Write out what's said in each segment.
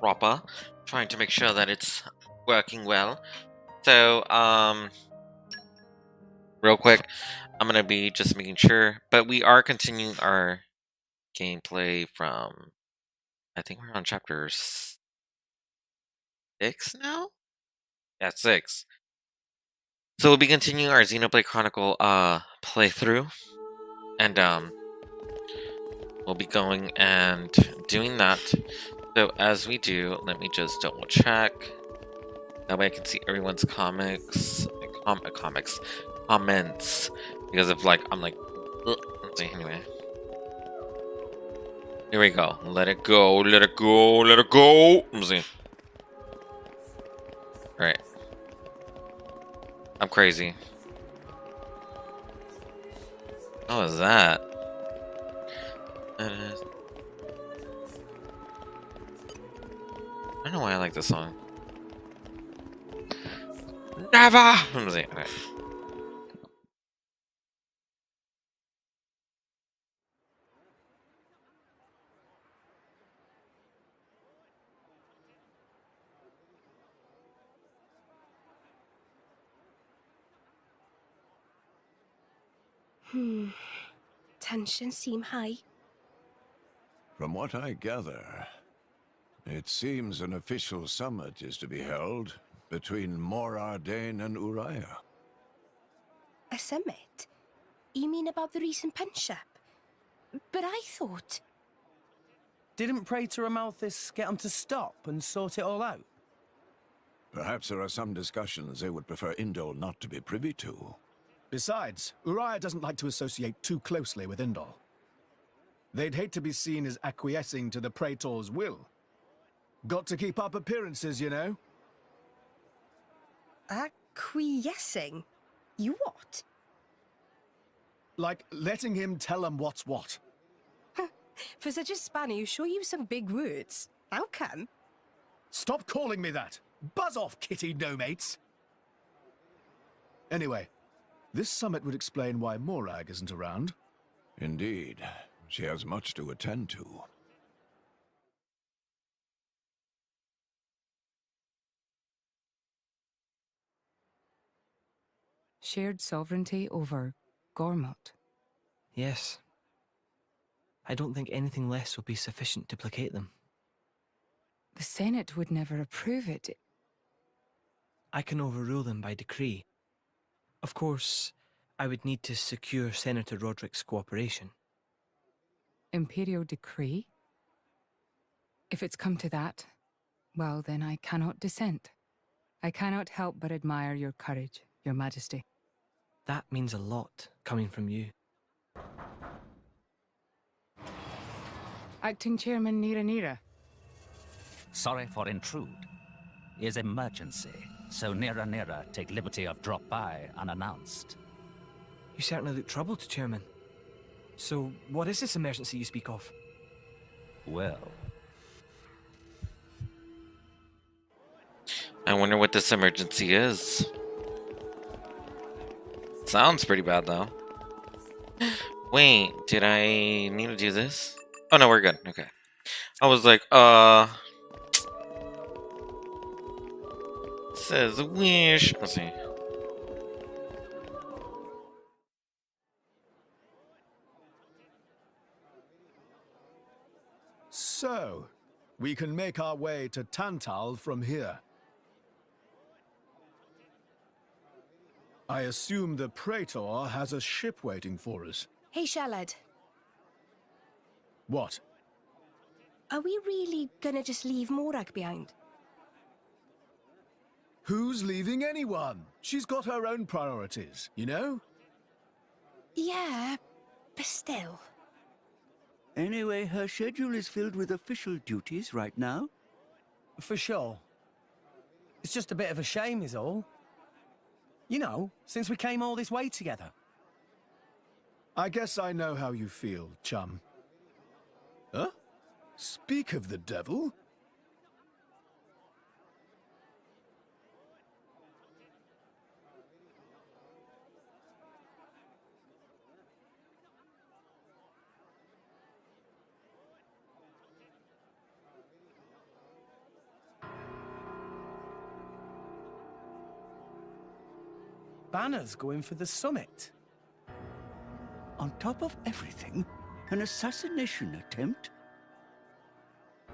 proper, trying to make sure that it's working well. So, real quick, I'm gonna be just making sure, but we are continuing our gameplay from, I think we're on chapter 6 now? Yeah, 6. So we'll be continuing our Xenoblade Chronicle playthrough, and we'll be going and doing that. So as we do, let me just double check. That way I can see everyone's comments. Because if I'm like, let's see, anyway. Here we go. Let it go, let it go, let it go. Let's see. Alright. I'm crazy. What was that? I don't know why I like this song. Never! Let's see. Okay. Tensions seem high. From what I gather, it seems an official summit is to be held between Morardain and Uriah. A summit? You mean about the recent punch-up? But I thought... Didn't Praetor Amalthus get them to stop and sort it all out? Perhaps there are some discussions they would prefer Indol not to be privy to. Besides, Uriah doesn't like to associate too closely with Indol. They'd hate to be seen as acquiescing to the Praetor's will. Got to keep up appearances, you know? Acquiescing? You what? Like letting him tell them what's what. For such a spanner, you sure use some big words. How come? Stop calling me that! Buzz off, kitty no-mates! Anyway, this summit would explain why Morag isn't around. Indeed, she has much to attend to. Shared sovereignty over Gormott. Yes. I don't think anything less will be sufficient to placate them. The Senate would never approve it. I can overrule them by decree. Of course, I would need to secure Senator Roderick's cooperation. Imperial decree? If it's come to that, well then I cannot dissent. I cannot help but admire your courage, your majesty. That means a lot, coming from you. Acting Chairman Nira. Sorry for intrude. Is emergency, so Nira take liberty of drop by unannounced. You certainly look troubled, Chairman. So, what is this emergency you speak of? Well, I wonder what this emergency is. Sounds pretty bad, though. Wait, did I need to do this? Oh, no, we're good. Okay. I was like, says wish. Let's see. So, we can make our way to Tantal from here. I assume the Praetor has a ship waiting for us. Hey, Shalad. What? Are we really gonna just leave Morag behind? Who's leaving anyone? She's got her own priorities, you know? Yeah, but still. Anyway, her schedule is filled with official duties right now. For sure. It's just a bit of a shame is all. You know, since we came all this way together. I guess I know how you feel, chum. Huh? Speak of the devil. Banner's going for the summit. On top of everything, an assassination attempt?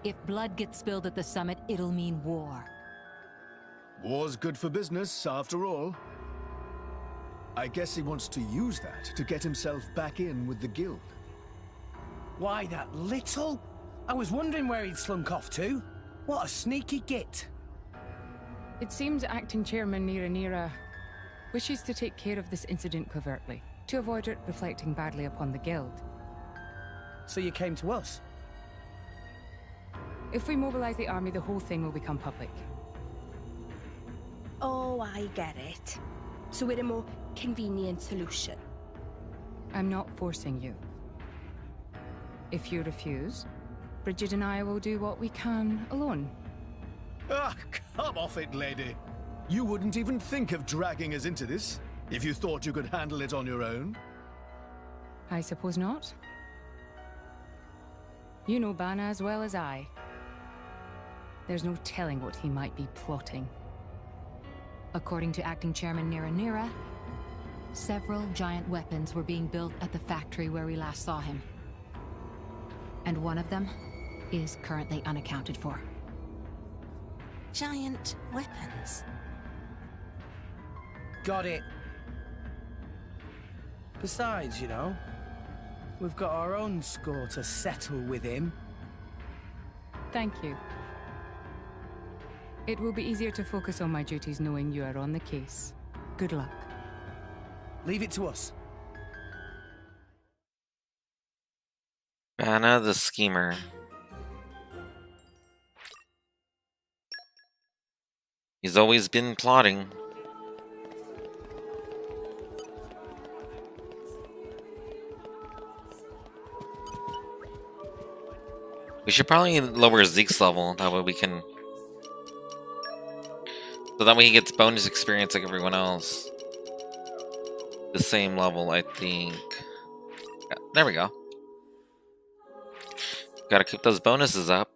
If blood gets spilled at the summit, it'll mean war. War's good for business, after all. I guess he wants to use that to get himself back in with the guild. Why, that little? I was wondering where he'd slunk off to. What a sneaky git. It seems Acting Chairman Nira wishes to take care of this incident covertly, to avoid it reflecting badly upon the guild. So you came to us? If we mobilize the army, the whole thing will become public. Oh, I get it. So we're a more convenient solution. I'm not forcing you. If you refuse, Bridget and I will do what we can alone. Ah, come off it, lady. You wouldn't even think of dragging us into this, if you thought you could handle it on your own. I suppose not. You know Bana as well as I. There's no telling what he might be plotting. According to Acting Chairman Nira, several giant weapons were being built at the factory where we last saw him. And one of them is currently unaccounted for. Giant weapons. Got it. Besides, you know, we've got our own score to settle with him. Thank you. It will be easier to focus on my duties knowing you are on the case. Good luck. Leave it to us. Vanna the Schemer. He's always been plotting. We should probably lower Zeke's level, that way we can... So that way he gets bonus experience like everyone else. The same level, I think. Yeah, there we go. Gotta keep those bonuses up.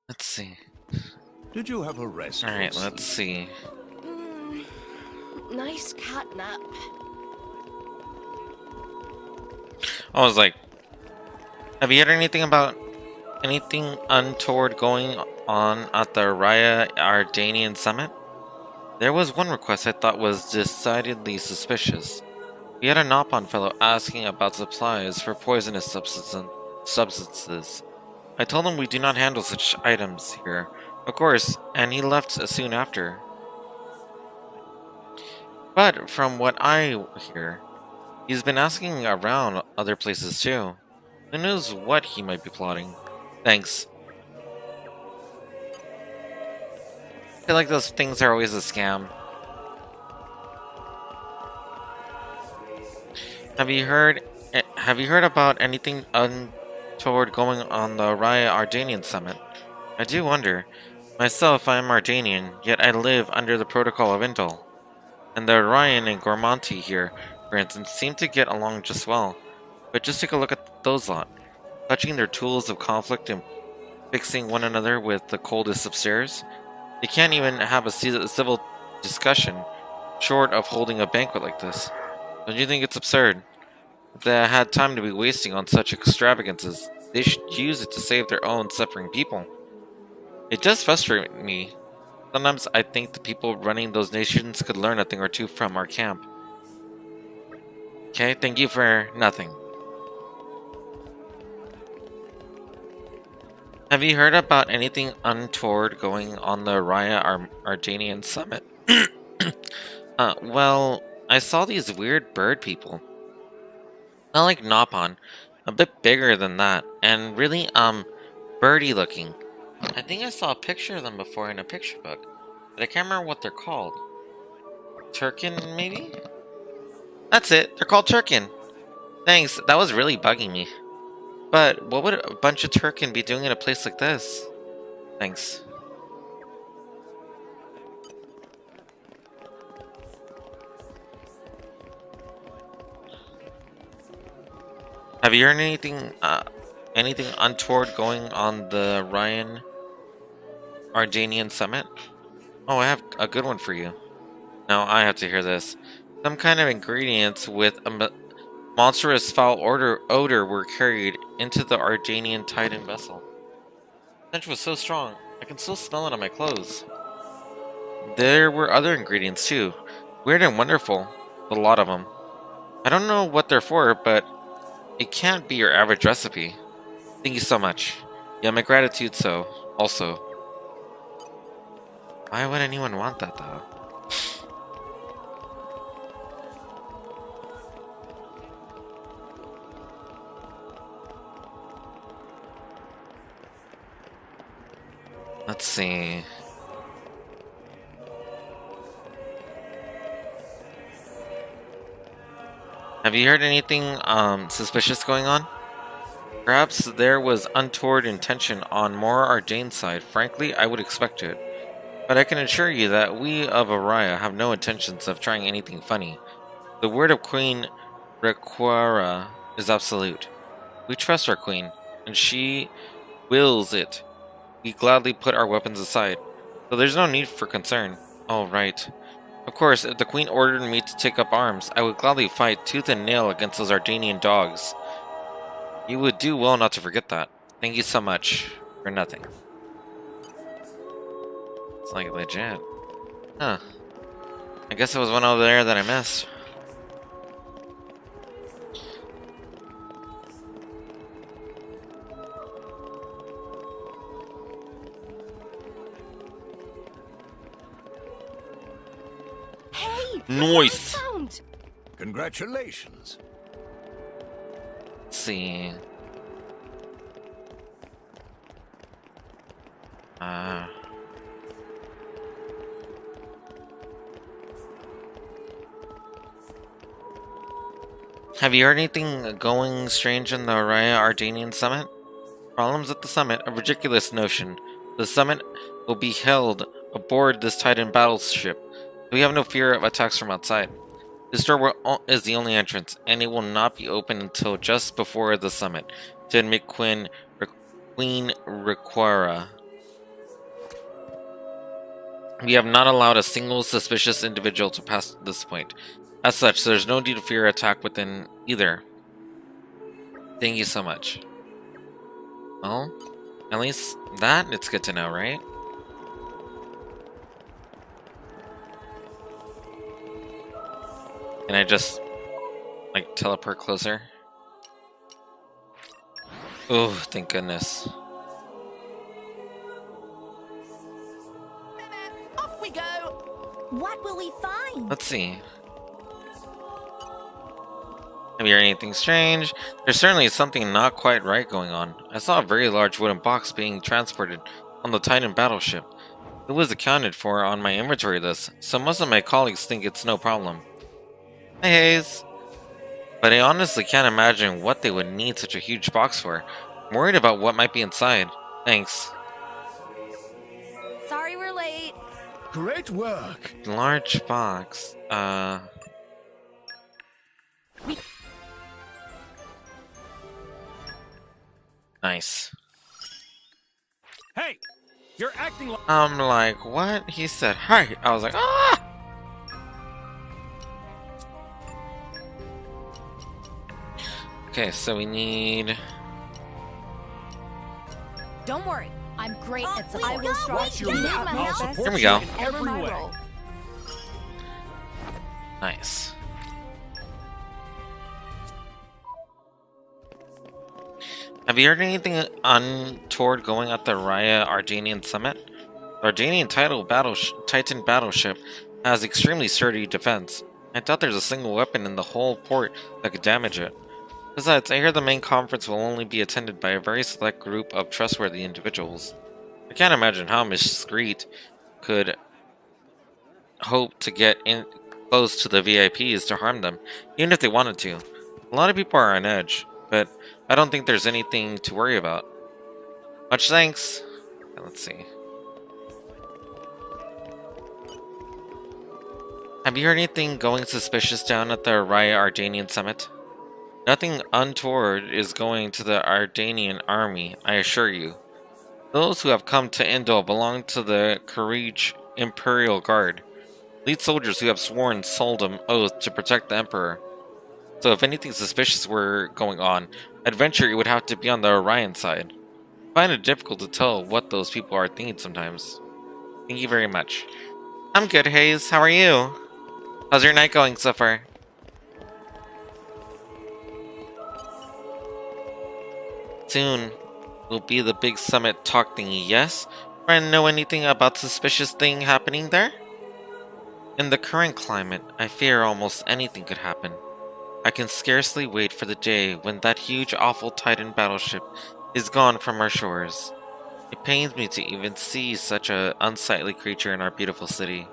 Let's see. Did you have a rest? Alright, let's see. Nice cat nap. I was like, have you heard anything about anything untoward going on at the Raya Ardanian summit? There was one request I thought was decidedly suspicious. We had a Nopon fellow asking about supplies for poisonous substances. I told him we do not handle such items here, of course, and he left soon after. But from what I hear, he's been asking around other places too. Who knows what he might be plotting? Thanks. I feel like those things are always a scam. Have you heard about anything untoward going on the Raya Ardanian summit? I do wonder. Myself, I am Ardanian, yet I live under the protocol of Indol. And the Ryan and Gormonti here, for instance, seem to get along just well. But just take a look at those lot. Touching their tools of conflict and fixing one another with the coldest upstairs. They can't even have a civil discussion, short of holding a banquet like this. Don't you think it's absurd? If they had time to be wasting on such extravagances, they should use it to save their own suffering people. It does frustrate me. Sometimes I think the people running those nations could learn a thing or two from our camp. Okay, thank you for nothing. Have you heard about anything untoward going on the Raya Ardanian summit? Well, I saw these weird bird people. Not like Nopon, a bit bigger than that, and really, birdie looking. I think I saw a picture of them before in a picture book, but I can't remember what they're called. Turkin, maybe? That's it, they're called Turkin. Thanks, that was really bugging me. But what would a bunch of Turkin be doing in a place like this? Thanks. Have you heard anything untoward going on the Ryan Ardanian Summit? Oh, I have a good one for you. Now I have to hear this. Some kind of ingredients with a monstrous foul odor were carried into the Ardanian Titan vessel. The stench was so strong, I can still smell it on my clothes. There were other ingredients too. Weird and wonderful. A lot of them. I don't know what they're for, but it can't be your average recipe. Thank you so much. Yeah, my gratitude also. Why would anyone want that though? Let's see. Have you heard anything suspicious going on? Perhaps there was untoward intention on Mora Ardane's side. Frankly, I would expect it. But I can assure you that we of Araya have no intentions of trying anything funny. The word of Queen Requara is absolute. We trust our queen, and she wills it. We gladly put our weapons aside, so there's no need for concern. Oh, right. Of course, if the queen ordered me to take up arms, I would gladly fight tooth and nail against those Ardanian dogs. You would do well not to forget that. Thank you so much for nothing. It's like legit. Huh. I guess it was one over there that I missed. Hey! Nice! Congratulations. Let's see. Have you heard anything going strange in the Araya Ardanian Summit? Problems at the summit, a ridiculous notion. The summit will be held aboard this Titan battleship. We have no fear of attacks from outside. This door is the only entrance, and it will not be open until just before the summit to admit Queen Requara. We have not allowed a single suspicious individual to pass this point. As such, there's no need to fear attack within either. Thank you so much. Well, at least that it's good to know, right? Can I just, like, teleport closer? Oh, thank goodness. Off we go! What will we find? Let's see. Have you heard anything strange? There's certainly something not quite right going on. I saw a very large wooden box being transported on the Titan battleship. It was accounted for on my inventory list, so most of my colleagues think it's no problem. Hey, Hayes. But I honestly can't imagine what they would need such a huge box for. I'm worried about what might be inside. Thanks. Sorry we're late. Great work. Large box. Nice. Hey! You're acting like... I'm like, what? He said, hi. I was like, ah! Okay, so we need... Don't worry, I'm great at the I will strive your map. I'll support Here we you go. in every way. Nice. Have you heard anything untoward going at the Raya Ardanian Summit? The Ardanian Titan battleship has extremely sturdy defense. I doubt there's a single weapon in the whole port that could damage it. Besides, I hear the main conference will only be attended by a very select group of trustworthy individuals. I can't imagine how Miss Screet could hope to get in close to the VIPs to harm them, even if they wanted to. A lot of people are on edge, but I don't think there's anything to worry about. Much thanks. Let's see. Have you heard anything going suspicious down at the Raya Ardanian Summit? Nothing untoward is going to the Ardanian army, I assure you. Those who have come to Indol belong to the Karij Imperial Guard, elite soldiers who have sworn solemn oath to protect the Emperor. So if anything suspicious were going on, I'd venture it would have to be on the Orion side. I find it difficult to tell what those people are thinking sometimes. Thank you very much. I'm good, Hayes. How are you? How's your night going so far? Soon will be the big summit talk thingy, yes? Friend, know anything about suspicious thing happening there? In the current climate, I fear almost anything could happen. I can scarcely wait for the day when that huge awful Titan battleship is gone from our shores. It pains me to even see such an unsightly creature in our beautiful city.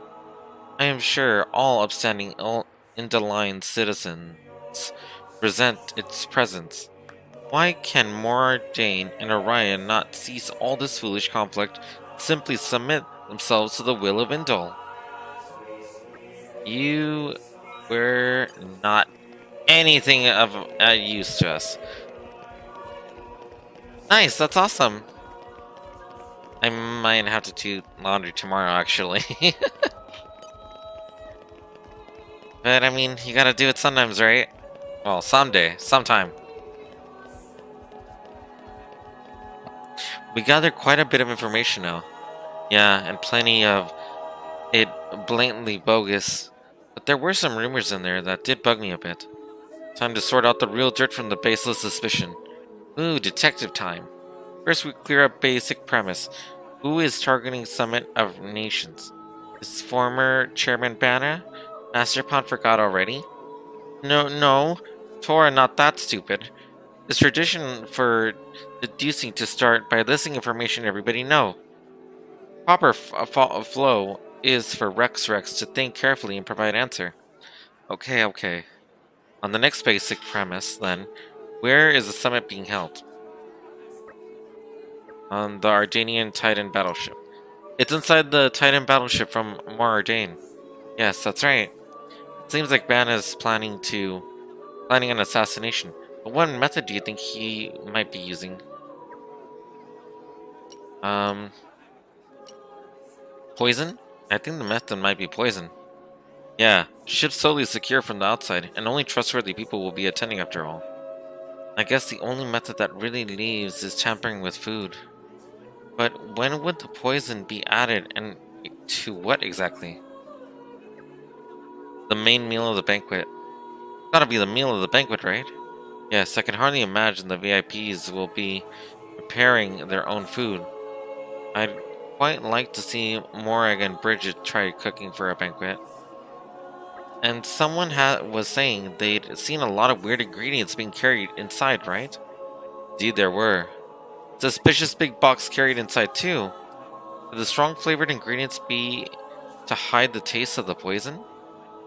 I am sure all upstanding Indoline citizens resent its presence. Why can Morardane and Orion not cease all this foolish conflict and simply submit themselves to the will of Indol? You were not anything of use to us. Nice, that's awesome. I might have to do laundry tomorrow, actually. But I mean, you gotta do it sometimes, right? Well, someday, sometime. We gathered quite a bit of information now. Yeah, and plenty of it blatantly bogus. But there were some rumors in there that did bug me a bit. Time to sort out the real dirt from the baseless suspicion. Ooh, detective time. First, we clear up basic premise. Who is targeting Summit of Nations? Is former Chairman Banna? Master Pond forgot already? No. Tora, not that stupid. It's tradition for deducing to start by listing information everybody know. Proper flow is for Rex to think carefully and provide answer. Okay. On the next basic premise, then, where is the summit being held? On the Ardanian Titan battleship. It's inside the Titan battleship from Morardane. Yes, that's right. It seems like Ban is planning an assassination. But what method do you think he might be using? Poison? I think the method might be poison. Yeah, ship's totally secure from the outside, and only trustworthy people will be attending after all. I guess the only method that really leaves is tampering with food. But when would the poison be added, and to what exactly? The main meal of the banquet. Gotta be the meal of the banquet, right? Yes, I can hardly imagine the VIPs will be preparing their own food. I'd quite like to see Morag and Bridget try cooking for a banquet. And someone was saying they'd seen a lot of weird ingredients being carried inside, right? Indeed, there were. Suspicious big box carried inside, too. Could the strong flavored ingredients be to hide the taste of the poison?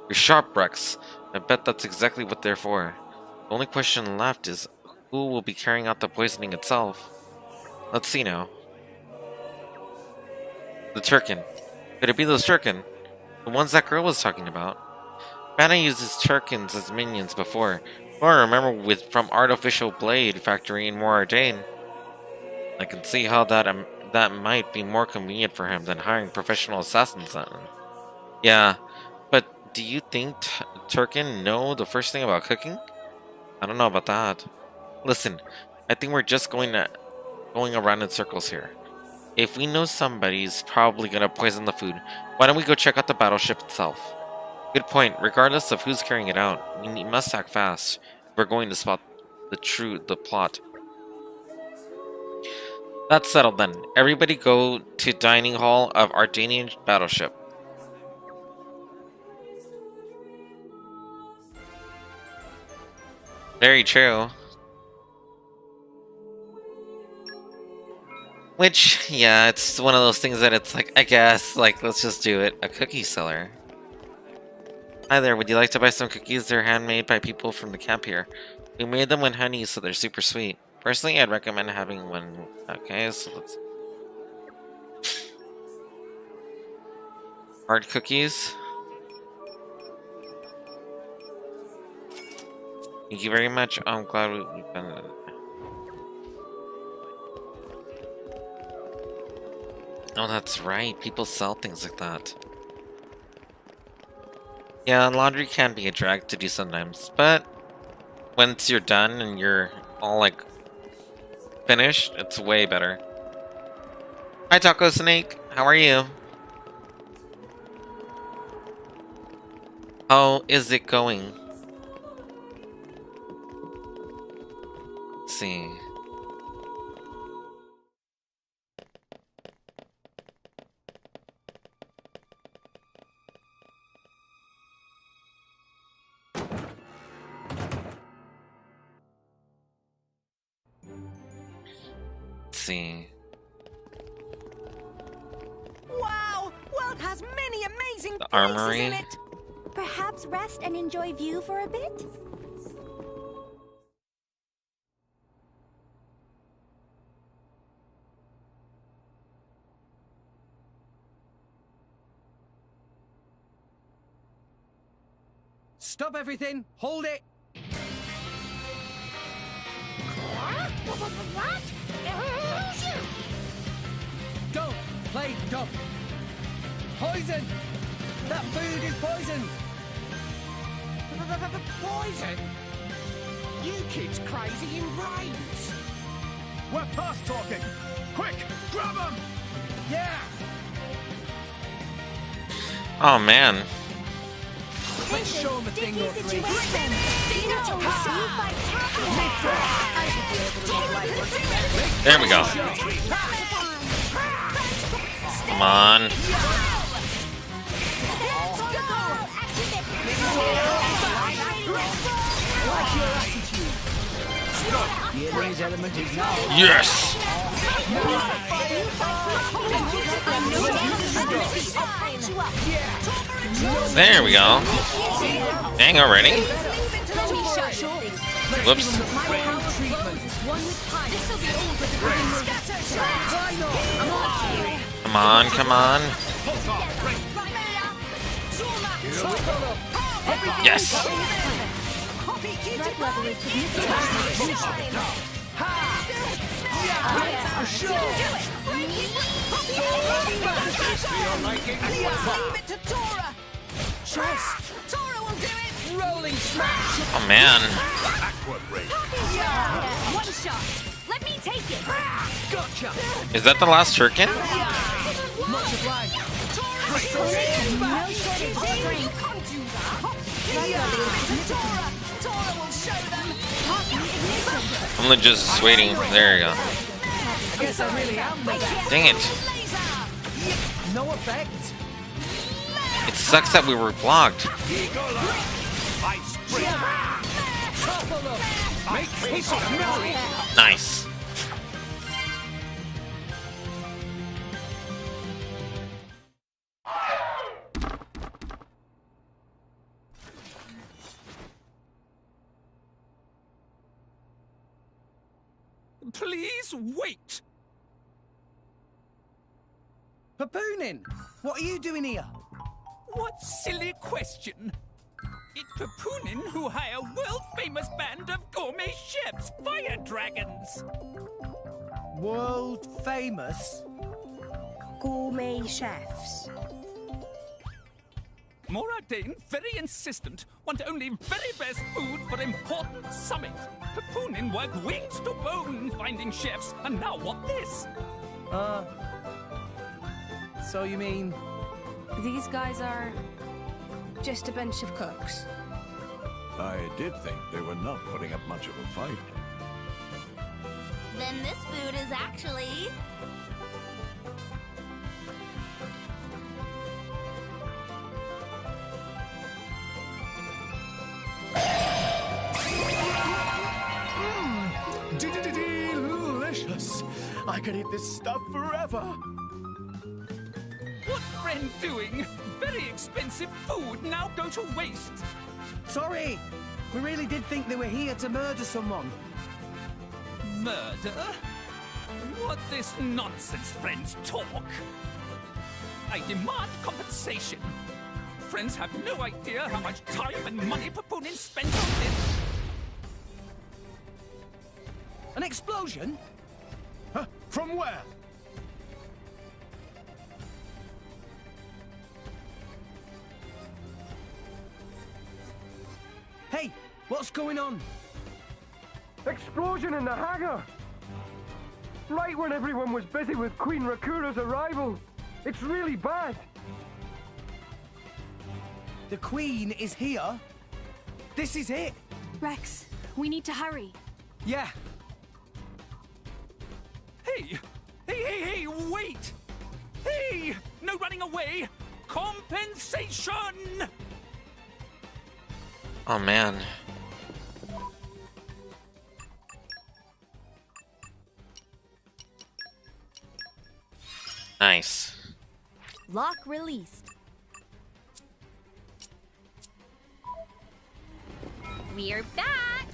You're sharp, Rex. I bet that's exactly what they're for. The only question left is who will be carrying out the poisoning itself. Let's see now. The Turkin. Could it be those Turkin? The ones that girl was talking about? Banna uses Turkins as minions before. Or I remember from Artificial Blade Factory in Morardane. I can see how that might be more convenient for him than hiring professional assassins then. Yeah, but do you think Turkin know the first thing about cooking? I don't know about that. Listen, I think we're just going around in circles here. If we know somebody's probably gonna poison the food, why don't we go check out the battleship itself? Good point. Regardless of who's carrying it out, we must act fast if we're going to spot the plot. That's settled then. Everybody go to dining hall of Ardanian battleship. Very true. Which, yeah, it's one of those things that it's like, I guess, like, let's just do it. A cookie seller. Hi there, would you like to buy some cookies? They're handmade by people from the camp here. We made them with honey, so they're super sweet. Personally, I'd recommend having one. Okay, so let's... Hard cookies. Thank you very much. I'm glad we've been. Oh, that's right. People sell things like that. Yeah, laundry can be a drag to do sometimes, but once you're done and you're all like finished, it's way better. Hi, Taco Snake. How are you? How is it going? Let's see. Let's see. Wow! World has many amazing The places armory. in it. Perhaps rest and enjoy view for a bit? Stop everything! Hold it! What? Don't play dumb! Poison! That food is poisoned! Poison? You kids crazy in brains. We're past talking! Quick, grab him! Yeah! Oh man. Let's show him a thing or three. There we go. Come on. The enemy's element is now. Yes. There we go. Dang already. Whoops. Come on, come on. Yes. Rolling smash! Oh man. One shot. Let me take it. Gotcha! Is that the last shuriken? Much obliged. I'm just waiting. There you go. Guess I really am. Dang it. No effect. It sucks that we were blocked. Nice. Please wait. Papoonin, what are you doing here? What silly question! It's Papoonin who hire world-famous band of gourmet chefs, fire dragons! World famous? Gourmet chefs. Moradane, very insistent, want only very best food for important summit. Papoonin work wings to bone finding chefs, and now what this? So you mean... These guys are just a bunch of cooks. I did think they were not putting up much of a fight. Then this food is actually... Delicious! I could eat this stuff forever! What friend doing? Very expensive food now go to waste. Sorry! We really did think they were here to murder someone. Murder? What this nonsense friends talk? I demand compensation. Friends have no idea how much time and money Papoonin spent on this. An explosion? Huh? From where? Hey, what's going on? Explosion in the hangar! Right when everyone was busy with Queen Rakura's arrival. It's really bad. The Queen is here? This is it? Rex, we need to hurry. Yeah. Hey! Hey, wait! Hey! No running away! Compensation! Oh man. Nice. Lock released. We're back!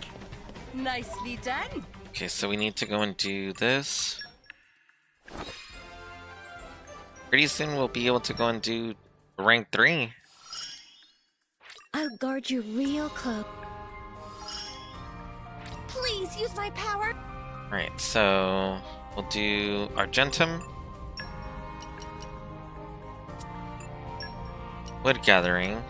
Nicely done. Okay, so we need to go and do this. Pretty soon we'll be able to go and do rank 3. I'll guard you real close. Please use my power. Right, so we'll do Argentum. Wood gathering.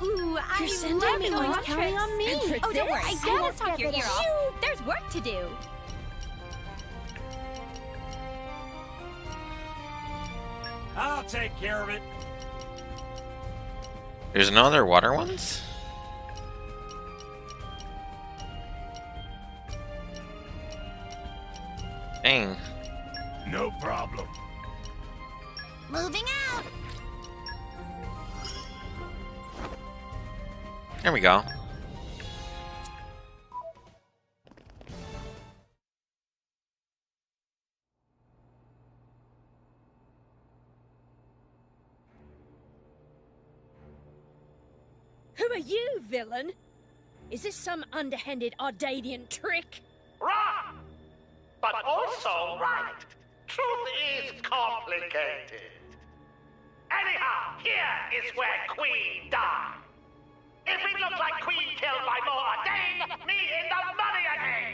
Ooh, I'm loving all counting on me. Oh, don't worry. I gotta talk your ear off. There's work to do. I'll take care of it. There's no other water ones? Dang. No problem. Moving out. There we go. Who are you, villain? Is this some underhanded Ardanian trick? Wrong! But also right. Truth is complicated. Anyhow, here is where Queen died. If it looks like Queen killed by more Ardane, me in the money again!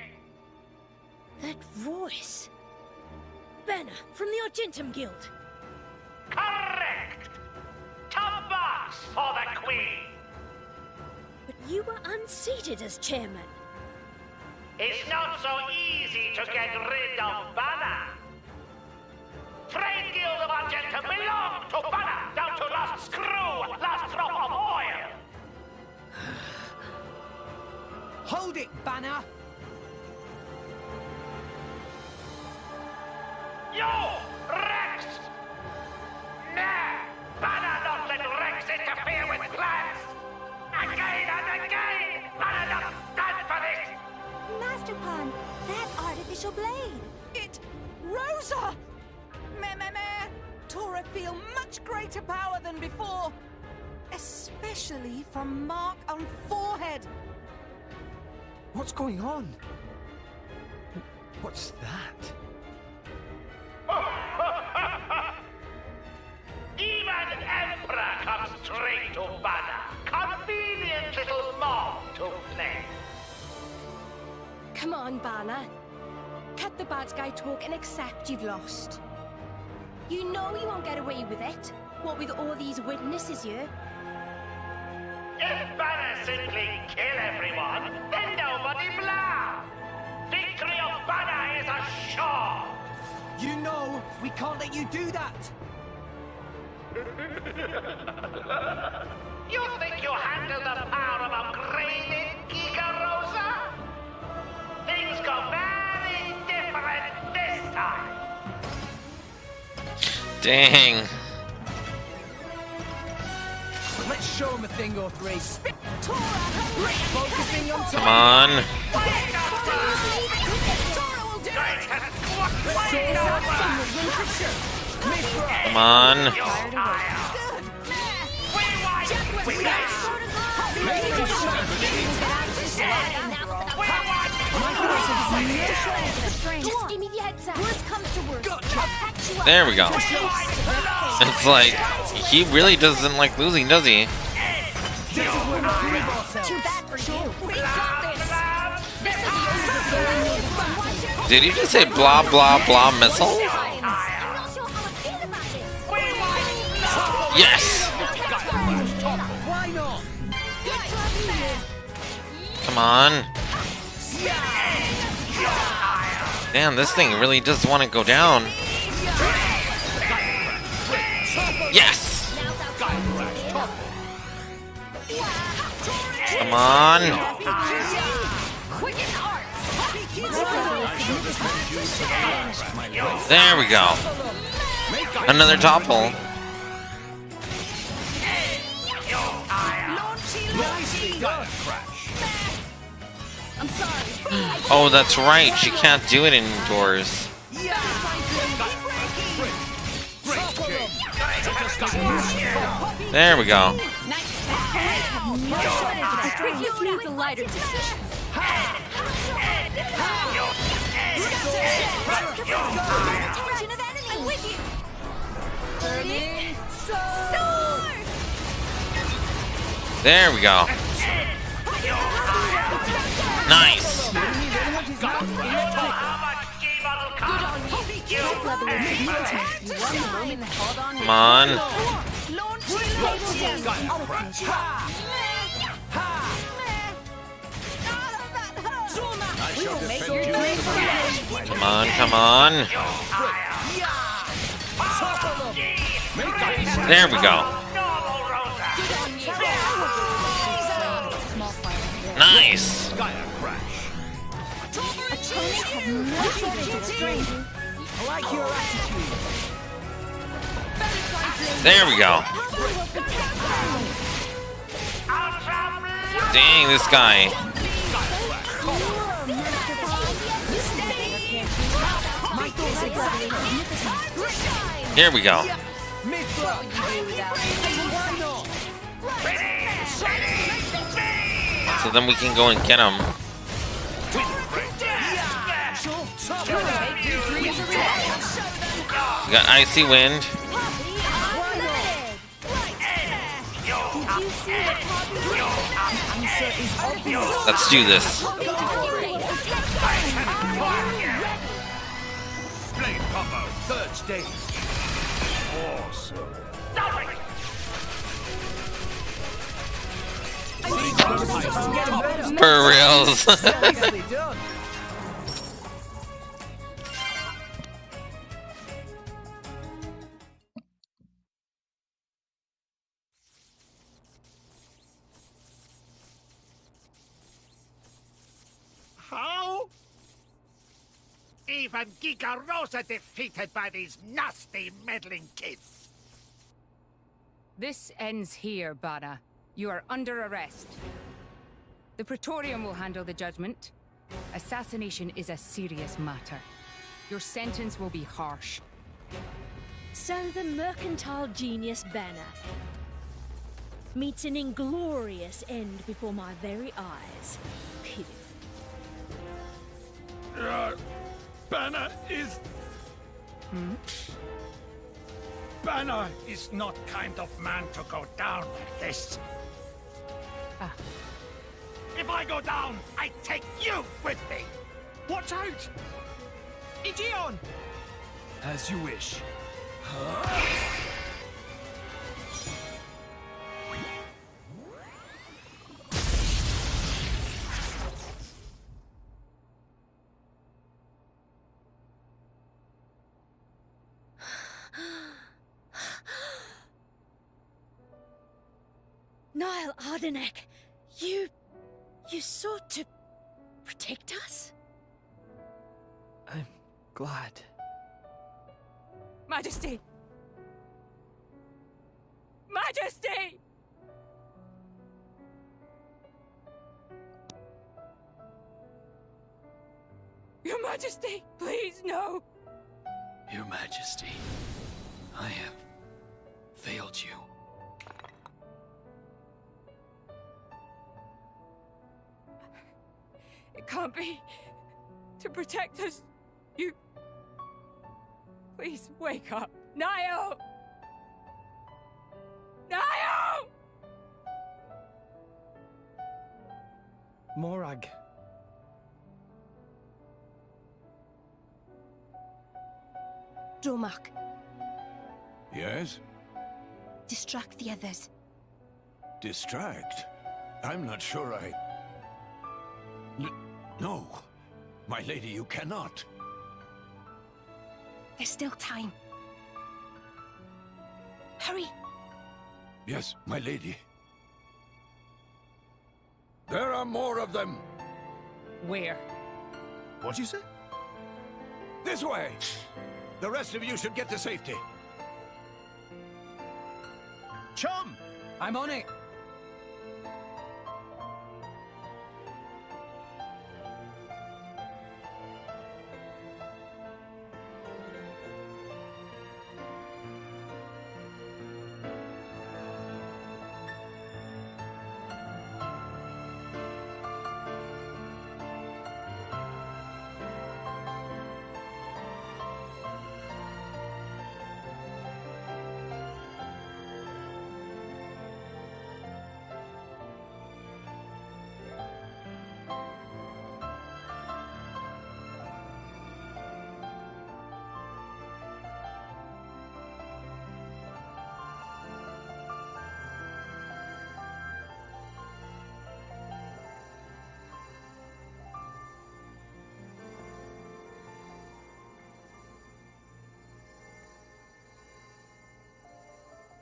That voice. Banner from the Argentum Guild. Correct! Top box for the Queen! But you were unseated as chairman. It's not so easy to get rid of Banner. Trade Guild of Argentum belong to Banner, down to last screw, last drop of oil. Hold it, Banner! You, Rex! Nah, Banner not let Rex interfere with plans. Again and again, Banner not stand for this. Master Pawn, that artificial blade. It... Rosa! Meh. Tora feel much greater power than before. Especially from mark on forehead. What's going on? What's that? Even Emperor comes straight to Banner. Convenient little mob to play. Come on, Banner. Cut the bad guy talk and accept you've lost. You know you won't get away with it. What with all these witnesses here? If Banner simply kill everyone, then nobody blah. Victory of Banner is assured. You know, we can't let you do that! You think you handle the power of upgraded Giga Rosa? Things go very different this time. Dang. Let's show him a thing or three. Focusing on Come on. Come on. Just give me the heads up. Worst comes to worst. I'll patch you up. There we go. It's like, he really doesn't like losing, does he? This is where we prove ourselves. Too bad for you. We got this. Did he just say blah blah blah missile? I'm not sure how I feel about this. Yes! Why not? Come on. Damn, this thing really does want to go down. Yes! Come on. There we go. Another topple. I'm sorry. Oh, that's right. She can't do it indoors. There we go. Needs a lighter decision. There we go. Nice. Come on. Come on, come on. There we go. Nice. There we go. Dang, this guy. Here we go. So then we can go and get him. We got icy wind. Let's do this. Blade combo, third stage. Awesome. For reals. How? Even Giga Rosa defeated by these nasty meddling kids. This ends here, Bana. You are under arrest. The Praetorium will handle the judgment. Assassination is a serious matter. Your sentence will be harsh. So the mercantile genius Banner meets an inglorious end before my very eyes. Pitiful. Banner is... Banner is not kind of man to go down like this. If I go down, I take you with me. Watch out! Aegeon! As you wish. Niall Ardenek, you sought to protect us? I'm glad. Majesty! Majesty! Your Majesty, please, no! Your Majesty, I have failed you. It can't be. To protect us, you... Please, wake up. Niall! Niall! Morag. Dromark, Yes? distract the others. Distract? I'm not sure I... No. My lady, you cannot. There's still time. Hurry! Yes, my lady. There are more of them! Where? What'd you say? This way! The rest of you should get to safety. Chum! I'm on it!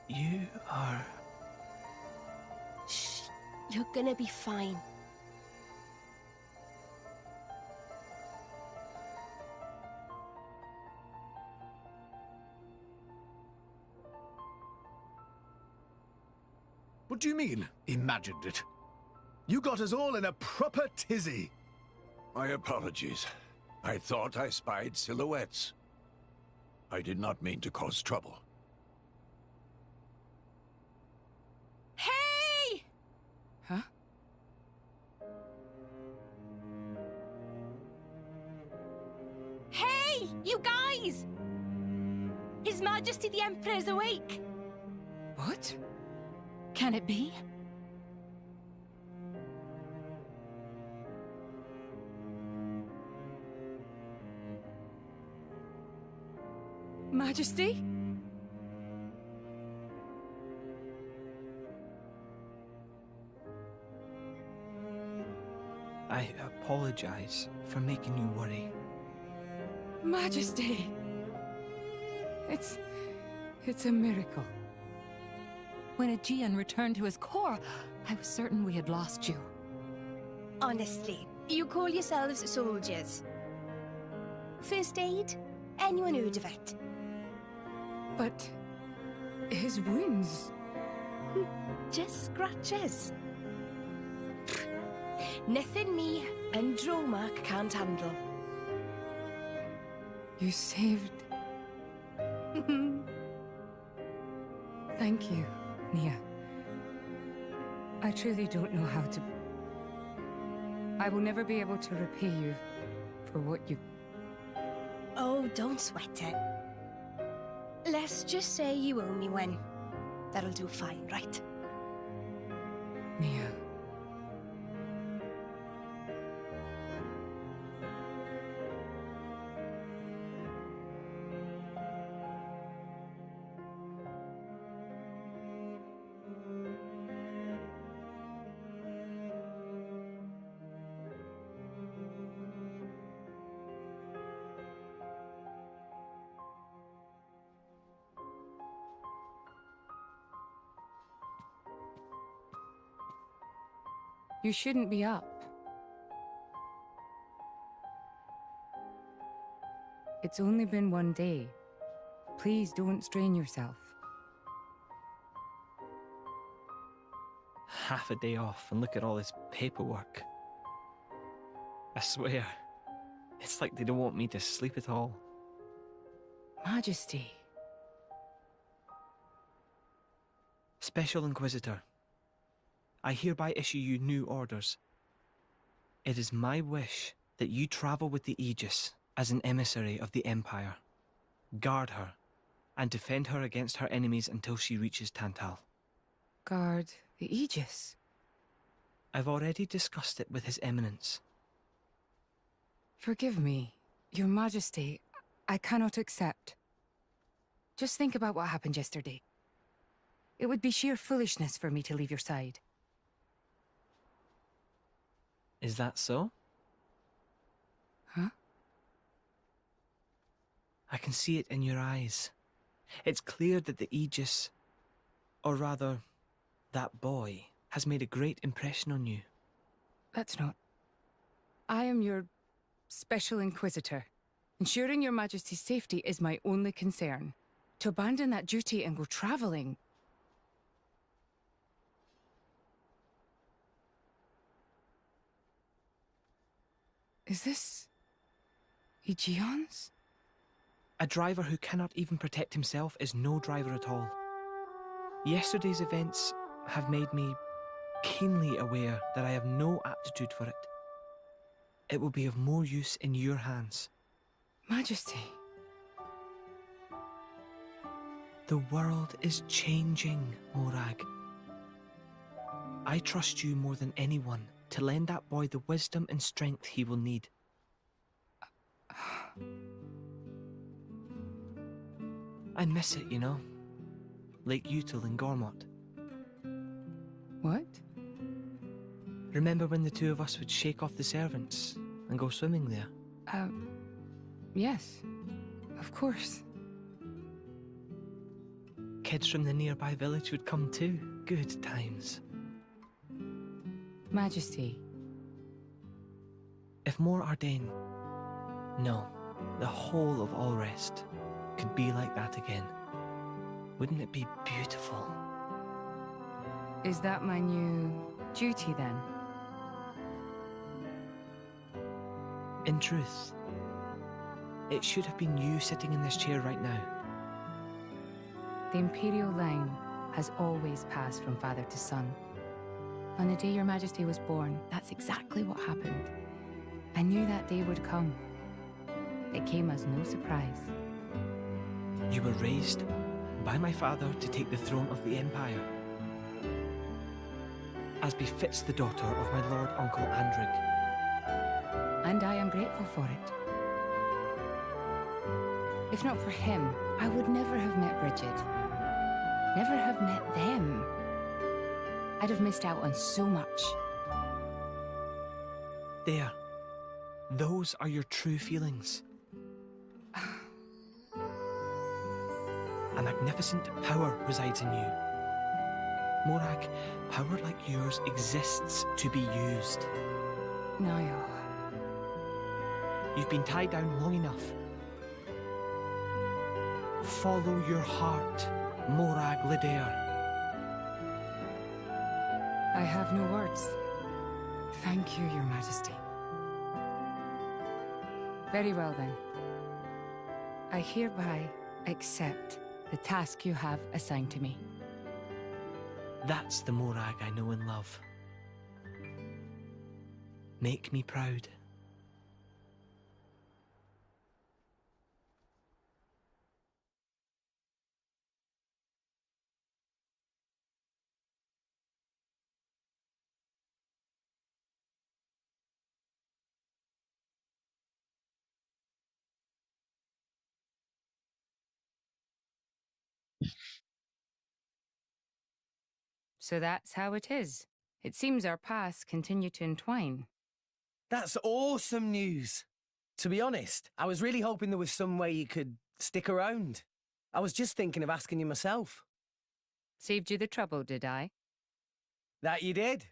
You are... Shh. You're gonna be fine. What do you mean, imagined it? You got us all in a proper tizzy. My apologies. I thought I spied silhouettes. I did not mean to cause trouble. Hey! Huh? Hey, you guys! His Majesty the Emperor is awake. What? Can it be? Majesty? I apologize for making you worry. Majesty! It's a miracle. When Aegean returned to his core, I was certain we had lost you. Honestly, you call yourselves soldiers. First aid? Anyone heard of it? But his wounds... Just scratches. Nothing me and Dromark can't handle. You saved... Thank you, Nia. I truly don't know how to... I will never be able to repay you for what you... Oh, don't sweat it. Let's just say you owe me one. That'll do fine, right? Nia. You shouldn't be up. It's only been one day. Please don't strain yourself. Half a day off and look at all this paperwork. I swear, it's like they don't want me to sleep at all. Majesty. Special Inquisitor, I hereby issue you new orders. It is my wish that you travel with the Aegis as an emissary of the Empire. Guard her, and defend her against her enemies until she reaches Tantal. Guard the Aegis? I've already discussed it with His Eminence. Forgive me, Your Majesty. I cannot accept. Just think about what happened yesterday. It would be sheer foolishness for me to leave your side. Is that so? Huh? I can see it in your eyes. It's clear that the Aegis, or rather, that boy, has made a great impression on you. That's not. I am your Special Inquisitor. Ensuring Your Majesty's safety is my only concern. To abandon that duty and go traveling... Is this... Aegeon's? A driver who cannot even protect himself is no driver at all. Yesterday's events have made me keenly aware that I have no aptitude for it. It will be of more use in your hands. Majesty. The world is changing, Morag. I trust you more than anyone to lend that boy the wisdom and strength he will need. I miss it, you know. Lake Util and Gormott. What? Remember when the two of us would shake off the servants and go swimming there? Yes. Of course. Kids from the nearby village would come too. Good times. Majesty. If Mor Ardain, no, the whole of Allrest, could be like that again, wouldn't it be beautiful? Is that my new duty then? In truth, it should have been you sitting in this chair right now. The Imperial line has always passed from father to son. On the day Your Majesty was born, that's exactly what happened. I knew that day would come. It came as no surprise. You were raised by my father to take the throne of the Empire, as befits the daughter of my Lord Uncle Andrig. And I am grateful for it. If not for him, I would never have met Bridget. Never have met them. I'd have missed out on so much. There. Those are your true feelings. A magnificent power resides in you. Morag, power like yours exists to be used. Niall. You've been tied down long enough. Follow your heart, Morag Lidair. I have no words. Thank you, Your Majesty. Very well then. I hereby accept the task you have assigned to me. That's the Morag I know and love. Make me proud. So that's how it is. It seems our paths continue to entwine. That's awesome news. To be honest, I was really hoping there was some way you could stick around. I was just thinking of asking you myself. Saved you the trouble, did I? That you did.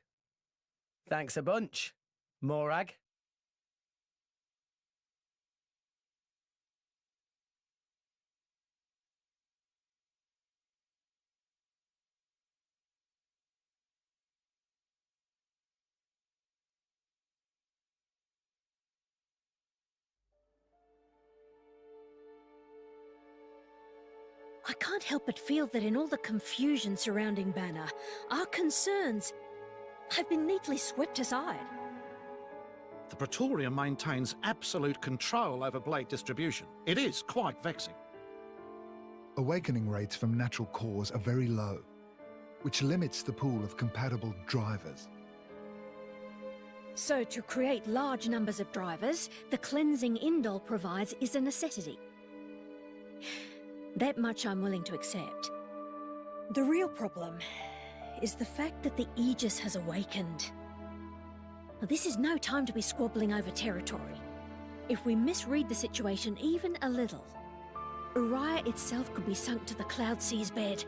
Thanks a bunch, Morag. I can't help but feel that in all the confusion surrounding Banner, our concerns have been neatly swept aside. The Praetorium maintains absolute control over blade distribution. It is quite vexing. Awakening rates from natural cores are very low, which limits the pool of compatible drivers. So to create large numbers of drivers, the cleansing Indol provides is a necessity. That much I'm willing to accept. The real problem is the fact that the Aegis has awakened. Now, this is no time to be squabbling over territory. If we misread the situation even a little, Uriah itself could be sunk to the Cloud Sea's bed.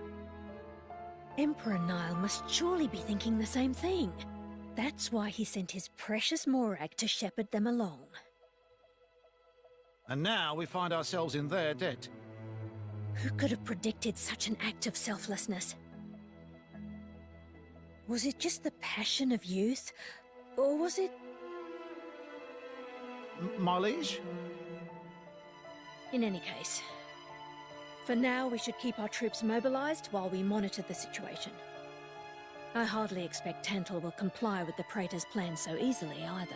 Emperor Nile must surely be thinking the same thing. That's why he sent his precious Morag to shepherd them along. And now we find ourselves in their debt. Who could have predicted such an act of selflessness? Was it just the passion of youth? Or was it... My liege? In any case, for now we should keep our troops mobilized while we monitor the situation. I hardly expect Tantal will comply with the Praetor's plan so easily either.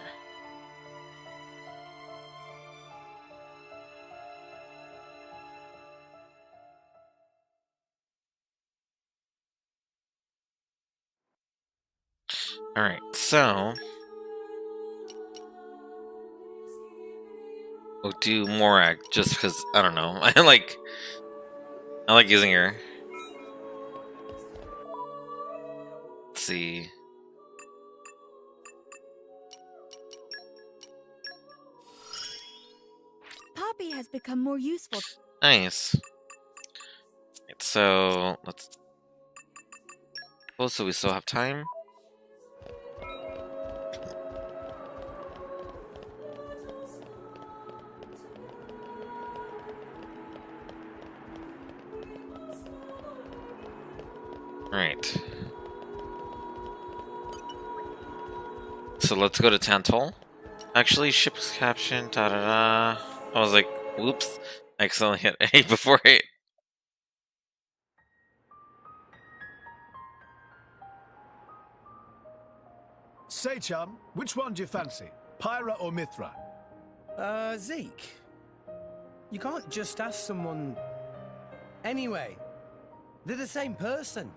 Alright, so we'll do Morag just because I don't know. I like using her. Let's see. Poppy has become more useful. Nice. Right, so let's. Oh, so we still have time. Right. So let's go to Tantal. Actually, ship's caption, da da da. I was like, whoops. I accidentally hit A before 8. Say, chum, which one do you fancy? Pyra or Mithra? Zeke. You can't just ask someone... Anyway, they're the same person.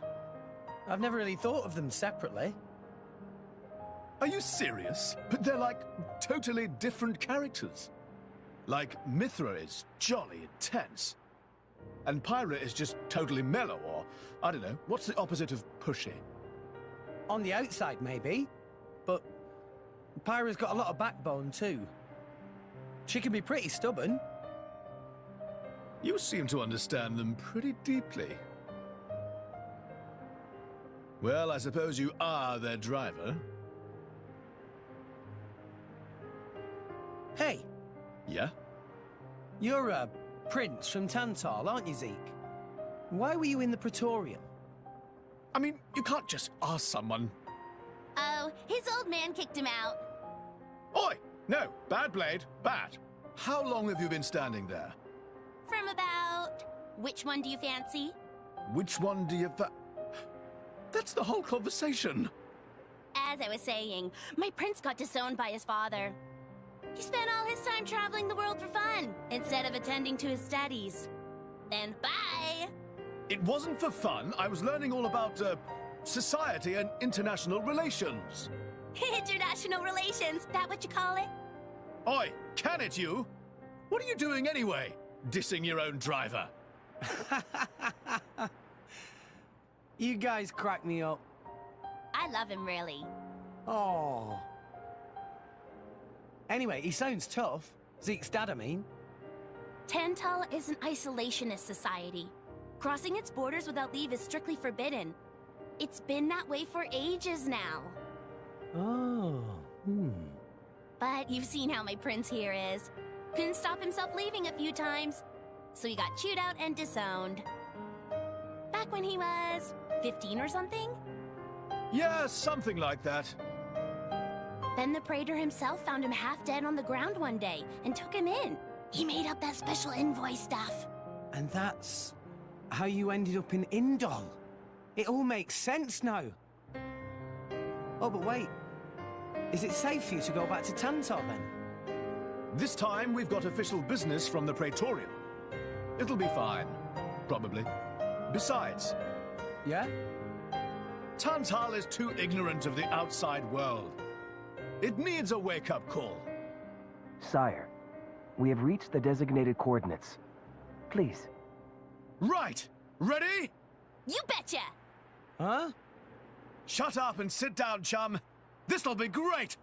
I've never really thought of them separately. Are you serious? But they're like totally different characters. Like, Mithra is jolly intense. And Pyra is just totally mellow, or, I don't know, what's the opposite of pushy? On the outside, maybe. But Pyra's got a lot of backbone, too. She can be pretty stubborn. You seem to understand them pretty deeply. Well, I suppose you are their driver. Hey. Yeah? You're a prince from Tantal, aren't you, Zeke? Why were you in the Praetorium? I mean, you can't just ask someone. Oh, his old man kicked him out. Oi! No, bad blade, bad. How long have you been standing there? From about... Which one do you fancy? Which one do you That's the whole conversation. As I was saying, my prince got disowned by his father. He spent all his time traveling the world for fun, instead of attending to his studies. Then bye! It wasn't for fun. I was learning all about, society and international relations. International relations, that what you call it? Oi, can it you? What are you doing anyway? Dissing your own driver. You guys crack me up. I love him, really. Oh. Anyway, he sounds tough. Zeke's dad, I mean. Tantal is an isolationist society. Crossing its borders without leave is strictly forbidden. It's been that way for ages now. Oh. But you've seen how my prince here is. Couldn't stop himself leaving a few times. So he got chewed out and disowned. Back when he was 15 or something? Yeah, something like that. Then the Praetor himself found him half dead on the ground one day and took him in. He made up that special envoy stuff. And that's how you ended up in Indol. It all makes sense now. Oh, but wait. Is it safe for you to go back to Tantal then? This time we've got official business from the Praetorium. It'll be fine. Probably. Besides... Yeah? Tantal is too ignorant of the outside world. It needs a wake-up call. Sire, we have reached the designated coordinates. Please. Right! Ready? You betcha! Huh? Shut up and sit down, chum. This'll be great!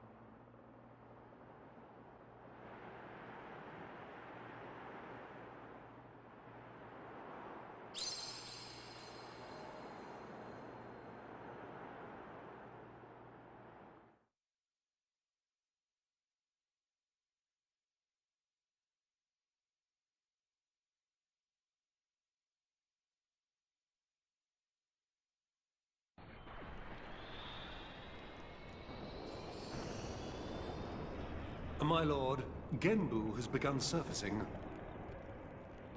My lord, Genbu has begun surfacing.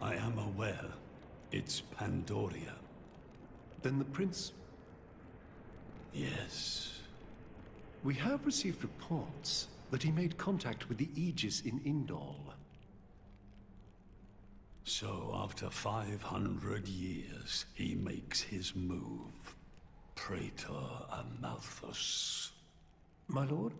I am aware. It's Pandoria. Then the prince... Yes. We have received reports that he made contact with the Aegis in Indol. So after 500 years, he makes his move. Praetor Amalthus. My lord?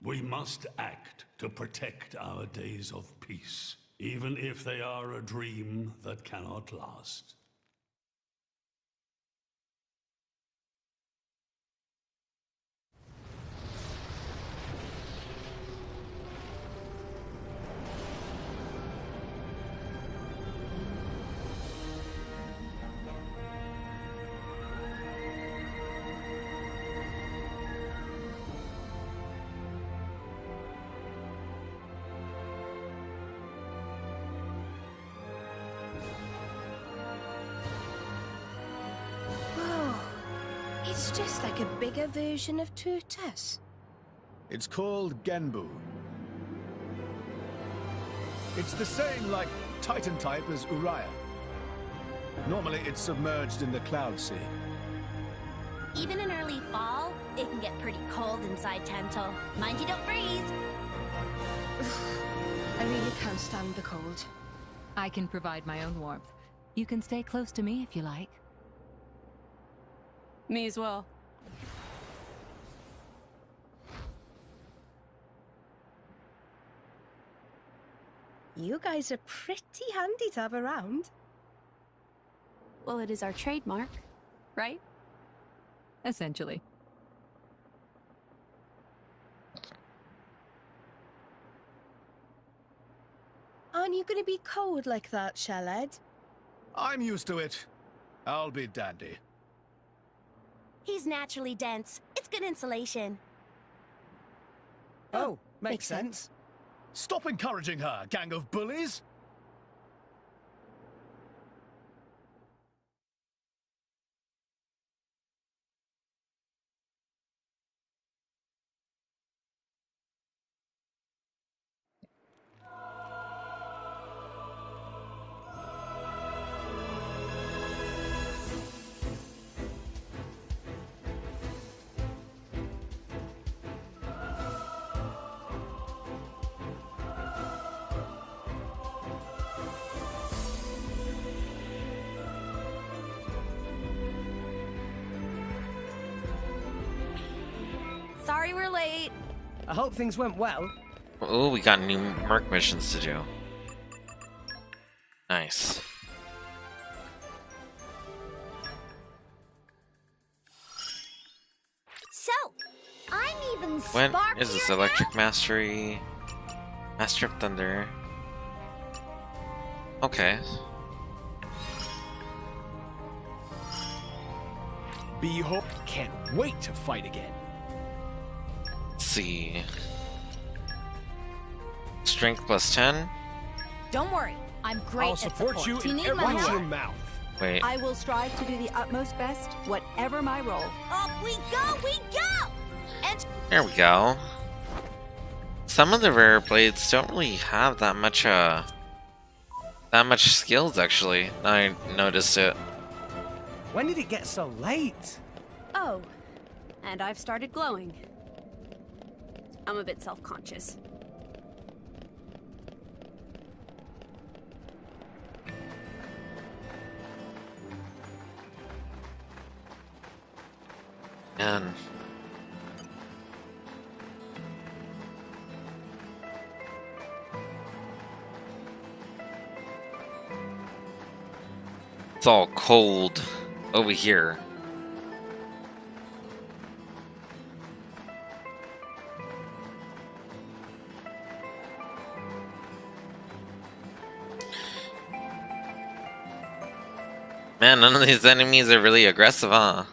We must act to protect our days of peace, even if they are a dream that cannot last. It's just like a bigger version of Turtus. It's called Genbu. It's the same, like, Titan type as Uriah. Normally, it's submerged in the Cloud Sea. Even in early fall, it can get pretty cold inside Tantal. Mind you don't freeze. I really can't stand the cold. I can provide my own warmth. You can stay close to me if you like. Me as well. You guys are pretty handy to have around. Well, it is our trademark, right? Essentially. Aren't you going to be cold like that, Shellhead? I'm used to it. I'll be dandy. He's naturally dense. It's good insulation. Oh, makes sense. Stop encouraging her, gang of bullies! Sorry we're late. I hope things went well. Oh, we got new Merc missions to do. Nice. So, I'm even When sparkier is this? now? Electric Mastery? Master of Thunder. Okay. Behold, can't wait to fight again. Let's see. Strength plus 10. Don't worry, I'm great I'll at support you Do you in need every my way. help? Your mouth. Wait. I will strive to do the utmost best, whatever my role. Up we go, we go! And There we go. Some of the rare blades don't really have that much skills actually. I noticed it. When did it get so late? Oh, and I've started glowing. I'm a bit self-conscious. Man. It's all cold over here. Man, none of these enemies are really aggressive, huh?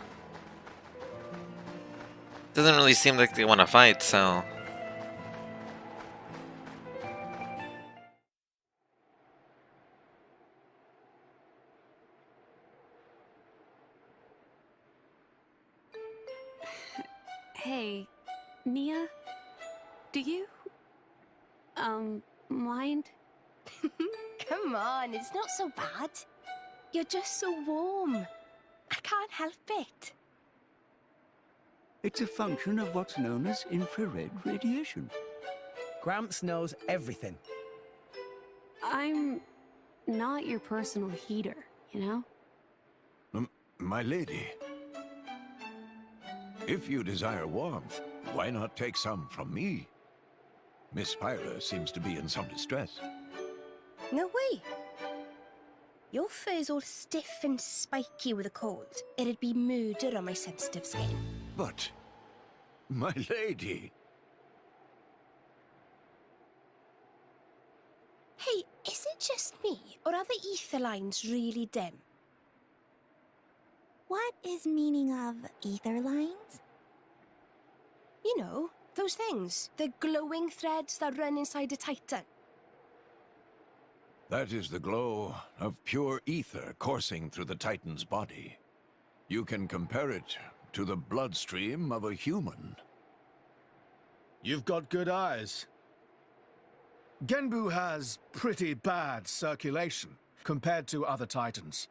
Doesn't really seem like they want to fight, so... Hey, Nia? Do you... mind? Come on, it's not so bad. You're just so warm. I can't help it. It's a function of what's known as infrared radiation. Gramps knows everything. I'm not your personal heater, you know? My lady. If you desire warmth, why not take some from me? Miss Pyra seems to be in some distress. No way. Your fur's all stiff and spiky with a cold. It'd be murder on my sensitive skin. But, my lady... Hey, is it just me, or are the ether lines really dim? What is meaning of ether lines? You know, those things. The glowing threads that run inside a titan. That is the glow of pure ether coursing through the Titan's body. You can compare it to the bloodstream of a human. You've got good eyes. Genbu has pretty bad circulation compared to other Titans.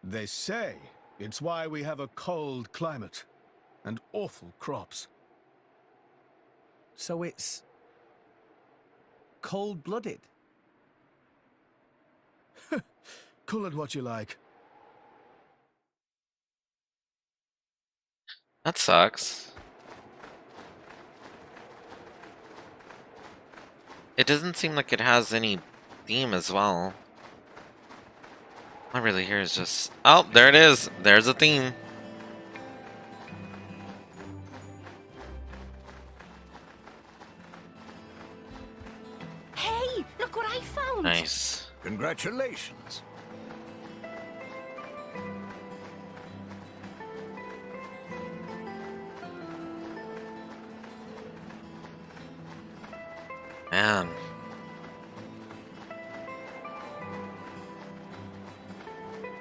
They say it's why we have a cold climate and awful crops. So it's... cold-blooded? Call it what you like. That sucks. It doesn't seem like it has any theme as well. All I really hear is just... Oh, there it is. There's a theme. Hey, look what I found! Nice. Congratulations. Man.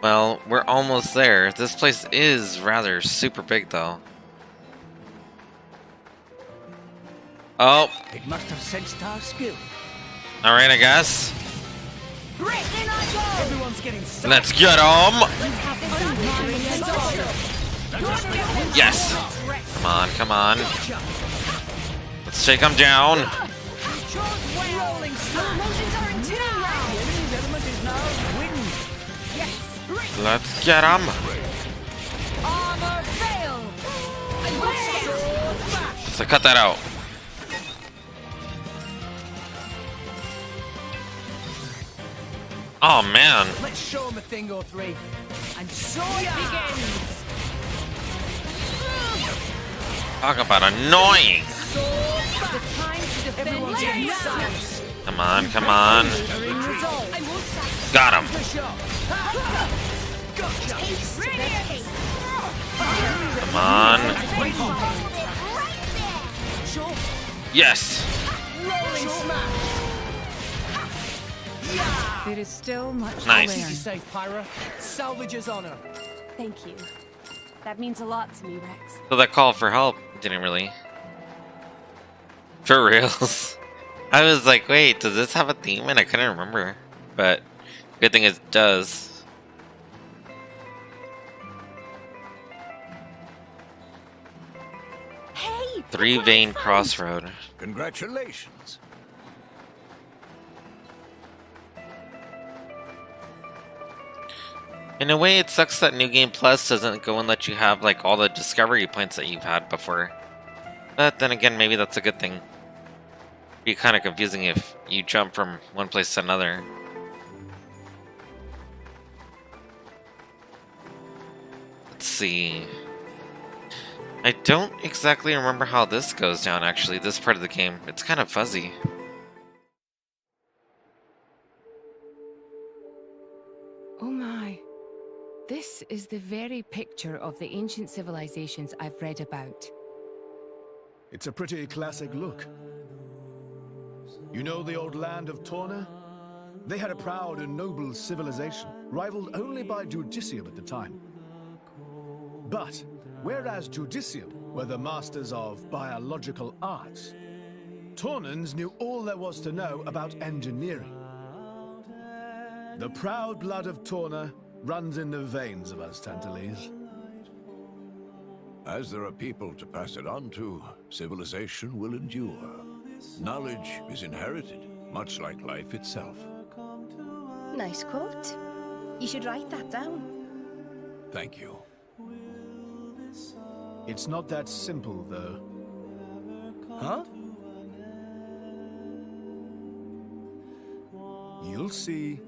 Well, we're almost there. This place is rather super big, though. Oh. It must have sensed our skill. Alright, I guess. Everyone's getting Let's get him! Yes! Come on, come on. Let's take him down. Let's get him. So cut that out. Oh man. Let's show him a thing or three. And so it begins. Talk about annoying. Come on, come on. Got him. Come on. Yes. There is still much Nice. to Keep learn. you safe, Pyra. Salvage his honor. Thank you. That means a lot to me, Rex. So that call for help didn't really. For reals. I was like, wait, does this have a theme? And I couldn't remember. But good thing it does. Hey! Three Vein Crossroad. Congratulations. In a way, it sucks that New Game Plus doesn't go and let you have like all the discovery points that you've had before. But then again, maybe that's a good thing. It'd be kind of confusing if you jump from one place to another. see. I don't exactly remember how this goes down, actually, this part of the game. It's kind of fuzzy. Oh my. This is the very picture of the ancient civilizations I've read about. It's a pretty classic look. You know the old land of Torna? They had a proud and noble civilization, rivaled only by Judicium at the time. But, whereas Judicium were the masters of biological arts, Tornans knew all there was to know about engineering. The proud blood of Torna runs in the veins of us Tantalese. As there are people to pass it on to, civilization will endure. Knowledge is inherited, much like life itself. Nice quote. You should write that down. Thank you. It's not that simple, though. Huh? You'll see.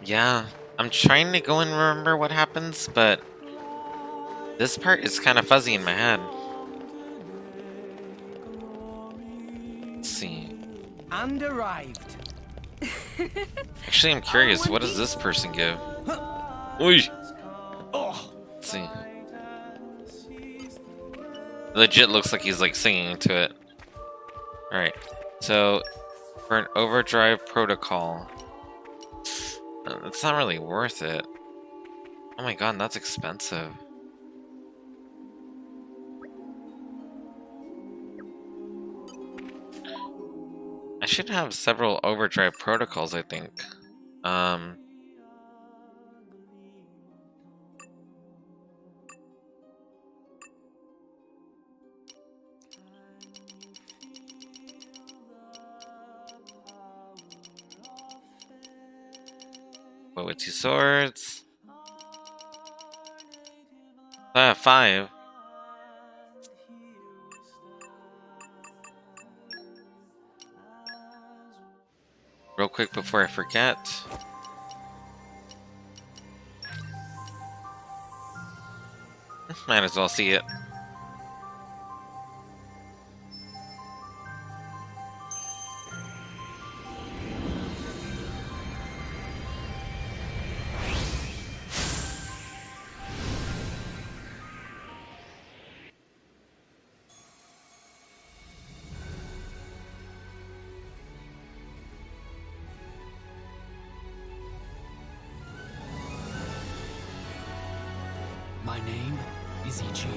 Yeah, I'm trying to go and remember what happens, but this part is kind of fuzzy in my head. Let's see. And arrived. Actually, I'm curious, what does this person give? Oi! Let's see. Legit looks like he's like singing to it. Alright, so for an overdrive protocol, it's not really worth it. Oh my god, that's expensive. I should have several overdrive protocols, I think. What with 2 swords? I have 5. Real quick before I forget. Might as well see it. My name is Ichian.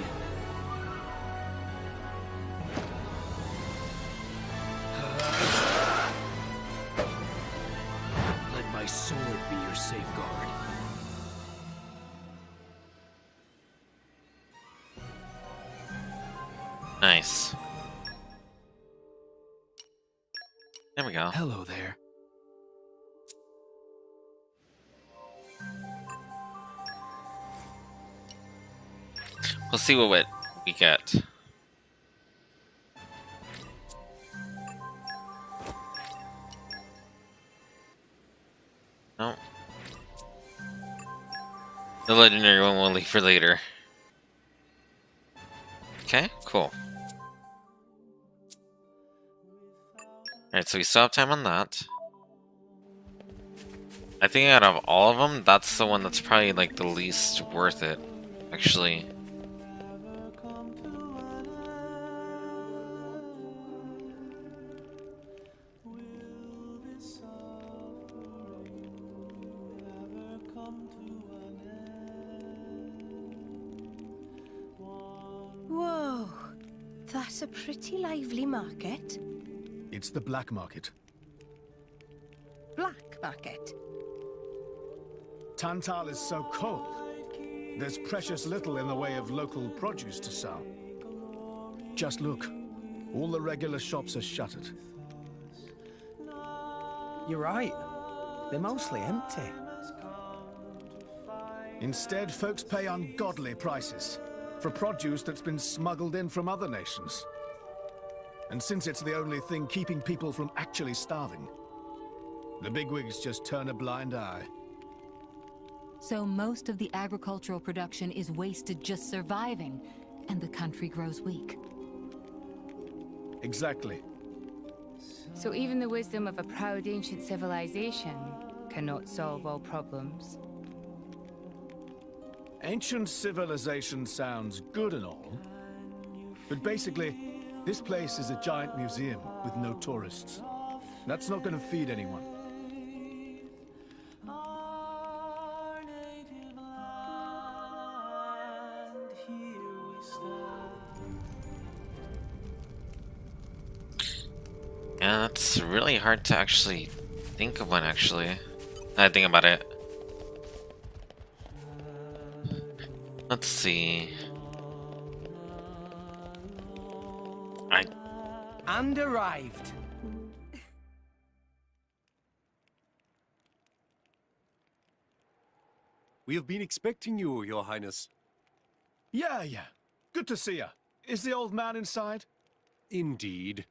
Let my sword be your safeguard. Nice. There we go. Hello there. We'll see what we get. No. The legendary one will leave for later. Okay, cool. Alright, so we still have time on that. I think out of all of them, that's the one that's probably like the least worth it, actually. Whoa, that's a pretty lively market. It's the black market. Black market? Tantal is so cold. There's precious little in the way of local produce to sell. Just look. All the regular shops are shuttered. You're right. They're mostly empty. Instead, folks pay ungodly prices for produce that's been smuggled in from other nations. And since it's the only thing keeping people from actually starving, The bigwigs just turn a blind eye. So most of the agricultural production is wasted just surviving, and the country grows weak. Exactly. So even the wisdom of a proud ancient civilization cannot solve all problems. Ancient civilization sounds good and all, but basically, this place is a giant museum with no tourists. That's not going to feed anyone. Yeah, that's really hard to actually think of one, actually. I think about it. Let's see. And arrived. We have been expecting you, Your Highness. Yeah. Good to see you. Is the old man inside? Indeed.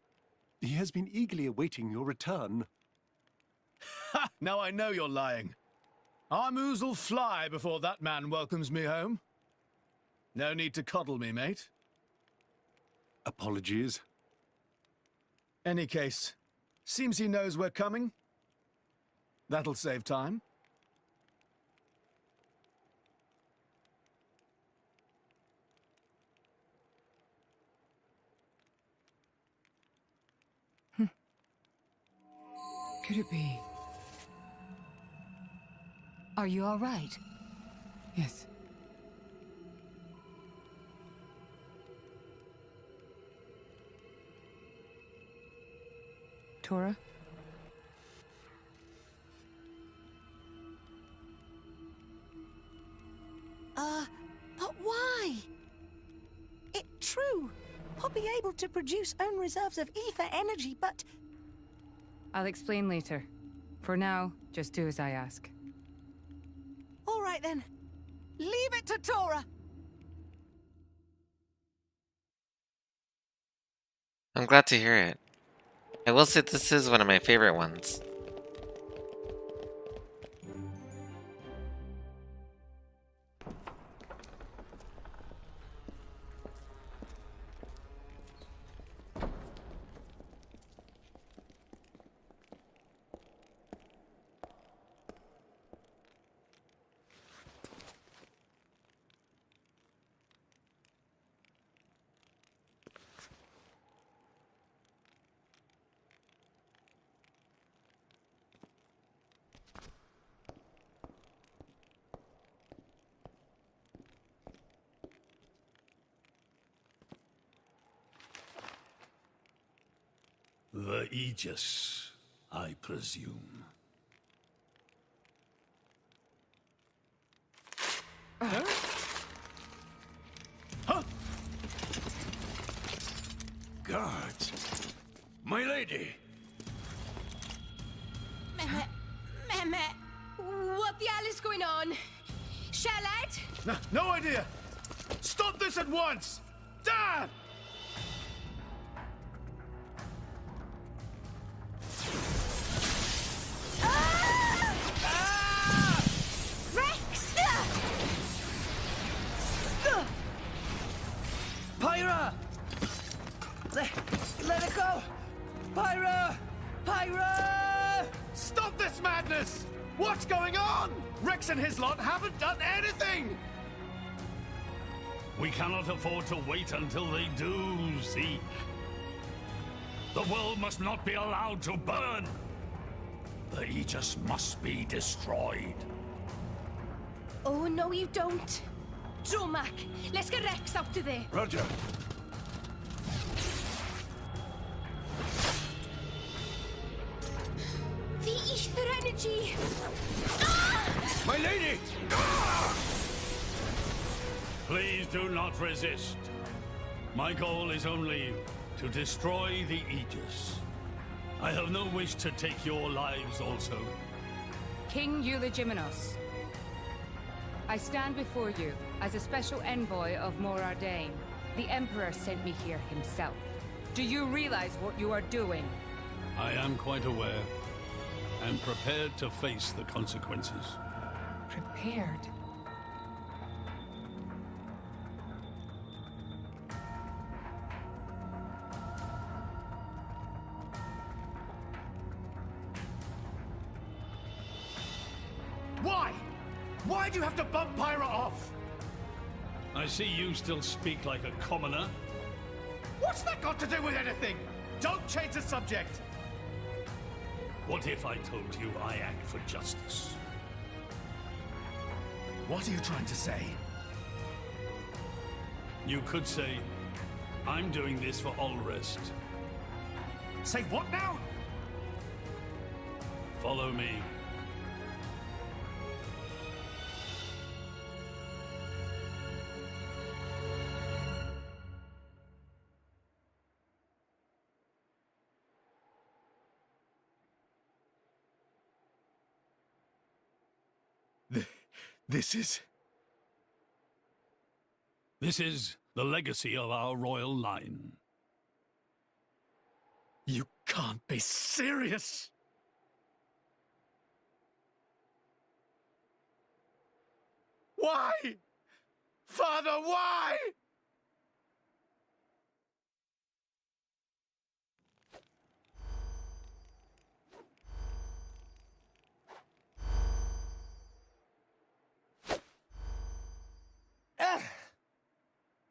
He has been eagerly awaiting your return. Ha! Now I know you're lying. Our moos'll fly before that man welcomes me home. No need to coddle me, mate. Apologies. Any case, seems he knows we're coming. That'll save time. Could it be? Are you all right? Yes. Tora? But why? It's true. I'll be able to produce own reserves of ether energy, but... I'll explain later. For now, just do as I ask. All right then. Leave it to Tora. I'm glad to hear it. I will say this is one of my favorite ones. The Aegis, I presume. Huh? Guards! My lady! Mehmet, what the hell is going on? Charlotte? No idea! Stop this at once! Dad! Rex! Pyra! Let it go! Pyra! Pyra! Stop this madness! What's going on? Rex and his lot haven't done anything! We cannot afford to wait until they do, Zeke. The world must not be allowed to burn. The Aegis must be destroyed. Oh, no you don't. Dromac, let's get Rex out of there. Roger. The ether energy! My lady! Please do not resist. My goal is only to destroy the Aegis. I have no wish to take your lives also. King Eulogimenos, I stand before you as a special envoy of Morardain. The Emperor sent me here himself. Do you realize what you are doing? I am quite aware. and prepared to face the consequences. Prepared? Why? Why do you have to bump Pyra off? I see you still speak like a commoner. What's that got to do with anything? Don't change the subject! What if I told you I act for justice? What are you trying to say? You could say, I'm doing this for Ulrest. Say what now? Follow me. This is... This is the legacy of our royal line. You can't be serious! Why? Father, why?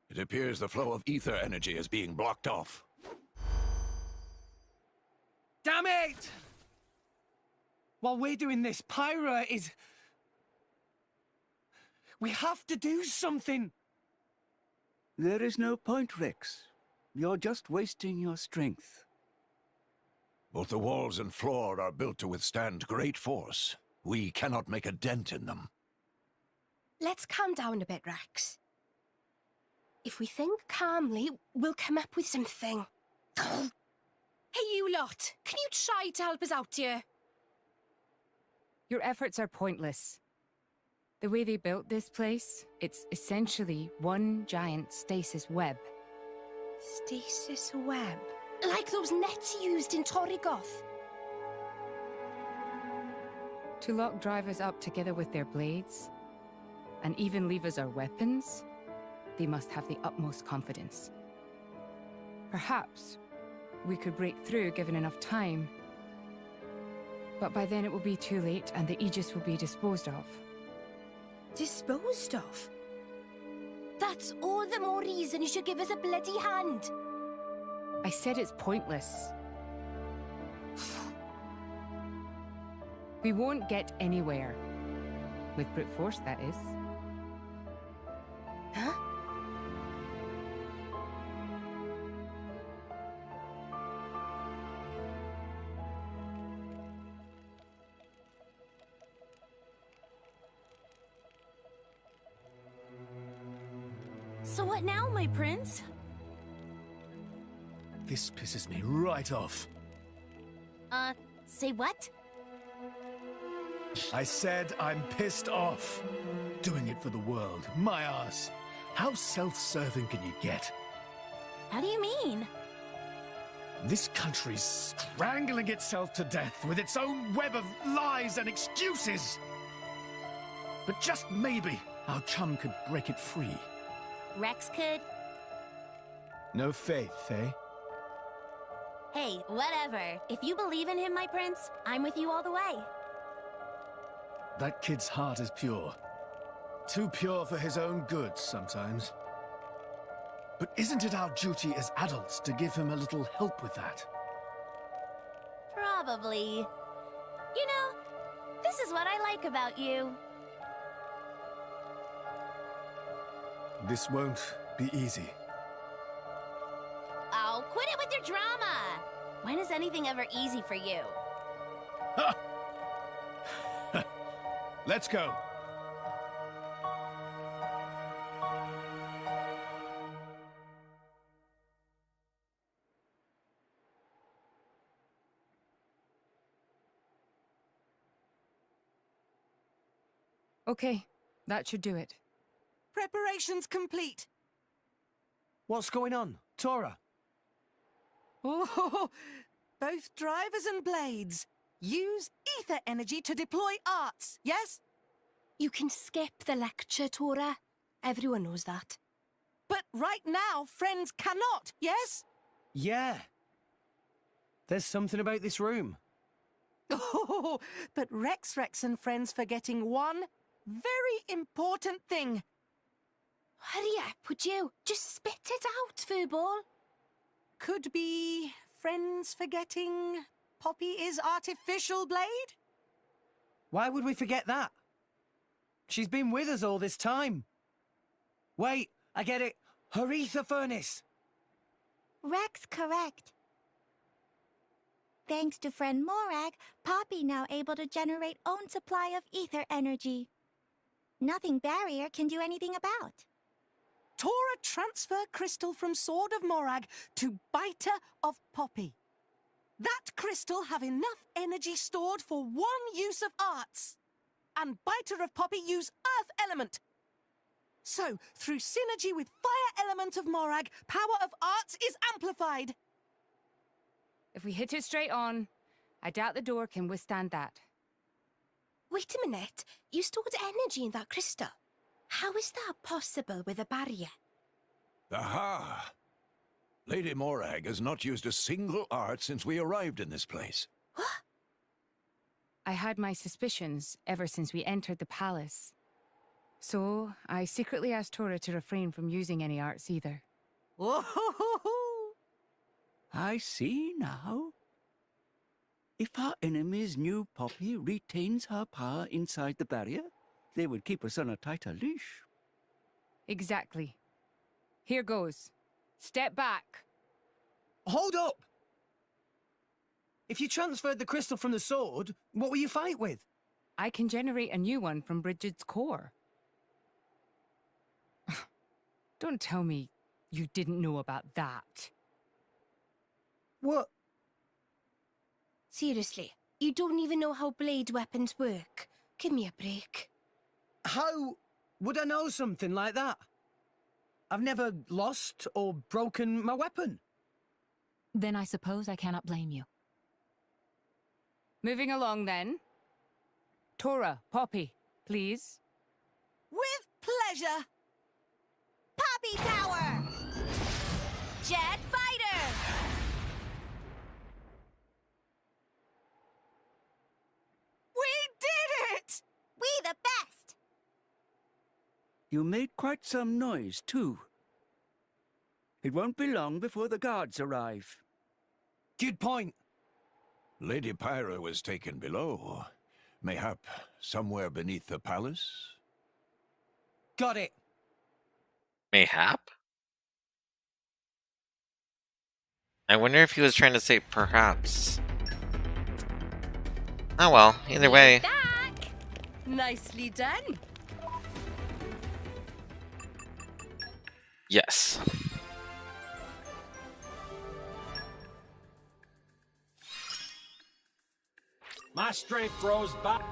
It appears the flow of ether energy is being blocked off. Damn it! While we're doing this, Pyra is... We have to do something! There is no point, Rex. You're just wasting your strength. Both the walls and floor are built to withstand great force. We cannot make a dent in them. Let's calm down a bit, Rex. If we think calmly, we'll come up with something. Hey, you lot! Can you try to help us out here? Your efforts are pointless. The way they built this place, it's essentially one giant stasis web. Stasis web? Like those nets used in Torrigoth? To lock drivers up together with their blades, and even leave us our weapons, they must have the utmost confidence. Perhaps we could break through given enough time, but by then it will be too late and the Aegis will be disposed of. Disposed of? That's all the more reason you should give us a bloody hand. I said it's pointless. We won't get anywhere. With brute force, that is. Huh? So what now, my prince? This pisses me right off. Say what? I said I'm pissed off. Doing it for the world. My ass. How self-serving can you get? How do you mean? This country's strangling itself to death with its own web of lies and excuses. But just maybe our chum could break it free. Rex could? No faith, eh? Hey, whatever. If you believe in him, my prince, I'm with you all the way. That kid's heart is pure. Too pure for his own good sometimes. But isn't it our duty as adults to give him a little help with that? Probably. You know, this is what I like about you. This won't be easy. Oh, quit it with your drama! When is anything ever easy for you? Let's go. Okay, that should do it. Preparations complete. What's going on, Tora? Oh, both drivers and blades. use ether energy to deploy arts, yes? You can skip the lecture, Tora. Everyone knows that. But right now, friends cannot, yes? Yeah. There's something about this room. Oh, but Rex and friends forgetting one very important thing. Hurry up, would you? Just spit it out, Furball. Could be friends forgetting Poppy is artificial blade? Why would we forget that? She's been with us all this time. Wait, I get it. Her ether furnace. Rex correct. Thanks to friend Morag, Poppy now able to generate own supply of ether energy. Nothing Barrier can do anything about. Tora transfer crystal from Sword of Morag to Biter of Poppy. That crystal have enough energy stored for one use of arts. And Biter of Poppy use Earth element. So, through synergy with Fire element of Morag, power of arts is amplified. If we hit it straight on, I doubt the door can withstand that. Wait a minute. You stored energy in that crystal. How is that possible with a barrier? Aha! Lady Morag has not used a single art since we arrived in this place. I had my suspicions ever since we entered the palace. So, I secretly asked Tora to refrain from using any arts either. I see now. If our enemies knew Poppy retains her power inside the barrier, they would keep us on a tighter leash. Exactly. Here goes. Step back. Hold up! If you transferred the crystal from the sword, what will you fight with? I can generate a new one from Bridget's core. Don't tell me you didn't know about that. What? Seriously, you don't even know how blade weapons work. Give me a break. How would I know something like that? I've never lost or broken my weapon. Then I suppose I cannot blame you. Moving along then. Tora, Poppy, please. With pleasure. Poppy power! Jet fighter! We did it! We the best! You made quite some noise, too. It won't be long before the guards arrive. Good point. Lady Pyra was taken below. Mayhap somewhere beneath the palace? Got it. Mayhap? I wonder if he was trying to say perhaps. Oh well, either way. Back! Nicely done. Yes. My strength grows back.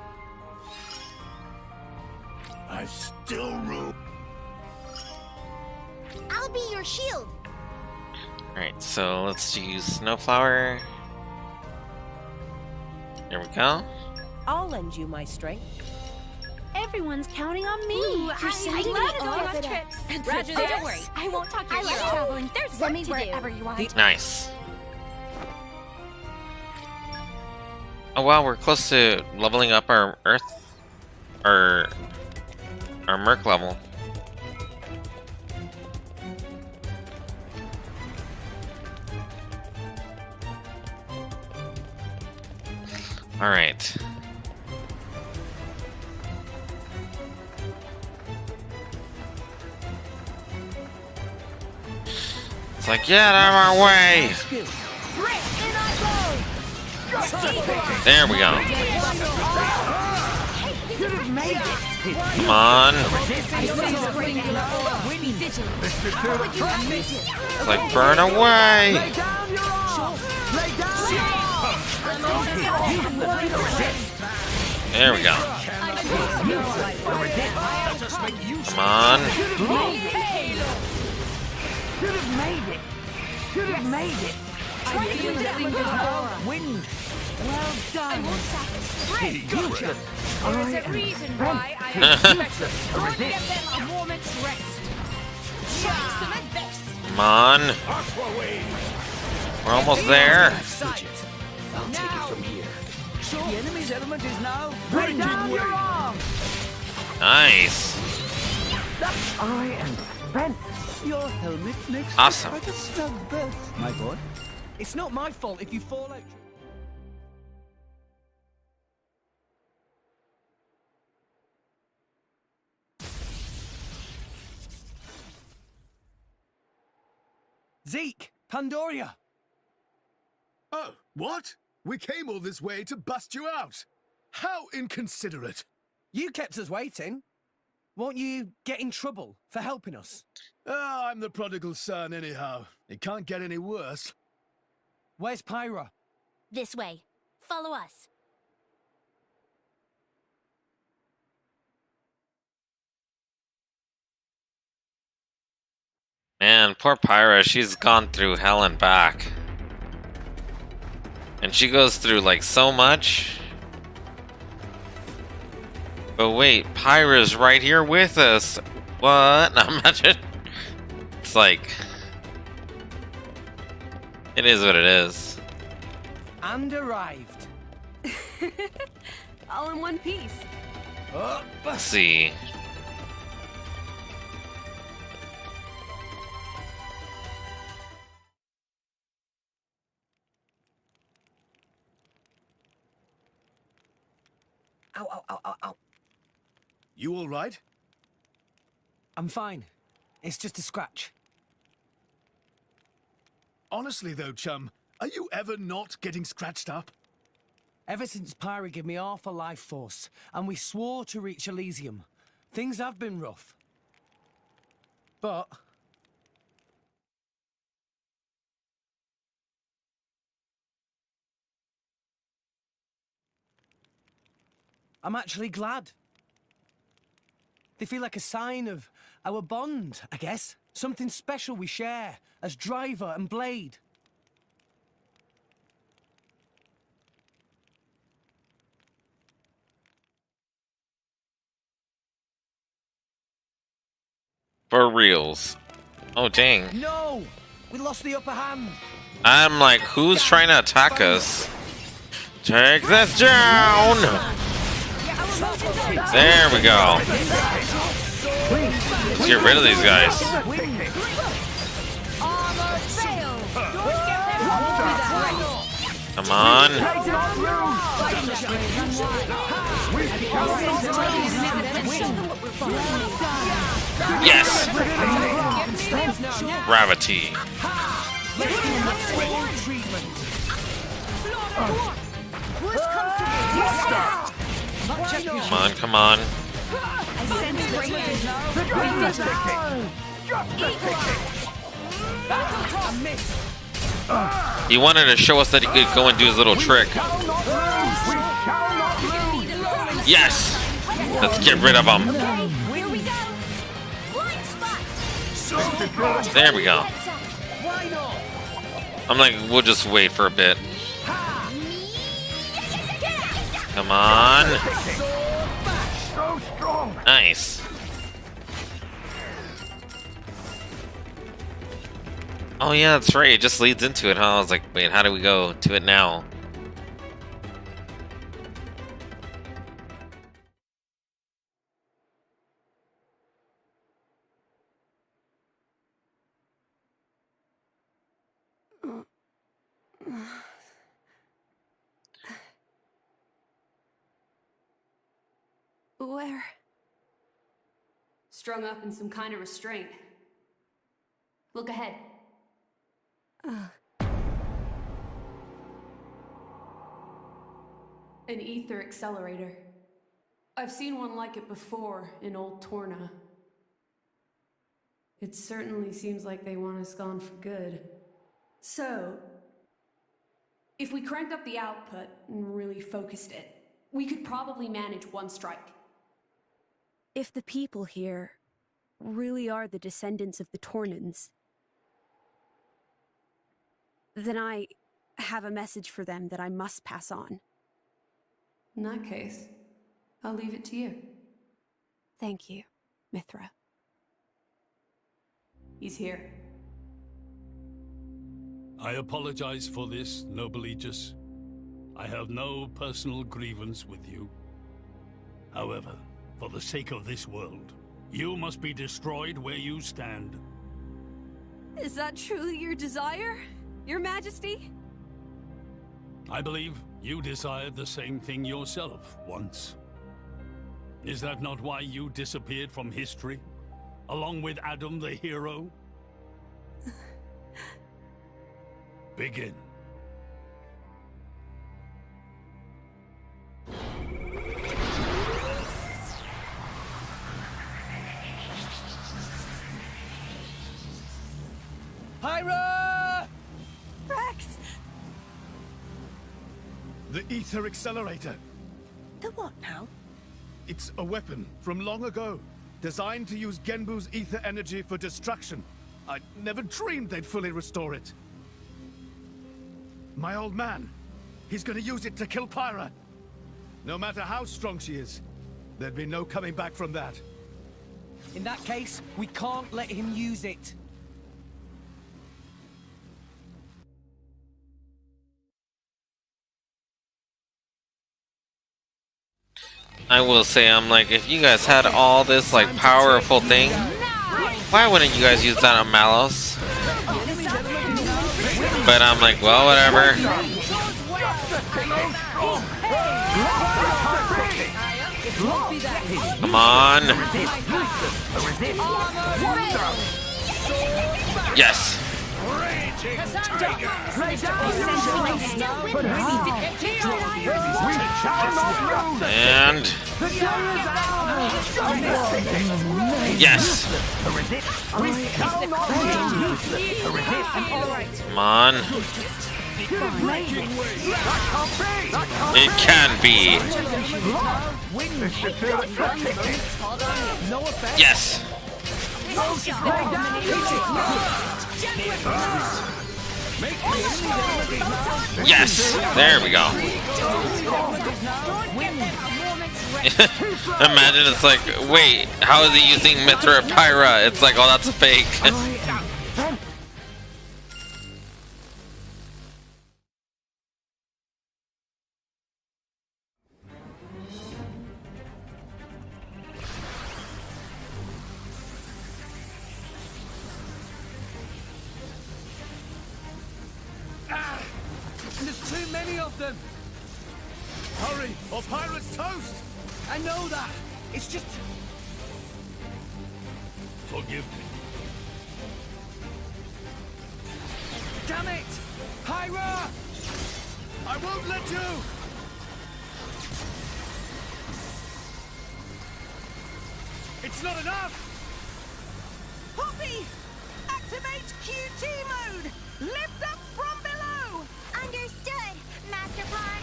I've still room. I'll be your shield. Alright, so let's use Snowflower. There we go. I'll lend you my strength. Everyone's counting on me. Ooh, You're I sending love me to go off on trips. Roger Don't that. worry, I won't talk your I love ear off. traveling. There's Send me work to do. wherever you want. Nice. Oh wow, we're close to leveling up our Earth, our Merc level. All right. It's like, get out of our way! There we go. Come on. It's like, burn away! There we go. Come on. Should have made it. I needed that wind. Well done. Hey, Gotcha. There is a reason why I am special. Go and give them a moment's rest. Come on. We're almost there. I'll take it from here. So the enemy's element is now bring down your arm. Nice. I am spent. Your helmet makes Awesome. quite a snug berth, my boy. It's not my fault if you fall out. Zeke, Pandoria. Oh, what? We came all this way to bust you out. How inconsiderate. You kept us waiting. Won't you get in trouble for helping us? Oh, I'm the prodigal son anyhow. It can't get any worse. Where's Pyra? This way. Follow us. Man, poor Pyra, she's gone through hell and back. And she goes through like so much. But wait, Pyra's right here with us. What? Imagine. It's like, it is what it is. And arrived. All in one piece. Let's see. Ow, ow, ow, ow, ow. You all right? I'm fine. It's just a scratch. Honestly though, chum, are you ever not getting scratched up? Ever since Pyra gave me half a life force, and we swore to reach Elysium, things have been rough. But I'm actually glad. They feel like a sign of our bond, I guess. Something special we share as driver and blade. For reals. Oh, dang. No! We lost the upper hand. I'm like, who's trying to attack us? Take this down! There we go. Let's get rid of these guys. Come on. Yes! Gravity. Come on, come on. He wanted to show us that he could go and do his little trick. Yes! Let's get rid of him. There we go. I'm like, we'll just wait for a bit. Come on. Nice. Oh yeah, that's right. It just leads into it, huh? I was like, wait, how do we go to it now? Where? Strung up in some kind of restraint. Look ahead. An ether accelerator. I've seen one like it before in Old Torna. It certainly seems like they want us gone for good. So, if we cranked up the output and really focused it, we could probably manage one strike. If the people here really are the descendants of the Tornans, then I have a message for them that I must pass on. In that case, I'll leave it to you. Thank you, Mithra. He's here. I apologize for this, noble Aegis. I have no personal grievance with you. However, for the sake of this world, you must be destroyed where you stand. Is that truly your desire, Your Majesty? I believe you desired the same thing yourself once. Is that not why you disappeared from history, along with Adam the hero? Begin. Pyra! Rex! The ether accelerator. The what now? It's a weapon from long ago, designed to use Genbu's ether energy for destruction. I never dreamed they'd fully restore it. My old man, he's gonna use it to kill Pyra. No matter how strong she is, there'd be no coming back from that. In that case, we can't let him use it. I will say, I'm like, if you guys had all this like powerful thing, why wouldn't you guys use that on Malos? But I'm like, well, whatever. Come on. Yes. And yes. Come on. It can be. Yes. Yes. There we go. Imagine it's like, wait, how is he using Mithra Pyra? It's like, oh, that's a fake. There's too many of them. Hurry, or Pyra's toast! I know that. It's just... Forgive me. Damn it! Pyra! I won't let you! It's not enough! Poppy! Activate QT mode! Lift up from below! Understood, Master Plan.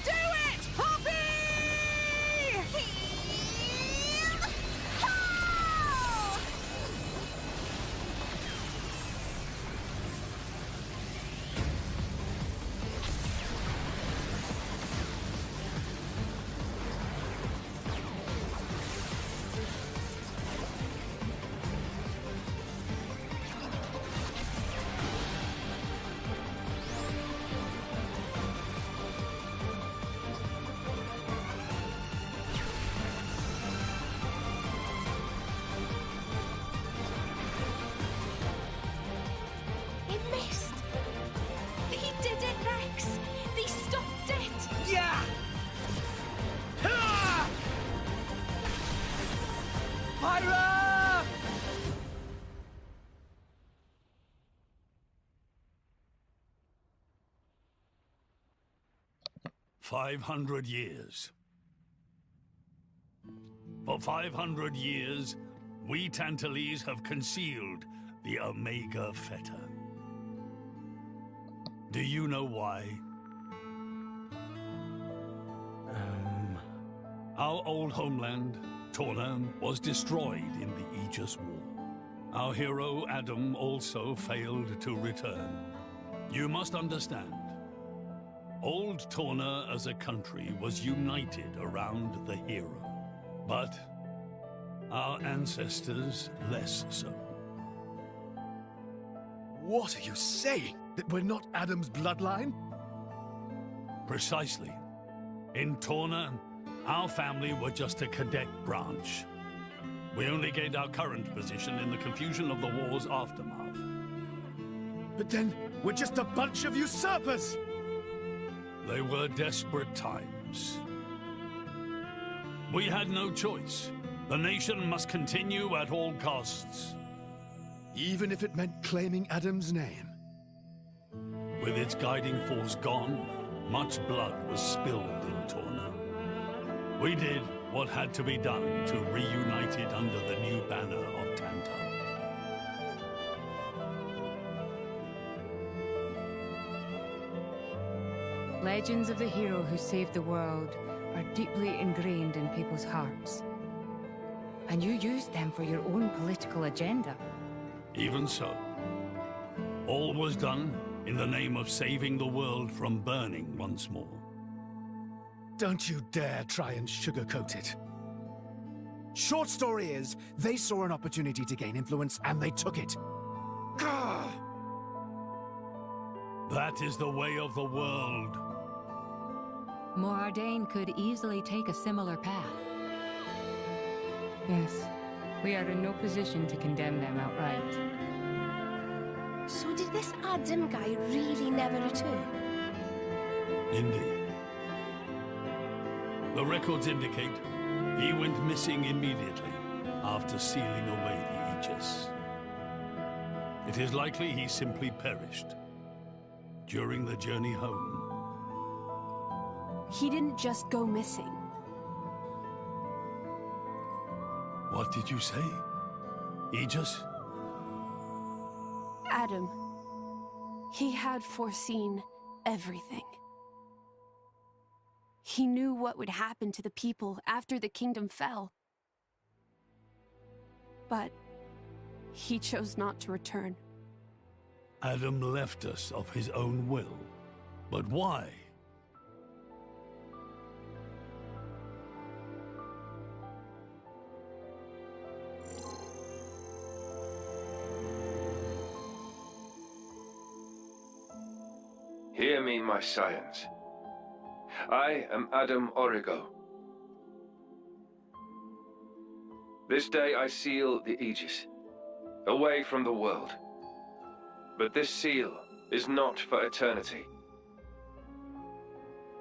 Do it, Poppy! It missed. They did it, Rex. They stopped it. Yeah! Pyra! 500 years. For 500 years, we Tantalese have concealed the Omega Feta. Do you know why? Our old homeland, Torna was destroyed in the Aegis War. Our hero Adam also failed to return. You must understand, old Torna as a country was united around the hero. But our ancestors less so. What are you saying? That we're not Adam's bloodline? Precisely. In Torna, our family were just a cadet branch. We only gained our current position in the confusion of the war's aftermath. But then, we're just a bunch of usurpers! They were desperate times. We had no choice. The nation must continue at all costs. Even if it meant claiming Adam's name? With its guiding force gone, much blood was spilled in Torna. We did what had to be done to reunite it under the new banner of Tanta. Legends of the hero who saved the world are deeply ingrained in people's hearts. And you used them for your own political agenda. Even so, all was done in the name of saving the world from burning once more. Don't you dare try and sugarcoat it. Short story is, they saw an opportunity to gain influence and they took it. Gah! That is the way of the world. Morardain could easily take a similar path. Yes, we are in no position to condemn them outright. So did this Adam guy really never return? Indeed. The records indicate he went missing immediately after sealing away the Aegis. It is likely he simply perished during the journey home. He didn't just go missing. What did you say? Aegis? Adam. He had foreseen everything. He knew what would happen to the people after the kingdom fell. But he chose not to return. Adam left us of his own will. But why? Hear me, my scions. I am Adam Origo. This day I seal the Aegis, away from the world. But this seal is not for eternity.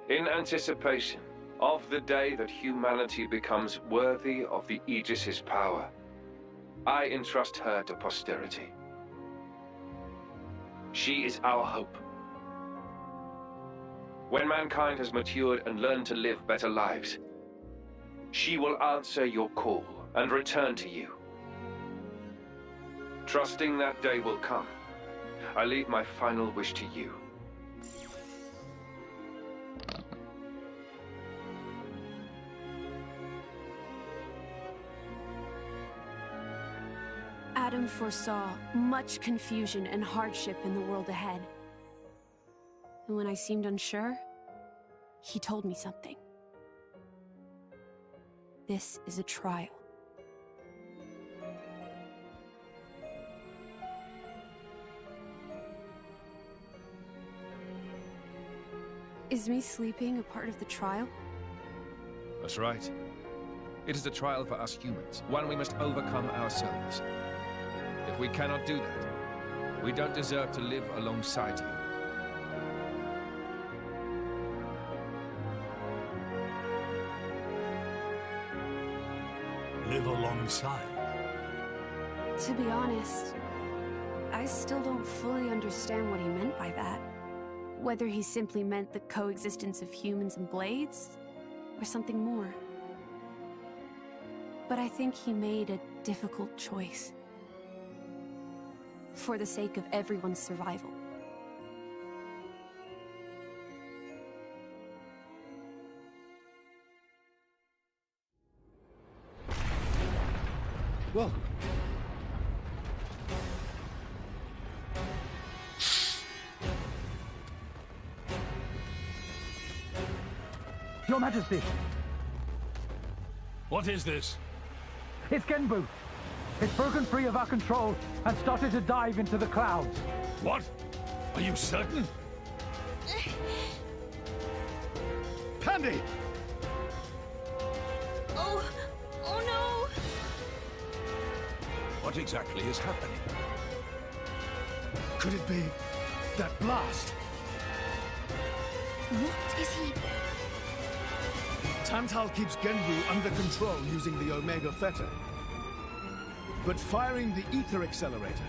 In anticipation of the day that humanity becomes worthy of the Aegis's power, I entrust her to posterity. She is our hope. When mankind has matured and learned to live better lives, she will answer your call and return to you. Trusting that day will come, I leave my final wish to you. Adam foresaw much confusion and hardship in the world ahead. And when I seemed unsure, he told me something. This is a trial. Is me sleeping a part of the trial? That's right. It is a trial for us humans, one we must overcome ourselves. If we cannot do that, we don't deserve to live alongside you. Live alongside? To be honest, I still don't fully understand what he meant by that. Whether he simply meant the coexistence of humans and blades, or something more. But I think he made a difficult choice. For the sake of everyone's survival. Well, Your Majesty, What is this? it's Genbu. It's broken free of our control and started to dive into the clouds. What? Are you certain? Pandy! Oh no! What exactly is happening? Could it be that blast? What is he? Tantal keeps Genbu under control using the Omega Fetter. But firing the ether accelerator,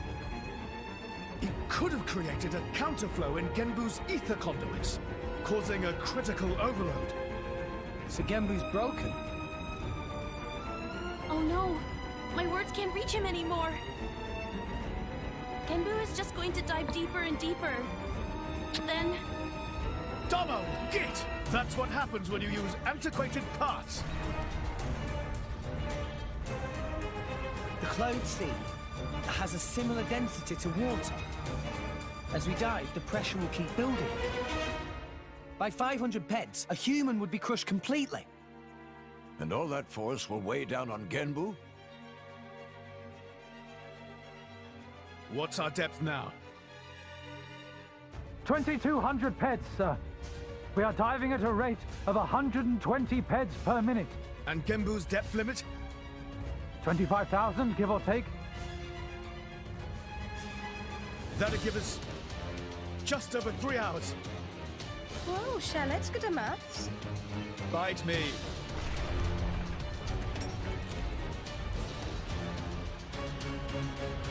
it could have created a counterflow in Genbu's ether conduits, causing a critical overload. So Genbu's broken? Oh no! My words can't reach him anymore! Genbu is just going to dive deeper and deeper. Then... Domo, git! That's what happens when you use antiquated parts. The cloud sea has a similar density to water. As we dive, the pressure will keep building. By 500 peds, a human would be crushed completely. And all that force will weigh down on Genbu? What's our depth now? 2,200 peds, sir. We are diving at a rate of 120 peds per minute. And Genbu's depth limit? 25,000, give or take. That'll give us just over 3 hours. Whoa, Charlotte's good at maths. Bite me.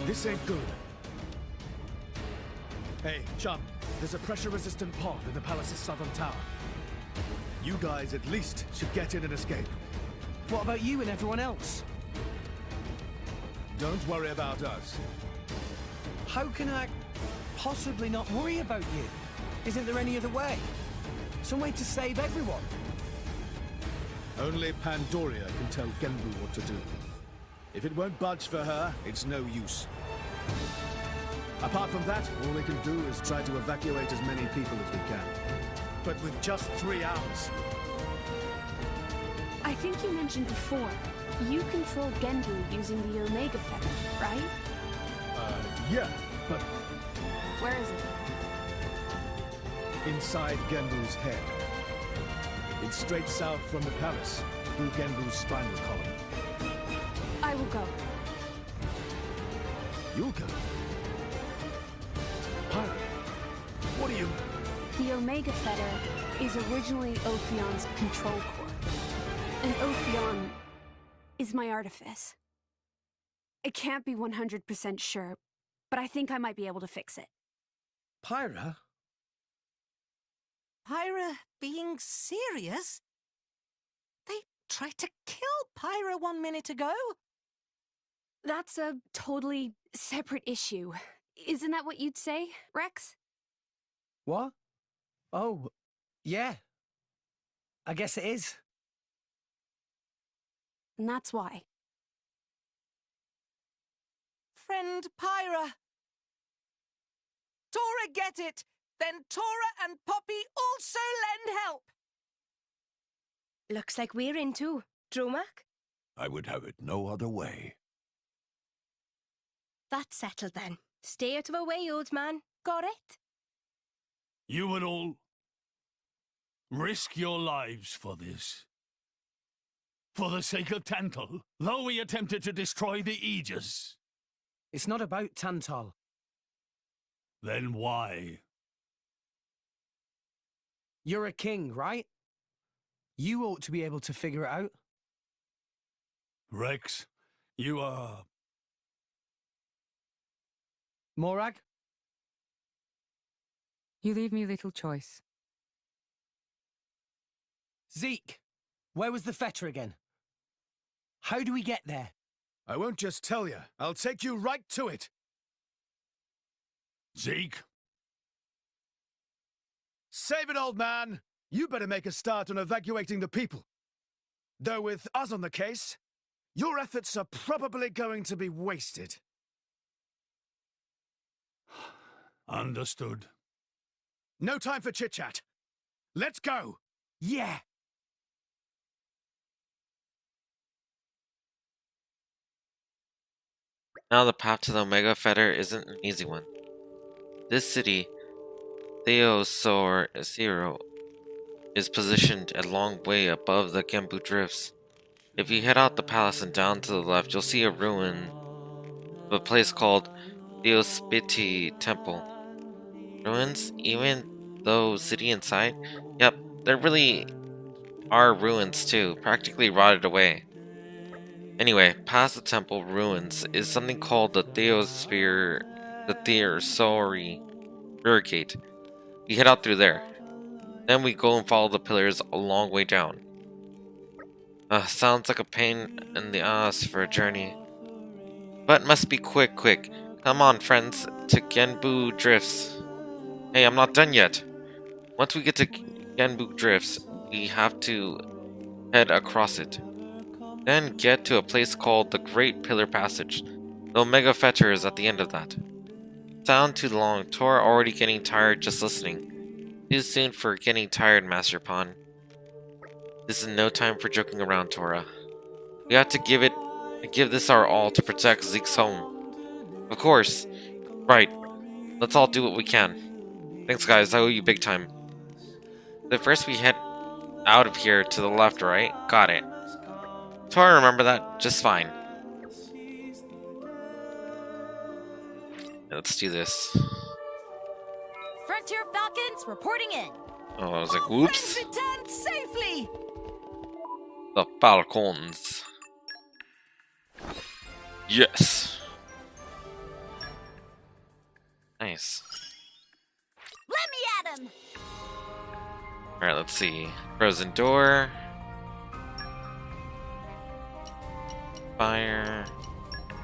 This ain't good. Hey, chum, there's a pressure-resistant pod in the palace's southern tower. You guys at least should get in and escape. What about you and everyone else? Don't worry about us. How can I possibly not worry about you? Isn't there any other way? Some way to save everyone? Only Pandoria can tell Genbu what to do. If it won't budge for her, it's no use. Apart from that, all we can do is try to evacuate as many people as we can. But with just 3 hours. I think you mentioned before, you control Genbu using the Omega Fetter, right? Yeah, but Where is it? inside Genbu's head. It's straight south from the palace, through Genbu's spinal column. I will go. You'll go. Pirate, what are you... The Omega Fetter is originally Ophion's control core. And Ophion is my artifice. I can't be 100% sure, but I think I might be able to fix it. Pyra? Pyra being serious? They tried to kill Pyra 1 minute ago. That's a totally separate issue. Isn't that what you'd say, Rex? What? Oh, yeah. I guess it is. And that's why. Friend Pyra. Tora get it! Then Tora and Poppy also lend help! Looks like we're in too. Dromak? I would have it no other way. That's settled then. Stay out of our way, old man. Got it? You would all risk your lives for this. For the sake of Tantal, though we attempted to destroy the Aegis. It's not about Tantal. Then why? You're a king, right? You ought to be able to figure it out. Rex, you are... Morag? You leave me little choice. Zeke, where was the fetter again? How do we get there? I won't just tell you. I'll take you right to it. Zeke? Save it, old man! You better make a start on evacuating the people. Though with us on the case, Your efforts are probably going to be wasted. Understood. No time for chit-chat. Let's go! Yeah! Now the path to the Omega Fetter isn't an easy one. This city, Theosor Zero, is positioned a long way above the Genbu Drifts. If you head out the palace and down to the left, you'll see a ruin of a place called Theospiti Temple. Ruins, even though city inside? Yep, there really are ruins too, practically rotted away. Anyway, past the temple ruins is something called the Theosori River Gate. We head out through there. Then we go and follow the pillars a long way down. Sounds like a pain in the ass for a journey. But must be quick. Come on, friends, to Genbu Drifts. Hey, I'm not done yet. Once we get to Genbu Drifts, we have to head across it. Then get to a place called the Great Pillar Passage. The Omega Fetter is at the end of that. Sound too long. Tora already getting tired just listening. Too soon for getting tired, Master Pawn. This is no time for joking around, Tora. We have to give this our all to protect Zeke's home. Of course. Right. Let's all do what we can. Thanks, guys. I owe you big time. But first we head out of here to the left, right? Got it. Tora, remember that just fine. Let's do this. Frontier Falcons reporting in. Oh, I was like, whoops. Friends returned safely. The Falcons. Yes. Nice. Let me at him. Alright, let's see. Frozen door. Fire.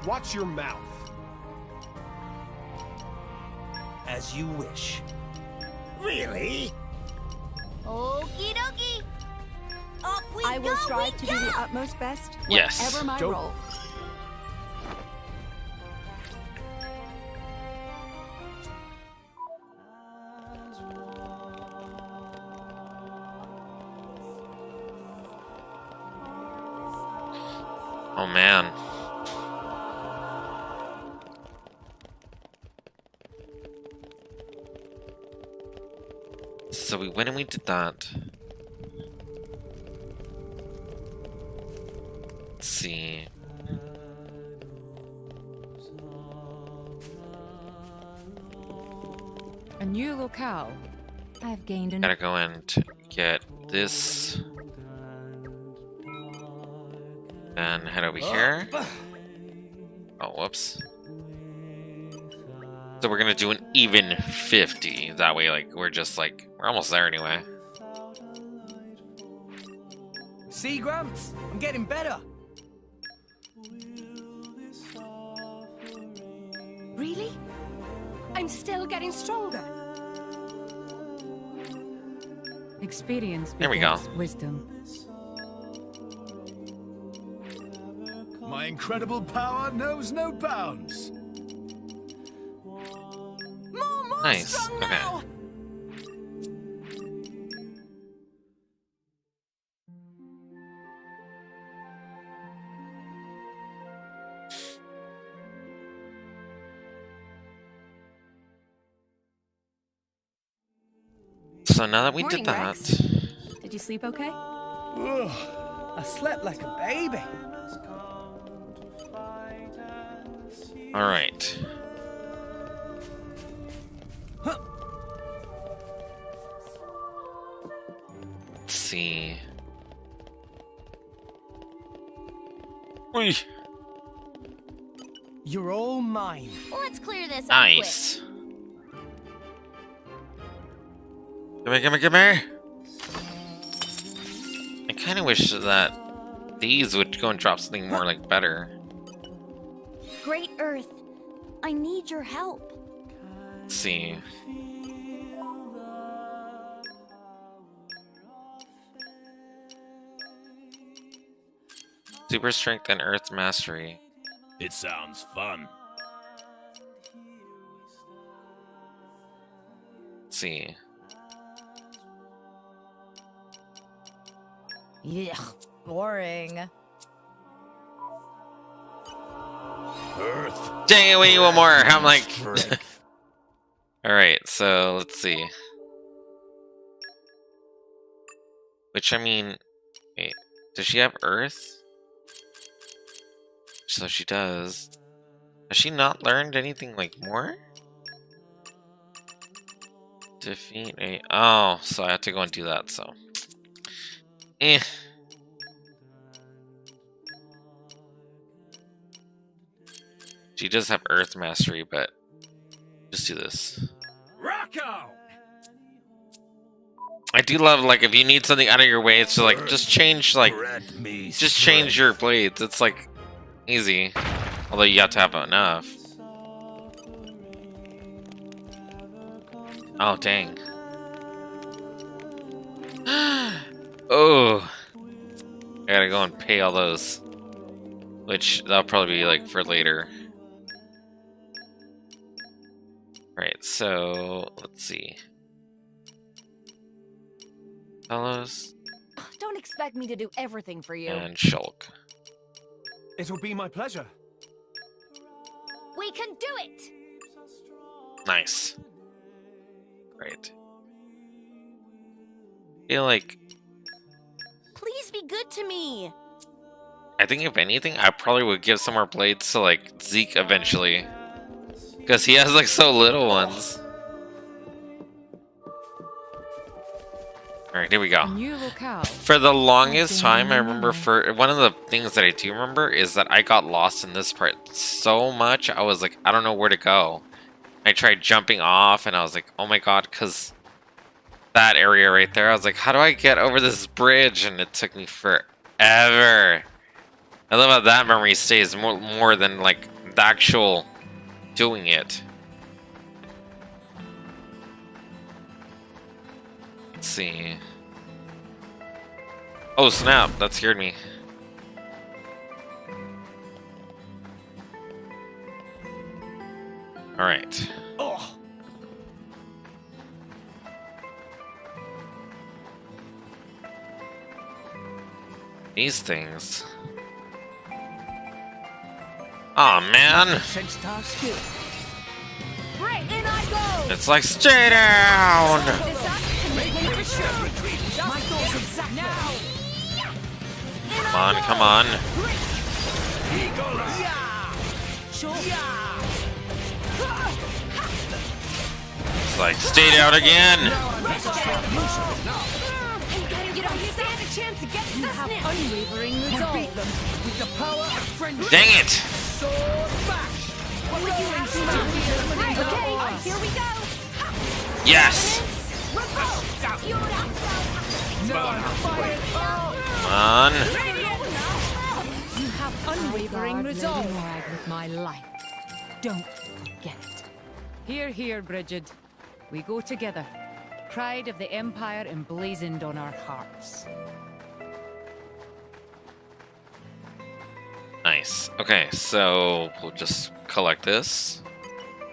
Watch your mouth. As you wish. Really? Okie dokie. Off we I will go, strive we to do the go. utmost best, Yes. whatever my Don't- role. Oh man. So we went and we did that. Let's see. A new locale. I've gained an... Gotta go and get this. Then head over here. Oh, whoops. So we're gonna do an even 50. That way, like, we're just like, we're almost there anyway. See, Gramps? I'm getting better. Really? I'm still getting stronger. Experience There we go. begets wisdom. My incredible power knows no bounds. More Nice. strong Okay. now. So now that we Morning, did that, Rex. Did you sleep okay? Ugh, I slept like a baby. all right. Let's see. Whee. You're all mine. Let's clear this up Nice. Gimme. I kind of wish that these would go and drop something more like better. quick. Great Earth, I need your help. Let's see. Super strength and earth mastery. It sounds fun. Let's see. Yeah, boring. Earth. Dang it, we need one more. I'm like. Alright, so let's see. Which, I mean. Wait, does she have earth? So she does. Has she not learned anything like more? Defeat a. Oh, so I have to go and do that, so. Eh. She does have earth mastery, but. Just do this. Rocco! I do love, like, if you need something out of your way, it's just like, just change, like, just change your blades. It's, like, easy. Although you have to have enough. Oh, dang. Oh. I gotta go and pay all those. Which, that'll probably be, like, for later. Right, so, let's see. Fellows. Don't expect me to do everything for you. And Shulk. It'll be my pleasure. We can do it! Nice. Great. Feel like Please be good to me. I think if anything, I probably would give some more blades to like Zeke eventually. Because he has like so little ones. Alright, here we go. For the longest time, I remember for one of the things that I do remember is that I got lost in this part so much. I was like, I don't know where to go. I tried jumping off and I was like, oh my god, because that area right there, I was like, how do I get over this bridge? And it took me forever. I love how that memory stays more than like the actual doing it. Let's see. Oh snap, that scared me. Alright. Oh. These things. Oh man. Right, in I go. It's like stay down. Come on, come on. It's like stay down again. You don't stand a chance against us now. Unwavering resolve. With the power of friendship. Dang it. Okay, here we go. Yes. Come on. You have unwavering resolve. With my life. Don't forget it. Here, here, Bridget. We go together. Pride of the Empire emblazoned on our hearts. Nice. Okay, so we'll just collect this.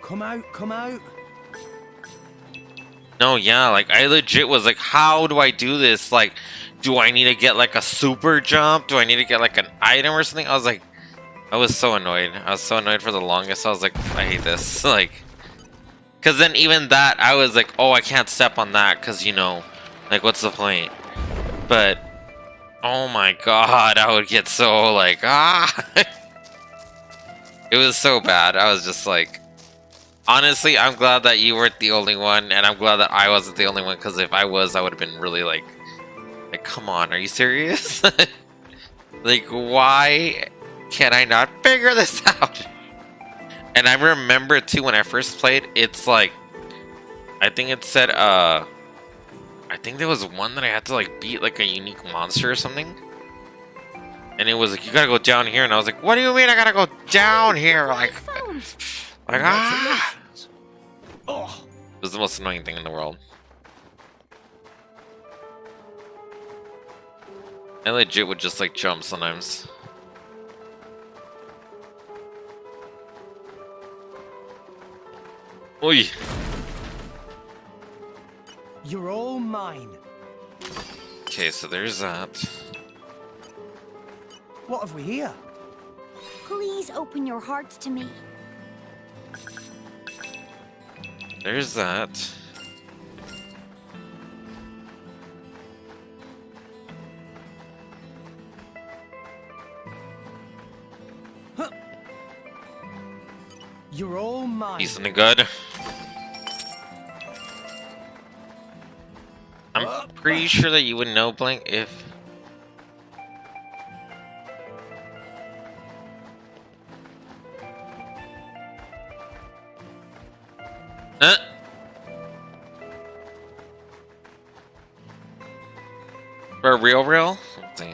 Come out, come out. No, yeah, like I legit was like, how do I do this? Like, do I need to get like a super jump? Do I need to get like an item or something? I was like, I was so annoyed. I was so annoyed for the longest. I was like, I hate this. Like, because then even that, I was like, oh, I can't step on that because, you know, like, what's the point? But, oh my god, I would get so like, ah. It was so bad. I was just like, honestly, I'm glad that you weren't the only one, and I'm glad that I wasn't the only one, because if I was, I would have been really like, come on, are you serious? Like, why can I not figure this out? And I remember, too, when I first played, it's like, I think it said, I think there was one that I had to, like, beat, like, a unique monster or something. And it was like, you gotta go down here, and I was like, what do you mean I gotta go down here? Like ah! Oh, it was the most annoying thing in the world. I legit would just like jump sometimes. Oi. You're all mine. Okay, so there's that. What have we here? Please open your hearts to me. There's that. You're all mine. Isn't it good? I'm pretty sure that you would know, Blank, if... For real? Let's see.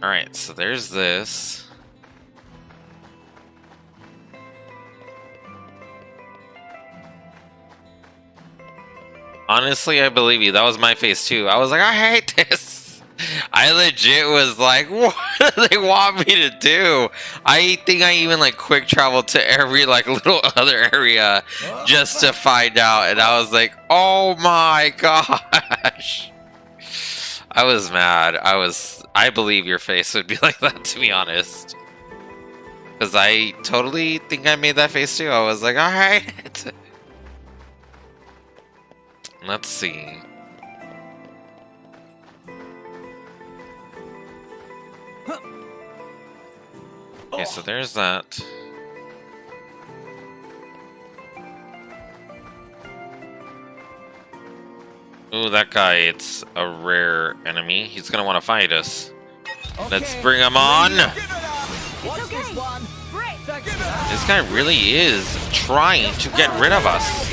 Alright, so there's this. Honestly, I believe you. That was my face too. I was like, I hate this. I legit was like, what do they want me to do? I think I even like quick traveled to every like little other area just to find out. And I was like, oh my gosh. I was mad. I believe your face would be like that, to be honest. Because I totally think I made that face too. I was like, I hate it. Let's see. Okay, so there's that. Ooh, that guy, it's a rare enemy. He's gonna want to fight us. Okay. Let's bring him on! This guy really is trying to get rid of us.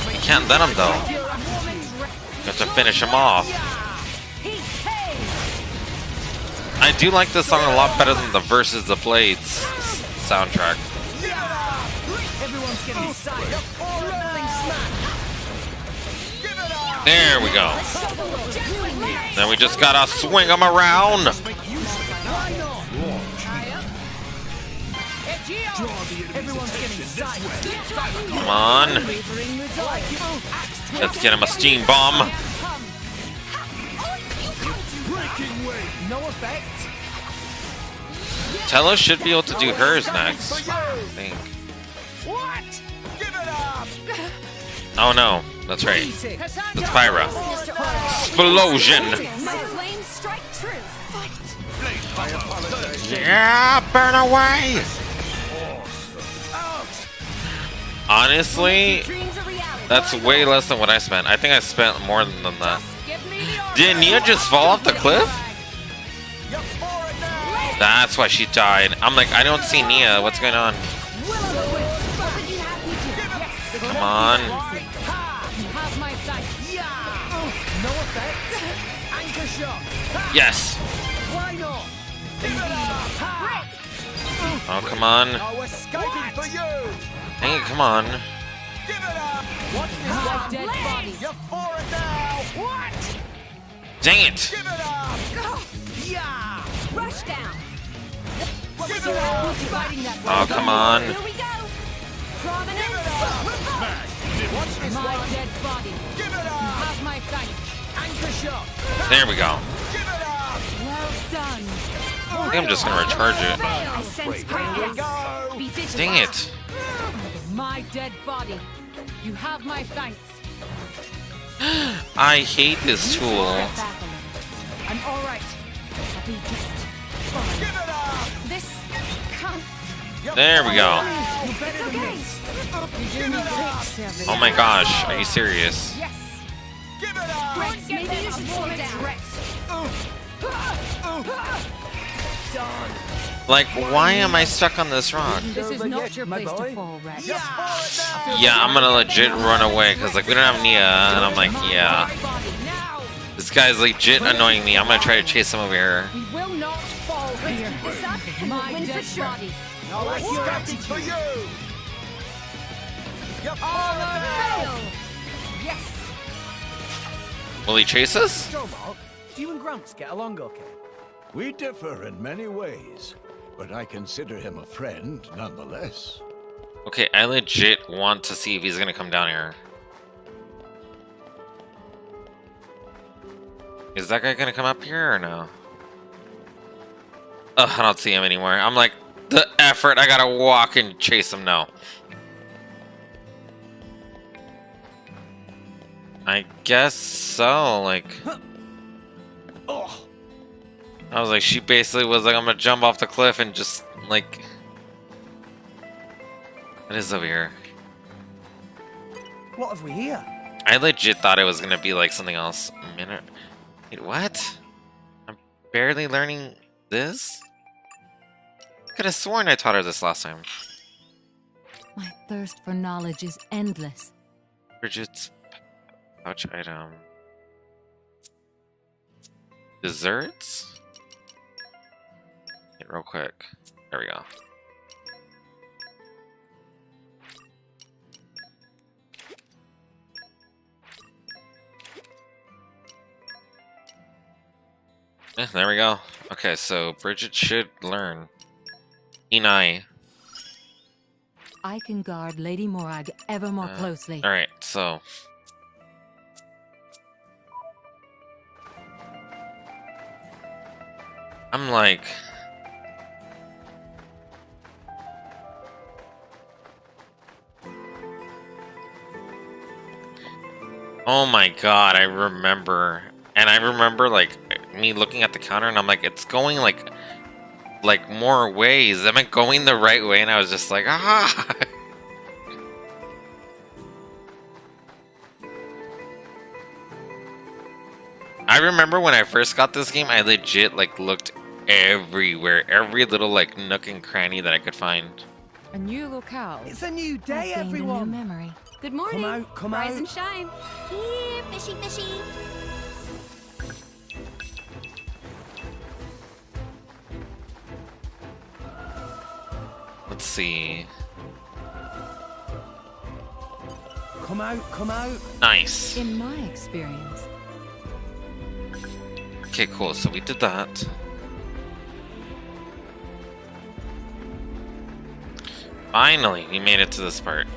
We can't let him though. We have to finish him off. I do like this song a lot better than the Versus the Blades soundtrack. There we go. Then we just gotta swing him around. Come on. Let's get him a steam bomb. Tello should be able to do hers next, I think. Oh no, that's right. That's Pyra. Explosion! Yeah, burn away! Honestly, that's way less than what I spent. I think I spent more than that. Did Nia just fall off the cliff? That's why she died. I'm like, I don't see Nia. What's going on? Come on. Yes. Oh, come on. Dang it, come on. Dang it. Rush down. Oh, come on. Here we go. Prominence. My dead body. Give it up. You have my thanks. Anchor shot. There we go. Well done. I think I'm just gonna recharge it. I sense power. Be vigilant. Dang it. My dead body. You have my thanks. I hate this tool. I'm all right. I'll be just fine. Give it up. This can't. There we go. It's okay. You do me great service. Oh my gosh, are you serious? Yes. Give it up. Rex, maybe you should slow down. Rex. Done. Like, why am I stuck on this rock? This is not your place to fall, Rex. Yeah, I'm gonna legit run away because like we don't have Nia, and I'm like, yeah. This guy's legit annoying me. I'm gonna try to chase him over here. We will not fall here. My dead body. No, I scouted for you. All hail. Yes. Will he chase us? Mark, do you and Gramps get along okay? We differ in many ways. but I consider him a friend nonetheless. Okay, I legit want to see if he's gonna come down here. Is that guy gonna come up here or no? Ugh, I don't see him anymore. I'm like, the effort, I gotta walk and chase him now. I guess so, like... I was like, she basically was like, I'm gonna jump off the cliff and just, like... What is over here? What have we here? I legit thought it was gonna be like something else. A minute. Wait, what? I'm barely learning this? I could have sworn I taught her this last time. My thirst for knowledge is endless. Bridget's pouch item. Desserts? Wait, real quick. There we go. Yeah, there we go. Okay, so Bridget should learn. Inai. I can guard Lady Morag ever more closely. Alright, so... I'm like... Oh my god, I remember. And I remember, like, me looking at the counter and I'm like, it's going, like more ways. Am I going the right way? And I was just like, ah! I remember when I first got this game, I legit, like, looked everywhere. Every little, like, nook and cranny that I could find. A new locale. It's a new day, I've gained everyone. a new memory. Good morning. Come out, come Rise out. and shine. Here, fishy, fishy. Let's see. Come out, come out. Nice. In my experience. Okay, cool. So we did that. Finally, we made it to this part.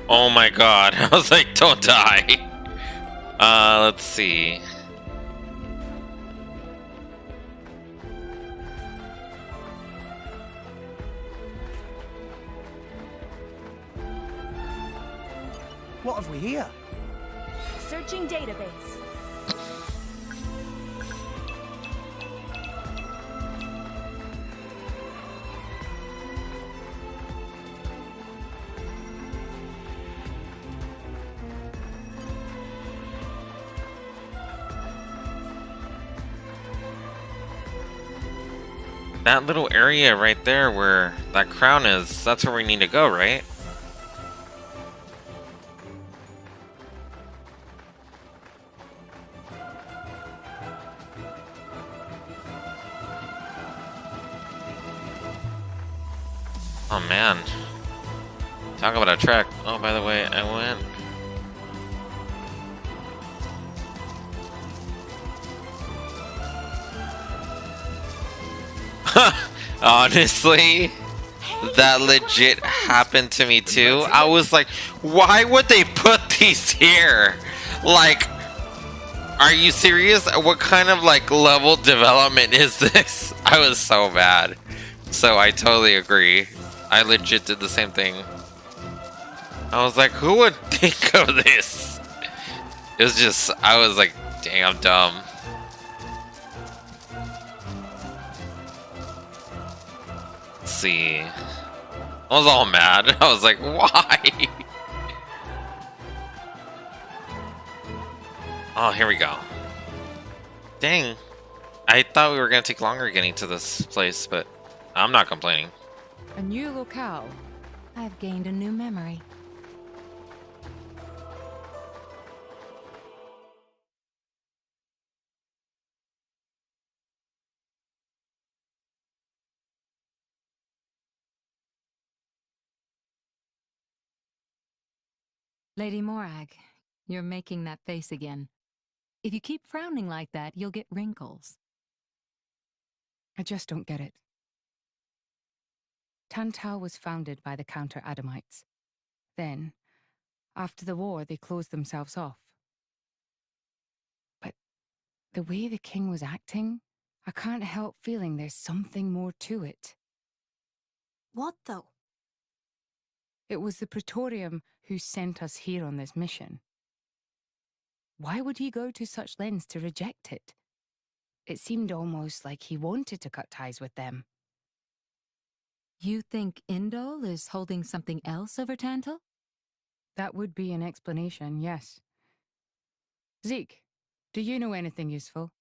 Oh my god. I was like, don't die. Let's see. What have we here? Searching database. That little area right there where that crown is, that's where we need to go, right? Oh man. Talk about a trek. Oh, by the way, I went... Honestly, that legit happened to me too. I was like, why would they put these here? Like, are you serious? What kind of like level development is this? I was so bad. So I totally agree. I legit did the same thing. I was like, who would think of this? It was just, I was like, dang, I'm dumb. Let's see. I was all mad. I was like, why? Oh, here we go. Dang. I thought we were going to take longer getting to this place, but I'm not complaining. A new locale. I've gained a new memory. Lady Morag, you're making that face again. If you keep frowning like that, you'll get wrinkles. I just don't get it. Tantal was founded by the Counter-Adamites. Then, after the war, they closed themselves off. But the way the king was acting, I can't help feeling there's something more to it. What, though? It was the Praetorium who sent us here on this mission. Why would he go to such lengths to reject it? It seemed almost like he wanted to cut ties with them. You think Indol is holding something else over Tantal? That would be an explanation, yes. Zeke, do you know anything useful?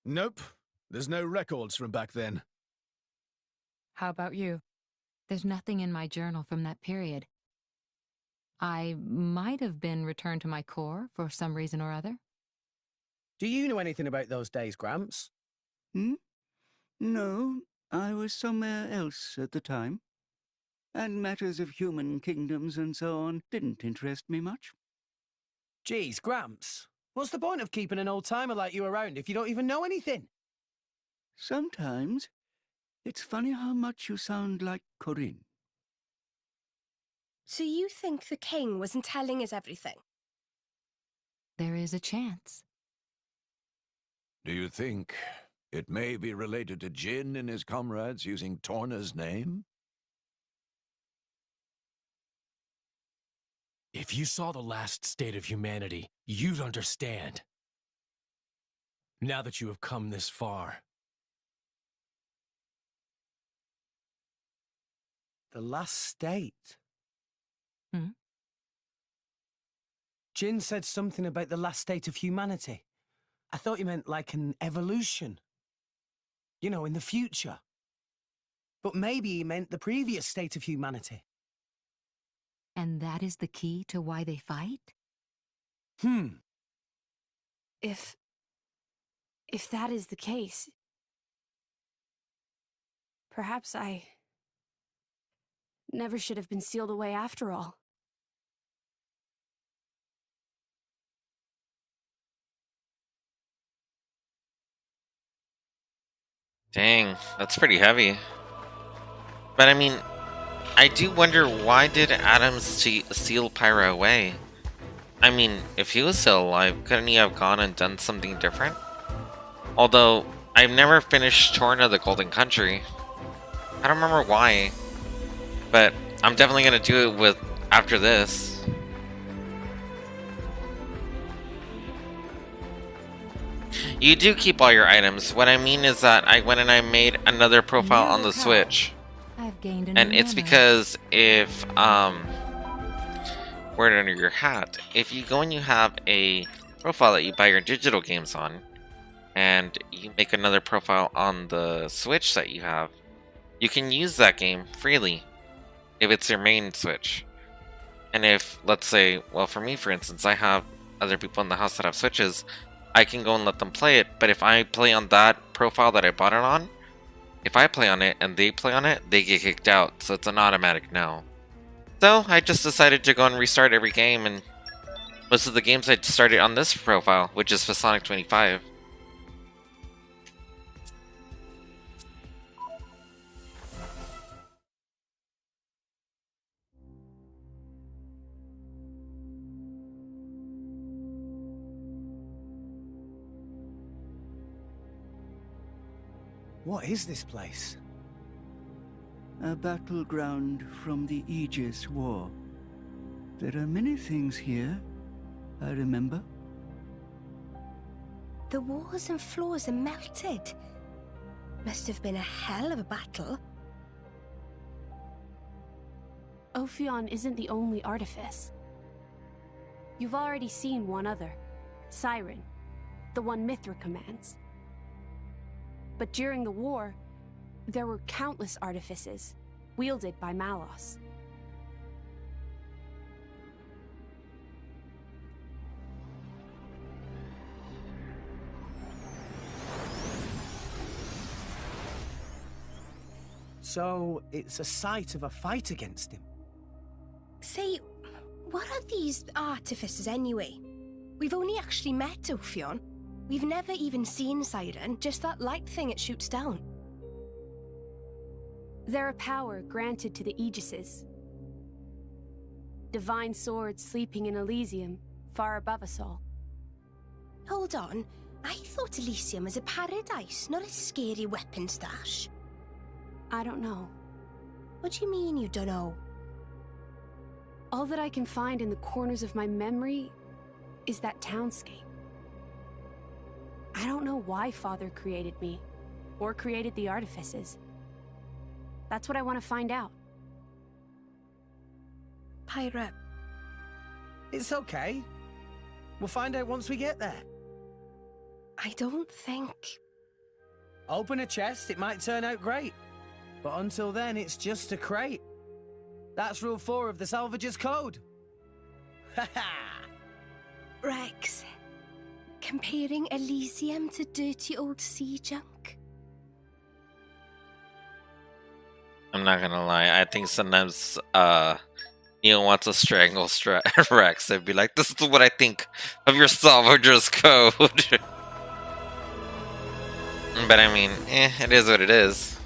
Nope. There's no records from back then. How about you? There's nothing in my journal from that period. I might have been returned to my core for some reason or other. Do you know anything about those days, Gramps? No, I was somewhere else at the time. And matters of human kingdoms and so on didn't interest me much. Geez, Gramps. What's the point of keeping an old-timer like you around if you don't even know anything? Sometimes, it's funny how much you sound like Corinne. So you think the king wasn't telling us everything? There is a chance. Do you think it may be related to Jin and his comrades using Torna's name? If you saw the last state of humanity, you'd understand. Now that you have come this far. The last state? Hmm? Jin said something about the last state of humanity. I thought you meant like an evolution. You know, in the future. But maybe he meant the previous state of humanity. And that is the key to why they fight? If that is the case, perhaps I never should have been sealed away after all. Dang, that's pretty heavy. But I mean, I do wonder, why did Adams seal Pyra away? I mean, if he was still alive, couldn't he have gone and done something different? Although, I've never finished Torna the Golden Country. I don't remember why. But I'm definitely gonna do it after this. You do keep all your items. What I mean is that I went and I made another profile on the Switch. I've gained a And new it's memory. because if, wear it under your hat. If you go and you have a profile that you buy your digital games on, and you make another profile on the Switch that you have, you can use that game freely, if it's your main Switch. And if, let's say, well, for me, for instance, I have other people in the house that have Switches, I can go and let them play it, but if I play on that profile that I bought it on, if I play on it and they play on it, they get kicked out, so it's an automatic no. So, I just decided to go and restart every game, and most of the games I started on this profile, which is for Sonic 25. What is this place? A battleground from the Aegis War. There are many things here, I remember. The walls and floors are melted. Must have been a hell of a battle. Ophion isn't the only artifice. You've already seen one other, Siren, the one Mithra commands. But during the war, there were countless artifices, wielded by Malos. So, it's a site of a fight against him. Say, what are these artifices anyway? We've only actually met Ophion. We've never even seen Siren, just that light thing it shoots down. They're a power granted to the Aegises. Divine swords sleeping in Elysium, far above us all. Hold on. I thought Elysium was a paradise, not a scary weapon stash. I don't know. What do you mean you don't know? All that I can find in the corners of my memory is that townscape. I don't know why Father created me, or created the artifices. That's what I want to find out. Pyra. It's okay. We'll find out once we get there. I don't think... Open a chest, it might turn out great. But until then, it's just a crate. That's rule 4 of the Salvager's Code. Rex, comparing Elysium to dirty old sea junk? I'm not gonna lie, I think sometimes Neil wants to strangle Rex and be like, this is what I think of your Salvager's Code. But I mean, it is what it is.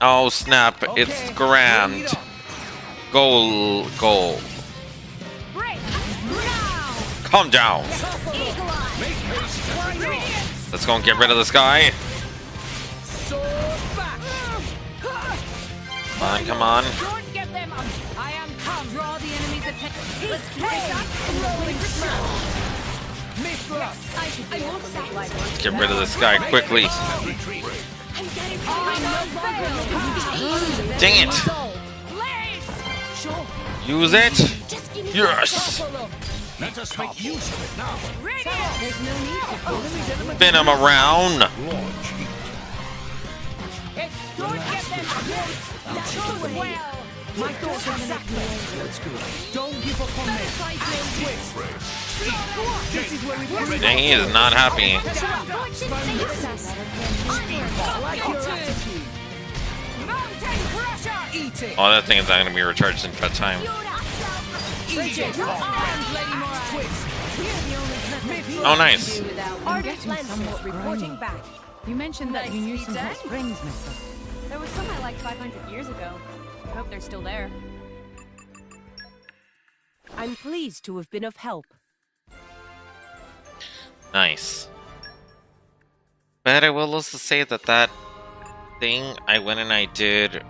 Oh snap, okay. It's grand. Goal. Calm down. Let's go and get rid of this guy. Come on. Let's get rid of this guy quickly. Dang it! Use it! Yes! Let us make use of it now. Spin him around! My thoughts are exactly. Let's go. Don't give up on this. This is where we Dang, he is not happy. Oh, that thing is not going to be recharged in cut time. Oh, nice. Reporting back. You mentioned that you knew some hot springs, mister. There was some I liked 500 years ago. I hope they're still there. I'm pleased to have been of help. Nice. But I will also say that that thing I went and I did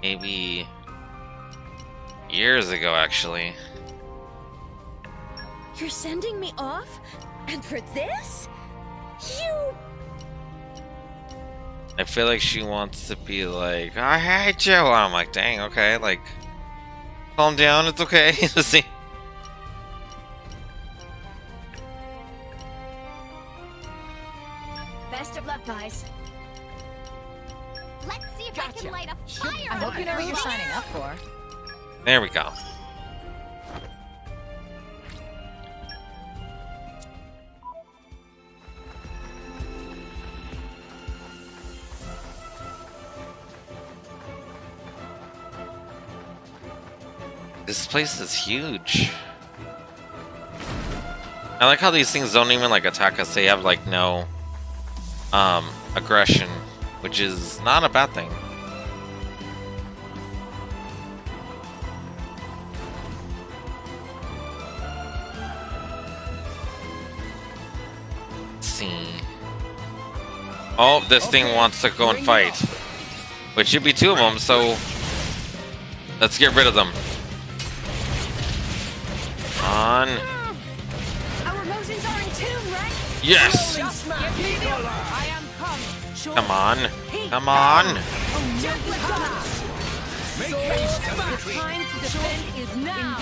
maybe years ago, actually. You're sending me off? And for this? You... I feel like she wants to be like, I hate you. I'm like, dang, okay, like, calm down, it's okay. See? Best of luck, guys. Let's see if I can light a fire. I hope you know what you're signing up for. There we go. This place is huge. I like how these things don't even like attack us. They have like no aggression, which is not a bad thing. Let's see. Oh, this thing wants to go and fight. Which should be 2 of them, so let's get rid of them. On. Our emotions are in tune, right? Yes. Come on. Come on. Make haste to retreat. Time to defend is now.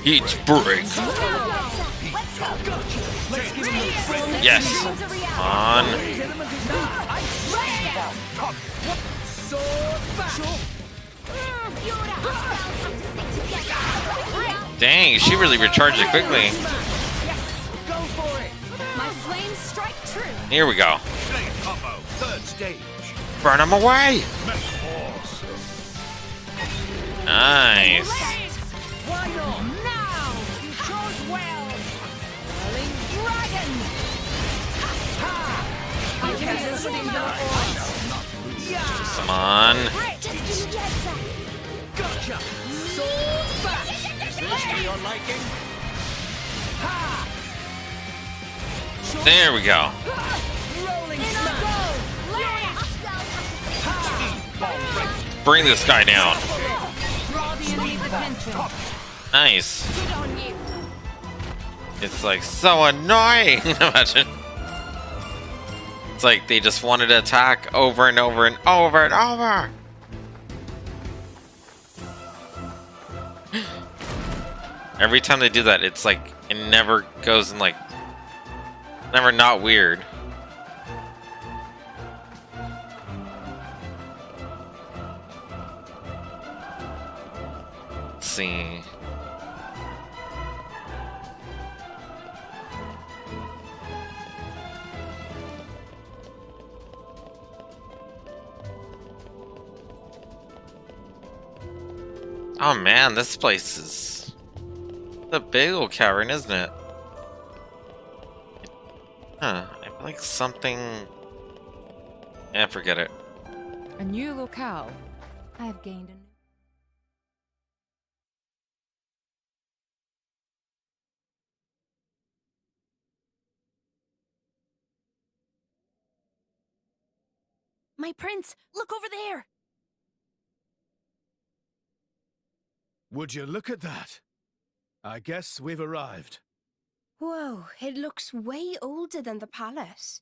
Each break. Yes. On. Dang, she really recharged it quickly. Go for it. My flames strike true. Here we go. Third stage. Burn them away. Nice. Why not? Now you chose well. Whirling dragon. Come on. Gotcha! Sword bash! Is this to your liking? Ha! There we go. Rolling smash! Bring this guy down. Draw the enemy's attention. Nice. It's like so annoying. Imagine. It's like they just wanted to attack over and over and over and over. Every time they do that, it's like it never goes in like never not weird. Let's see. Oh man, this place is a big old cavern, isn't it? Huh, I feel like something... Yeah, forget it. A new locale. I have gained a new... My prince, look over there! Would you look at that? I guess we've arrived. Whoa, it looks way older than the palace.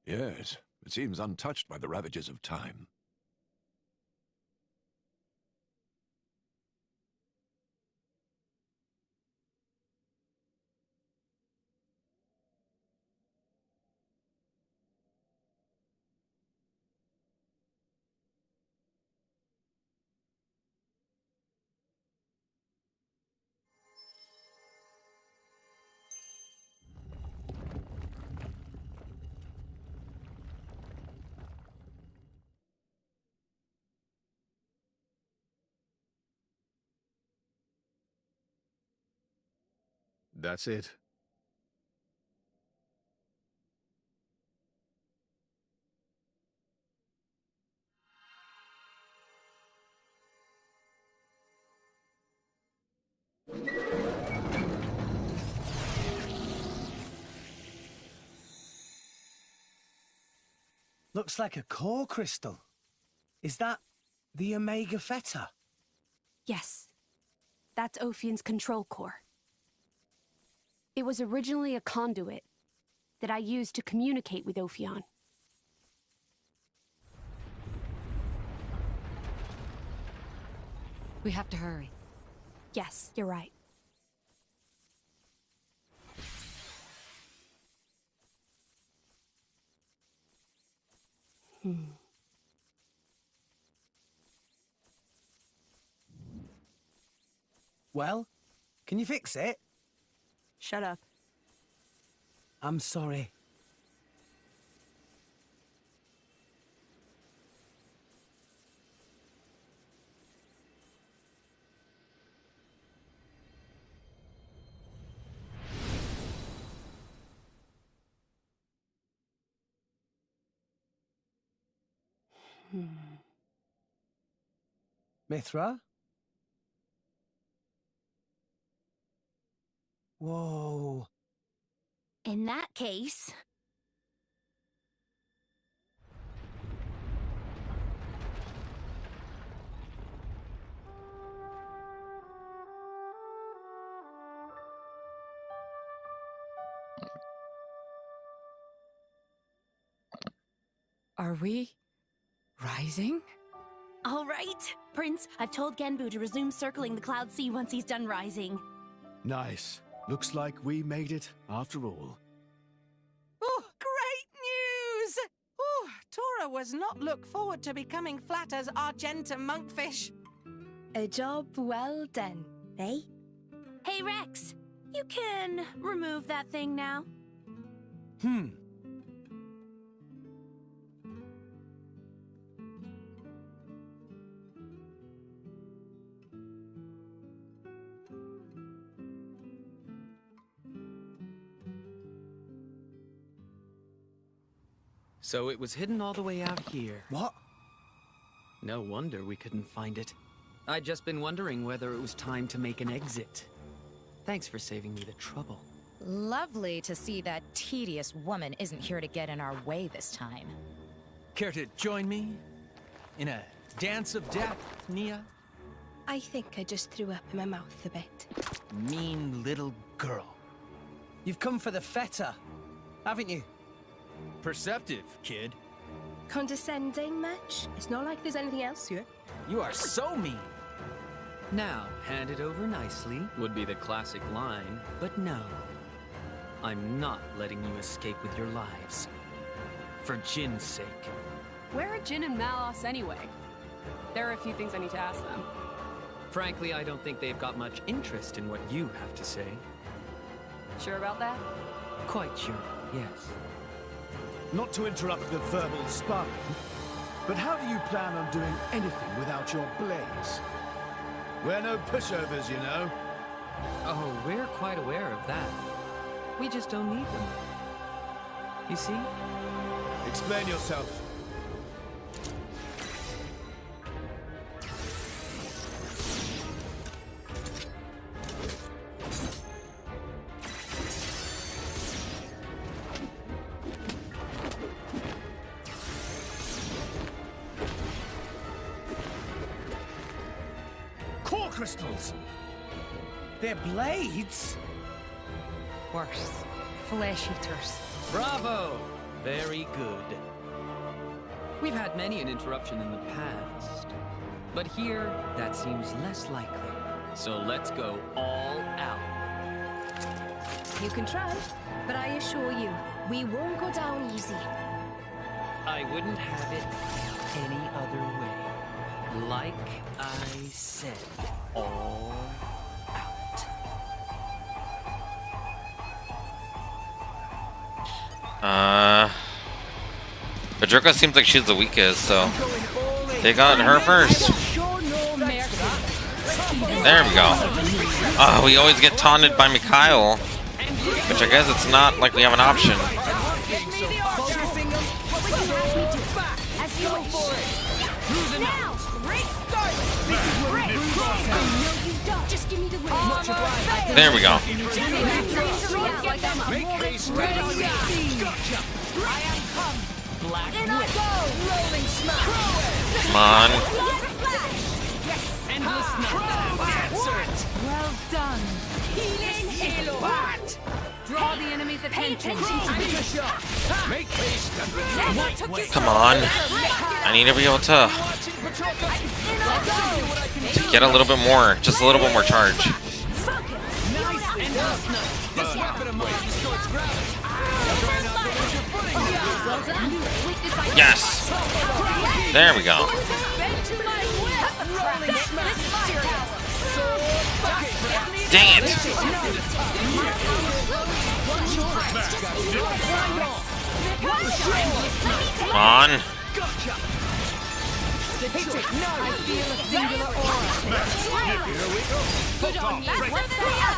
Yes, it seems untouched by the ravages of time. That's it. Looks like a core crystal. Is that the Omega Theta? Yes. That's Ophion's control core. It was originally a conduit that I used to communicate with Ophion. We have to hurry. Yes, you're right. Well, can you fix it? Shut up. I'm sorry. Mithra? Whoa. In that case... Are we rising? All right, Prince, I've told Genbu to resume circling the Cloud Sea once he's done rising. Nice. Looks like we made it after all. Oh, great news! Oh, Tora was not look forward to becoming flat as Argenta monkfish. A job well done, eh? Hey, Rex, you can remove that thing now. So it was hidden all the way out here. What? No wonder we couldn't find it. I'd just been wondering whether it was time to make an exit. Thanks for saving me the trouble. Lovely to see that tedious woman isn't here to get in our way this time. Care to join me in a dance of death, Nia? I think I just threw up in my mouth a bit. Mean little girl. You've come for the feta, haven't you? Perceptive, kid. Condescending much? It's not like there's anything else here. You are so mean. Now, hand it over nicely would be the classic line, but no. I'm not letting you escape with your lives. For Jin's sake. Where are Jin and Malos anyway? There are a few things I need to ask them. Frankly, I don't think they've got much interest in what you have to say. Sure about that? Quite sure, yes. Not to interrupt the verbal sparring, but how do you plan on doing anything without your blades? We're no pushovers, you know. Oh, we're quite aware of that. We just don't need them. You see? Explain yourself. Core crystals! They're blades? Worse. Flesh eaters. Bravo! Very good. We've had many an interruption in the past. But here, that seems less likely. So let's go all out. You can try, but I assure you, we won't go down easy. I wouldn't have it any other way. Like I said, all Bedruka seems like she's the weakest, so they got her first. There we go. Oh, we always get taunted by Mikhail, which I guess it's not like we have an option. There we go. Come on. Well done. Draw the enemy's attention. Come on. I need to be able to get a little bit more, just a little bit more charge. Yes. There we go. Dang it. Come on.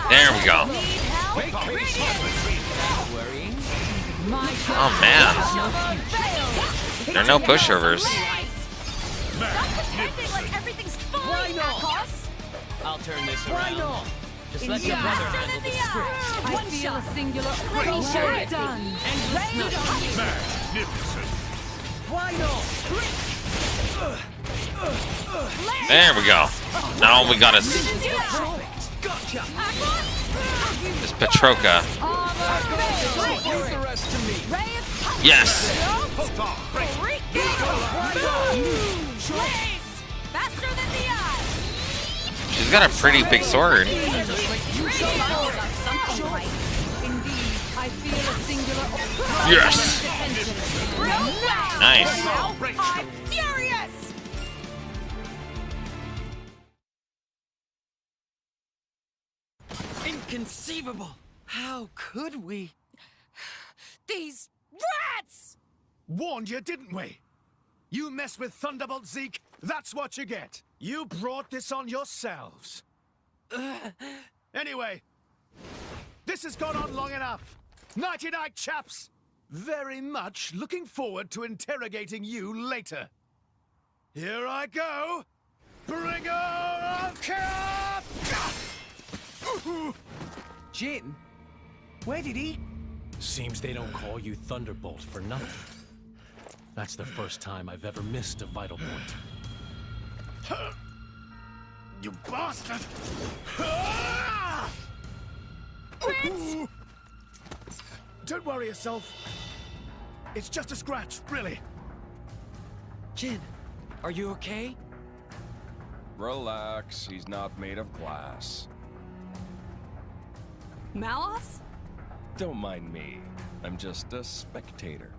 There we go. Oh man. There are no pushovers. I'll turn this around. Just let your brother handle the script. I feel a singular well done. Magnificent. There we go. Now we got us. This Petroka. Yes. She's got a pretty big sword. Yes. Nice. I'm furious! Inconceivable! How could we? These rats! Warned you, didn't we? You mess with Thunderbolt Zeke, that's what you get. You brought this on yourselves. Anyway, this has gone on long enough. Nighty-night, chaps. very much looking forward to interrogating you later. Here I go! Bringer of chaos! Jin? Where did he... Seems they don't call you Thunderbolt for nothing. That's the first time I've ever missed a vital point. You bastard! Prince! Don't worry yourself. It's just a scratch, really. Jin, are you okay? Relax, he's not made of glass. Malos? Don't mind me. I'm just a spectator.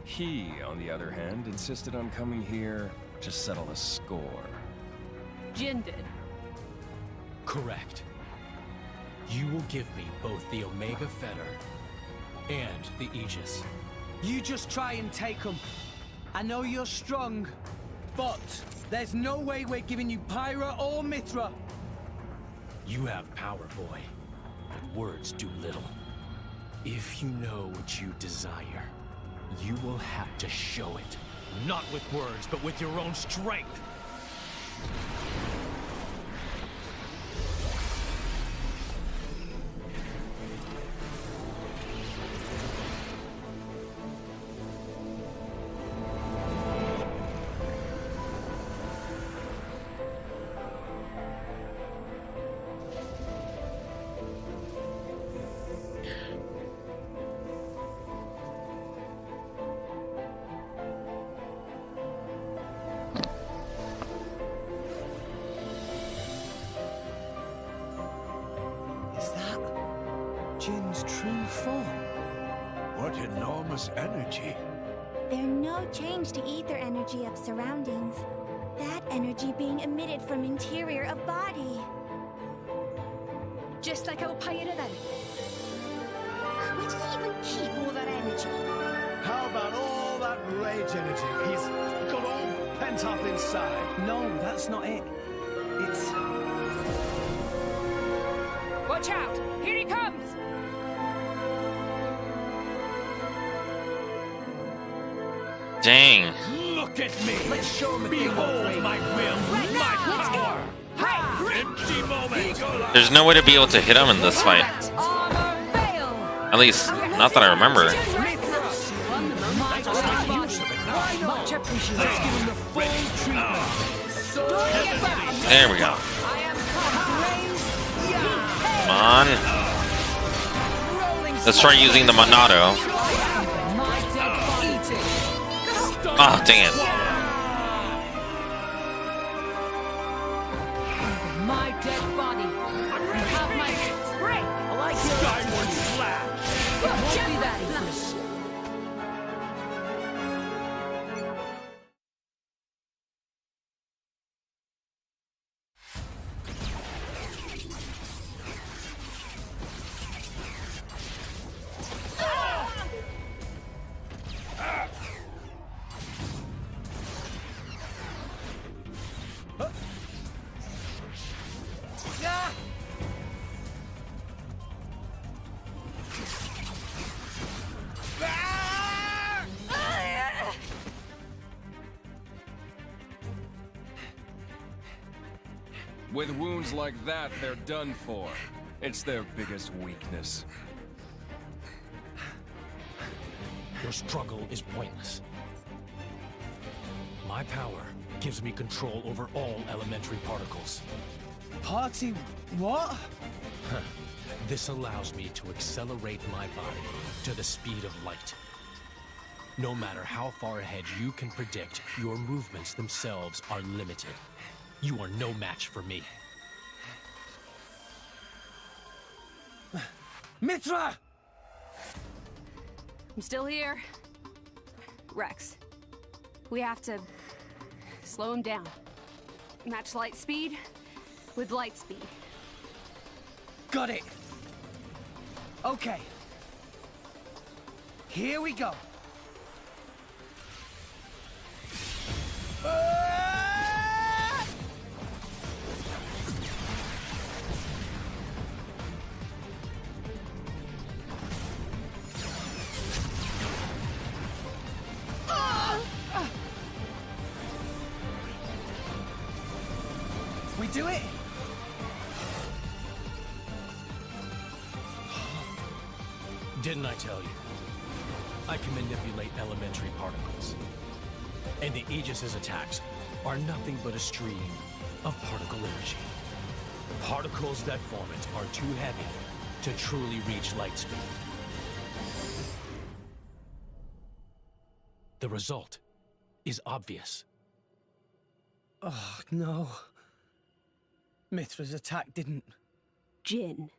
He, on the other hand, insisted on coming here to settle a score. Jin did. Correct. You will give me both the Omega Fetter and the Aegis. You just try and take them. I know you're strong, but there's no way we're giving you Pyra or Mithra. You have power, boy, but words do little. If you know what you desire, you will have to show it. Not with words, but with your own strength. Is that Jin's true form? What enormous energy. There's no change to ether energy of surroundings. That energy being emitted from interior of body. Just like our Pyra then. Where did he even keep all that energy? How about all that rage energy he's got all pent up inside? No, that's not it. It's... Watch out! Here he comes! Dang. Look at me! Let's show him. Behold my will, my power! Empty moment! There's no way to be able to hit him in this fight. At least, not that I remember. There we go. Come on. Let's try using the Monado. Ah, oh, dang it. My dead body. Have my break. I like your Skyward slash. Won't be that easy. With wounds like that, they're done for. It's their biggest weakness. Your struggle is pointless. My power gives me control over all elementary particles. Party... what? This allows me to accelerate my body to the speed of light. No matter how far ahead you can predict, your movements themselves are limited. You are no match for me. Mithra! I'm still here. Rex, we have to slow him down. Match light speed with light speed. Got it. Okay. Here we go. do it? Didn't I tell you? I can manipulate elementary particles. And the Aegis's attacks are nothing but a stream of particle energy. Particles that form it are too heavy to truly reach light speed. The result is obvious. Oh, no. Mithra's attack didn't... Jin.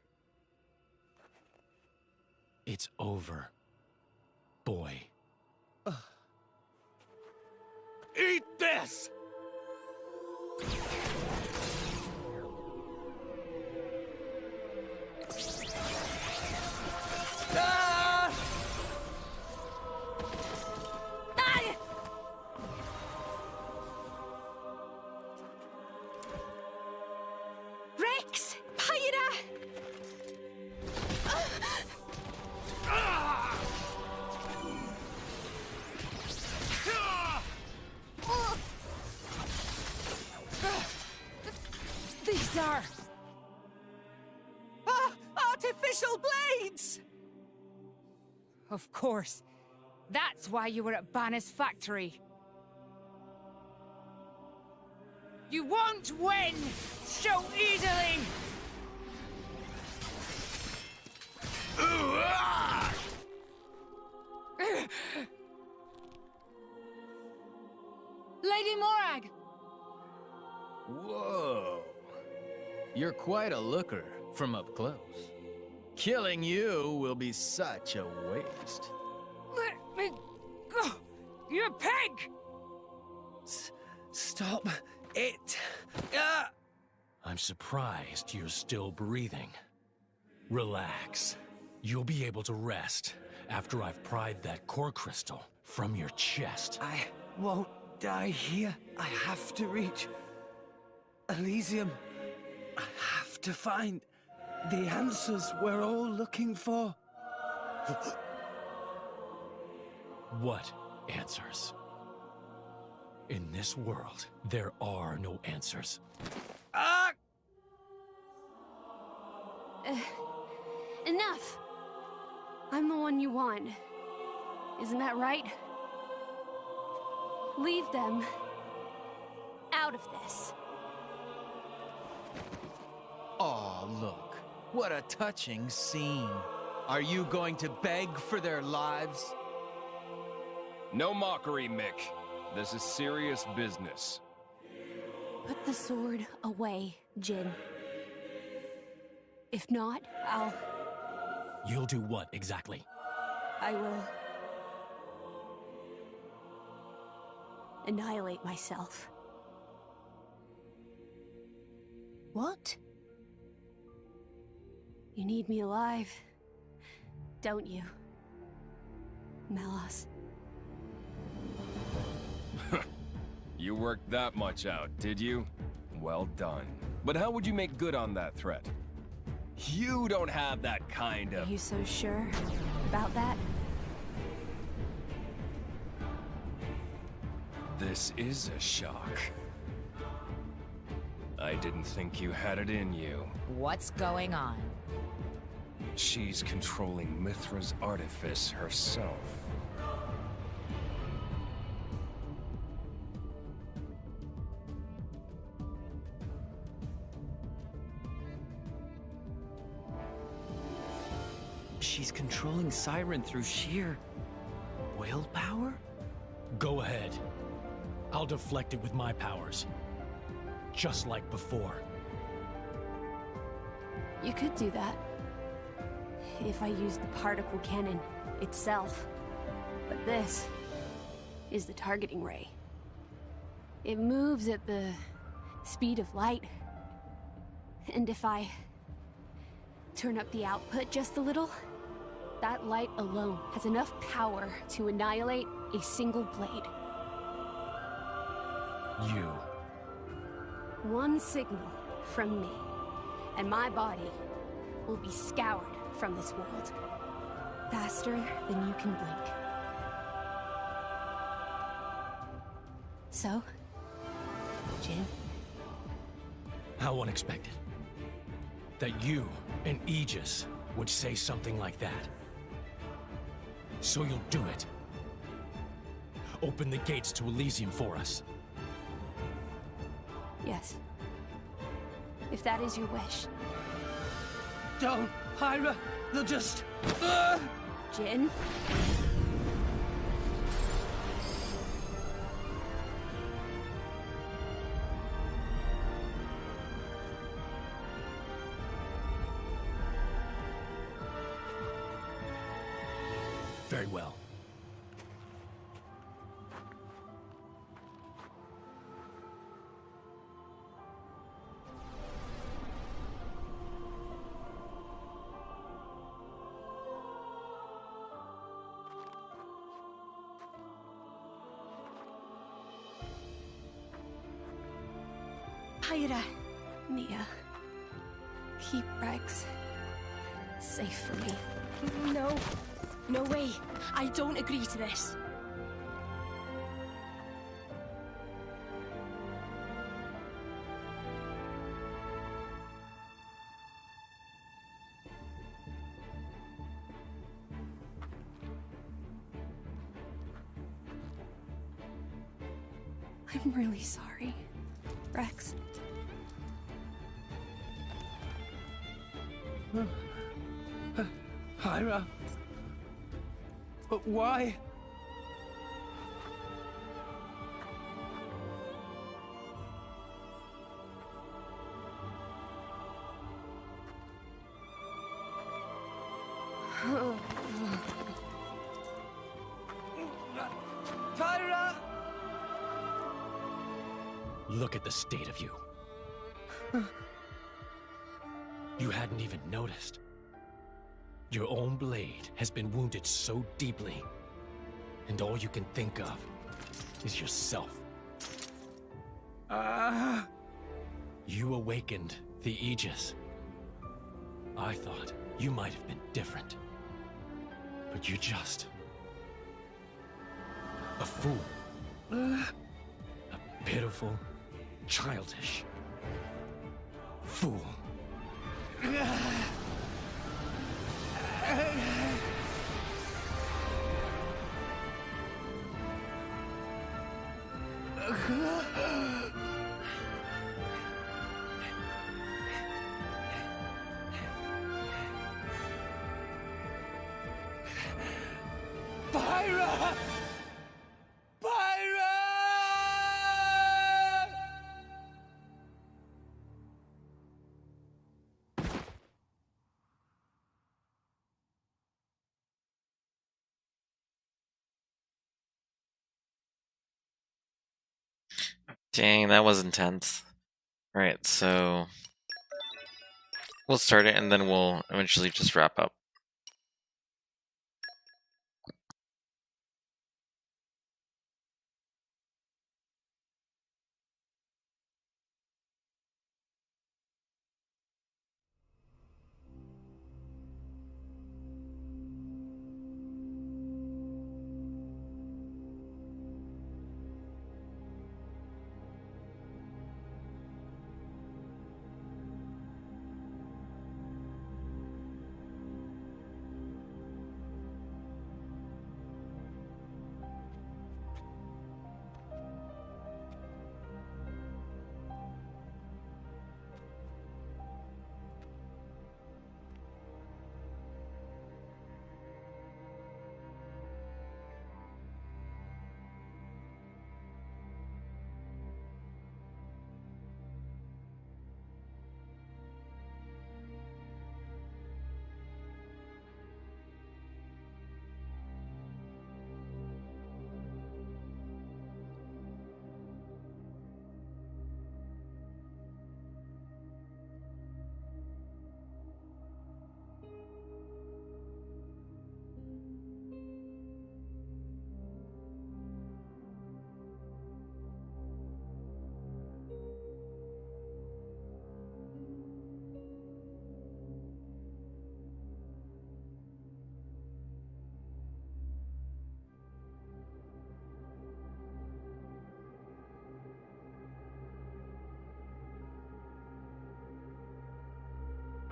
It's over, boy. Eat this! Ah! Rex! Pyra! These are... artificial blades! Of course. That's why you were at Banner's factory. You won't win so easily! Lady Morag! Whoa. You're quite a looker from up close. Killing you will be such a waste. Let me go! You pig! Stop it! I'm surprised you're still breathing. Relax. You'll be able to rest after I've pried that core crystal from your chest. I won't die here. I have to reach Elysium. I have to find the answers we're all looking for. What answers? In this world, there are no answers. Enough! I'm the one you want. Isn't that right? Leave them out of this. Aw, look. What a touching scene. Are you going to beg for their lives? No mockery, Mick. This is serious business. Put the sword away, Jin. If not, You'll do what exactly? I will annihilate myself. What? You need me alive, don't you, Melos? You worked that much out, did you? Well done. But how would you make good on that threat? You don't have that kind of... Are you so sure about that? This is a shock. I didn't think you had it in you. What's going on? She's controlling Mithra's artifice herself. She's controlling Siren through sheer willpower? Go ahead. I'll deflect it with my powers. Just like before. You could do that. If I used the particle cannon itself. But this is the targeting ray. It moves at the speed of light. And if I turn up the output just a little, that light alone has enough power to annihilate a single blade. You. One signal from me, and my body will be scoured from this world. Faster than you can blink. So, Jin, How unexpected. That you and Aegis would say something like that. So you'll do it. Open the gates to Elysium for us. Yes. If that is your wish. Don't, Pyra! They'll just... Jin? Very well. Pyra. Mia. Keep Rex safe for me. No. No way. I don't agree to this. I'm really sorry, Rex. Pyra? But why? Pyra! Look at the state of you. You hadn't even noticed. Your own blade has been wounded so deeply, and all you can think of is yourself. You awakened the Aegis. I thought you might have been different, but you're just a fool. A pitiful, childish fool. Pyra! Pyra! Dang, that was intense. Right, so we'll start it and then we'll eventually just wrap up.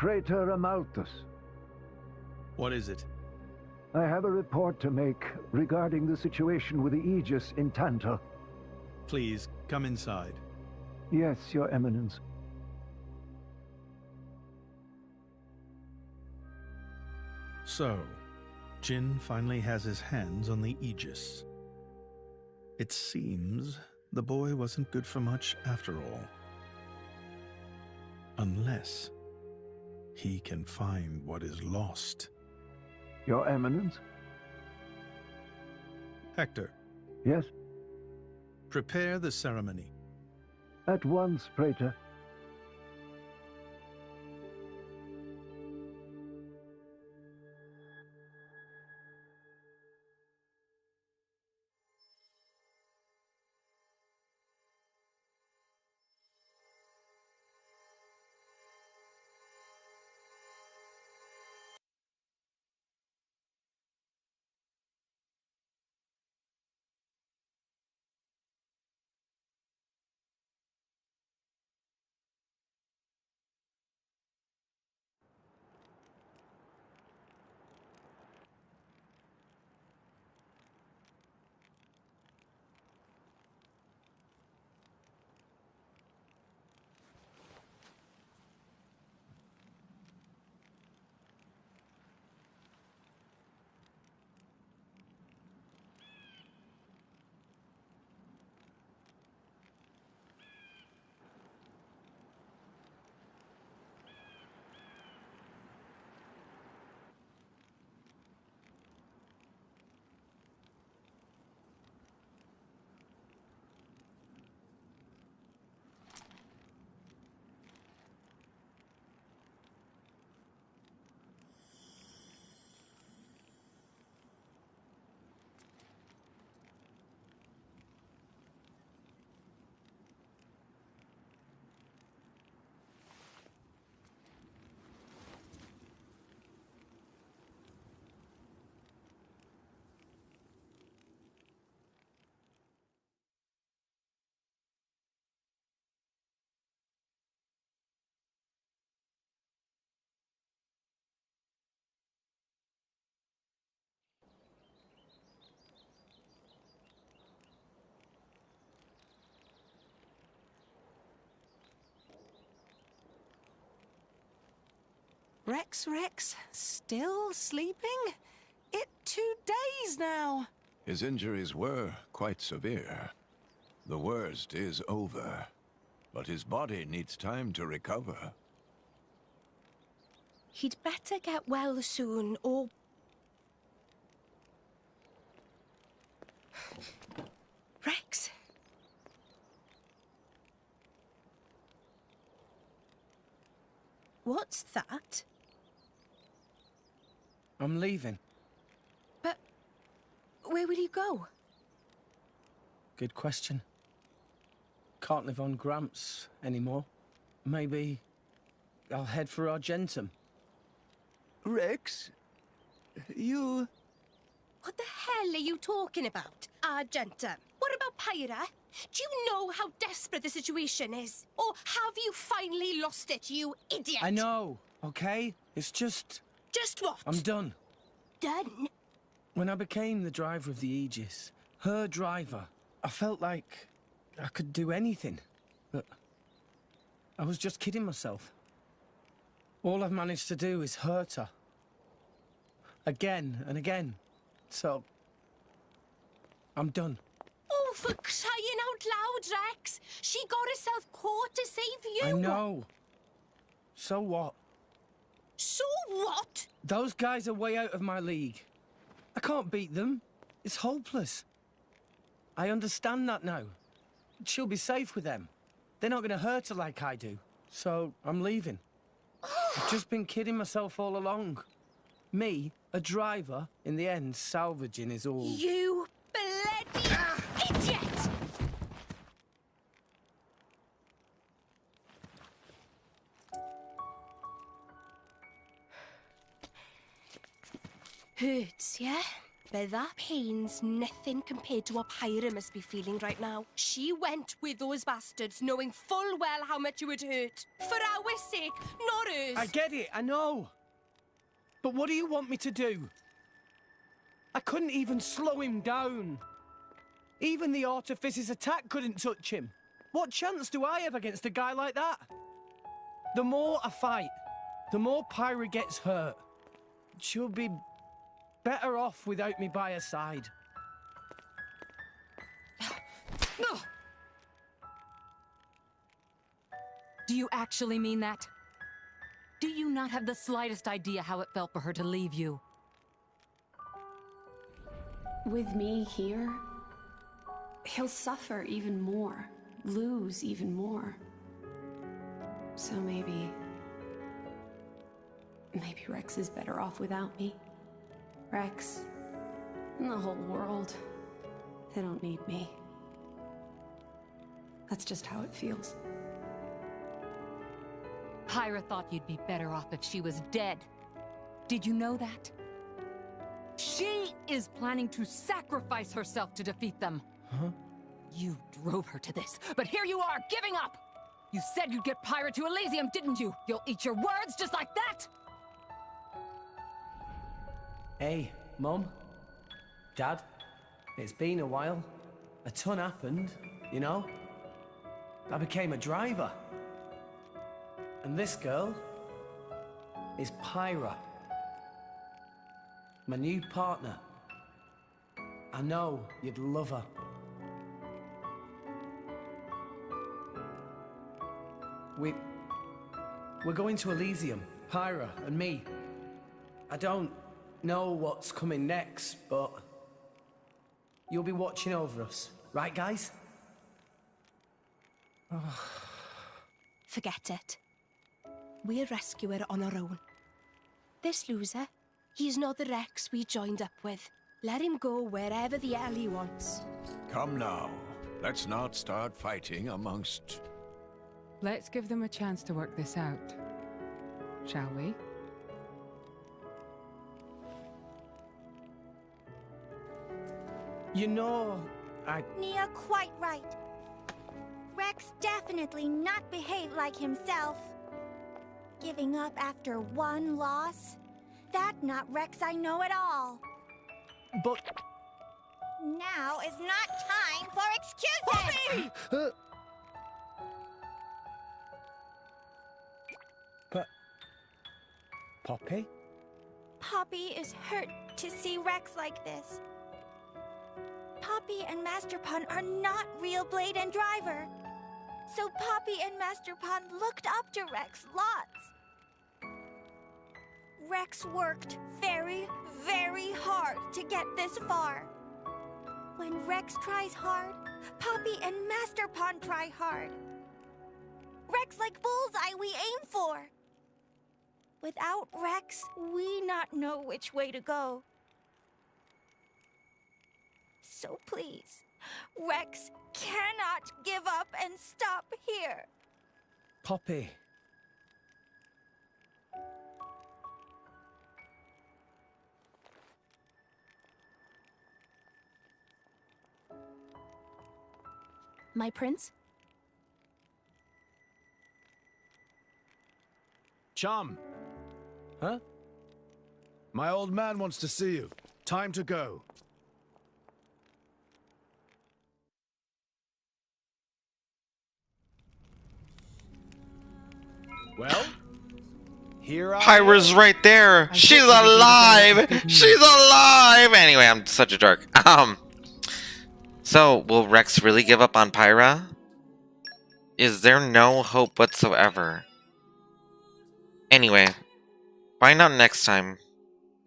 Praetor Amalthus. What is it? I have a report to make regarding the situation with the Aegis in Tantal. Please, come inside. Yes, Your Eminence. So, Jin finally has his hands on the Aegis. It seems the boy wasn't good for much after all. Unless he can find what is lost. Your Eminence? Hector. Yes? Prepare the ceremony. At once, Praetor. Rex, still sleeping? It 2 days now. His injuries were quite severe. The worst is over, but his body needs time to recover. He'd better get well soon, or... Rex? What's that? I'm leaving. But where will you go? Good question. Can't live on Gramps anymore. Maybe I'll head for Argentum. Rex, you... What the hell are you talking about, Argentum? What about Pyra? Do you know how desperate the situation is? Or have you finally lost it, you idiot? I know, okay? It's just... Just what? I'm done. Done? When I became the driver of the Aegis, her driver, I felt like I could do anything. But I was just kidding myself. All I've managed to do is hurt her. Again and again. So, I'm done. Oh, for crying out loud, Rex! She got herself caught to save you! I know. So what? So what? Those guys are way out of my league. I can't beat them. It's hopeless. I understand that now. She'll be safe with them. They're not going to hurt her like I do. So, I'm leaving. I've just been kidding myself all along. Me, a driver, in the end, salvaging is all... You bloody idiot! Hurts, yeah? But that pain's nothing compared to what Pyra must be feeling right now. She went with those bastards knowing full well how much it would hurt. For our sake, not hers. I get it, I know. But what do you want me to do? I couldn't even slow him down. Even the Artifice's attack couldn't touch him. What chance do I have against a guy like that? The more I fight, the more Pyra gets hurt. She'll be better off without me by her side. Do you actually mean that? Do you not have the slightest idea how it felt for her to leave you? With me here, he'll suffer even more, lose even more. So maybe Rex is better off without me. Rex and the whole world, they don't need me. That's just how it feels. Pyra thought you'd be better off if she was dead. Did you know that? She is planning to sacrifice herself to defeat them. Huh? You drove her to this, but here you are, giving up! You said you'd get Pyra to Elysium, didn't you? You'll eat your words just like that? Hey, Mum, Dad, it's been a while. A ton happened, you know? I became a driver. And this girl is Pyra, my new partner. I know you'd love her. We're going to Elysium, Pyra and me. I don't know what's coming next, but you'll be watching over us, right, guys? Forget it. We'll rescue her on our own. This loser, he's not the Rex we joined up with. Let him go wherever the hell he wants. Come now. Let's not start fighting amongst... Let's give them a chance to work this out, shall we? You know, Nia quite right. Rex definitely not behaved like himself. Giving up after one loss? That not Rex I know at all. But... Now is not time for excuses! Poppy! But... Poppy? Poppy is hurt to see Rex like this. Poppy and Master Pun are not real Blade and Driver. So Poppy and Master Pun looked up to Rex lots. Rex worked very, very hard to get this far. When Rex tries hard, Poppy and Master Pun try hard. Rex like bullseye we aim for. Without Rex, we not know which way to go. So please, Rex cannot give up and stop here. Poppy. My prince? Chum. Huh? My old man wants to see you. Time to go. Well, here I Pyra's right there. She's alive. She's alive. Anyway, I'm such a dork. So will Rex really give up on Pyra? Is there no hope whatsoever? Anyway, find out next time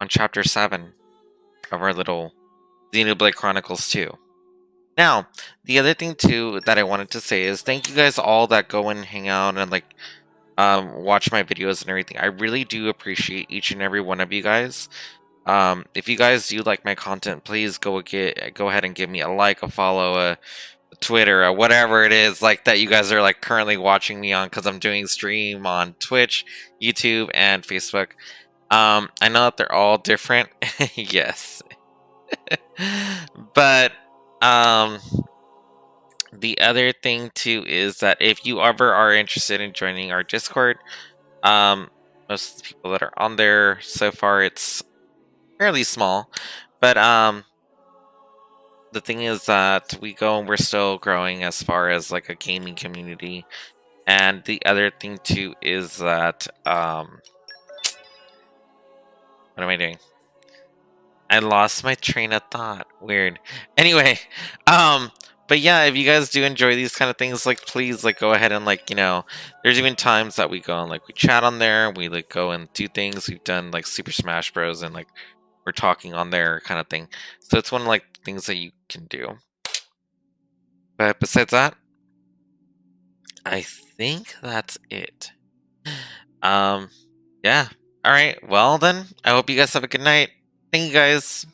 on Chapter 7 of our little Xenoblade Chronicles 2. Now, the other thing too that I wanted to say is thank you guys all that go and hang out and like watch my videos and everything. I really do appreciate each and every one of you guys. If you guys do like my content, please go ahead and give me a like, a follow, a Twitter, or whatever it is like that you guys are like currently watching me on, because I'm doing stream on Twitch, YouTube, and Facebook. I know that they're all different. Yes. But the other thing too is that if you ever are interested in joining our Discord, most of the people that are on there so far, it's fairly small, but the thing is that we go and we're still growing as far as like a gaming community. And the other thing too is that what am I doing? I lost my train of thought. Weird. Anyway, but yeah, if you guys do enjoy these kind of things, like please like go ahead and like, there's even times that we go and like we chat on there, we like go and do things. We've done like Super Smash Bros. And like we're talking on there kind of thing. So it's one of like things that you can do. But besides that, I think that's it. Yeah. All right. Well then, I hope you guys have a good night. Thank you guys.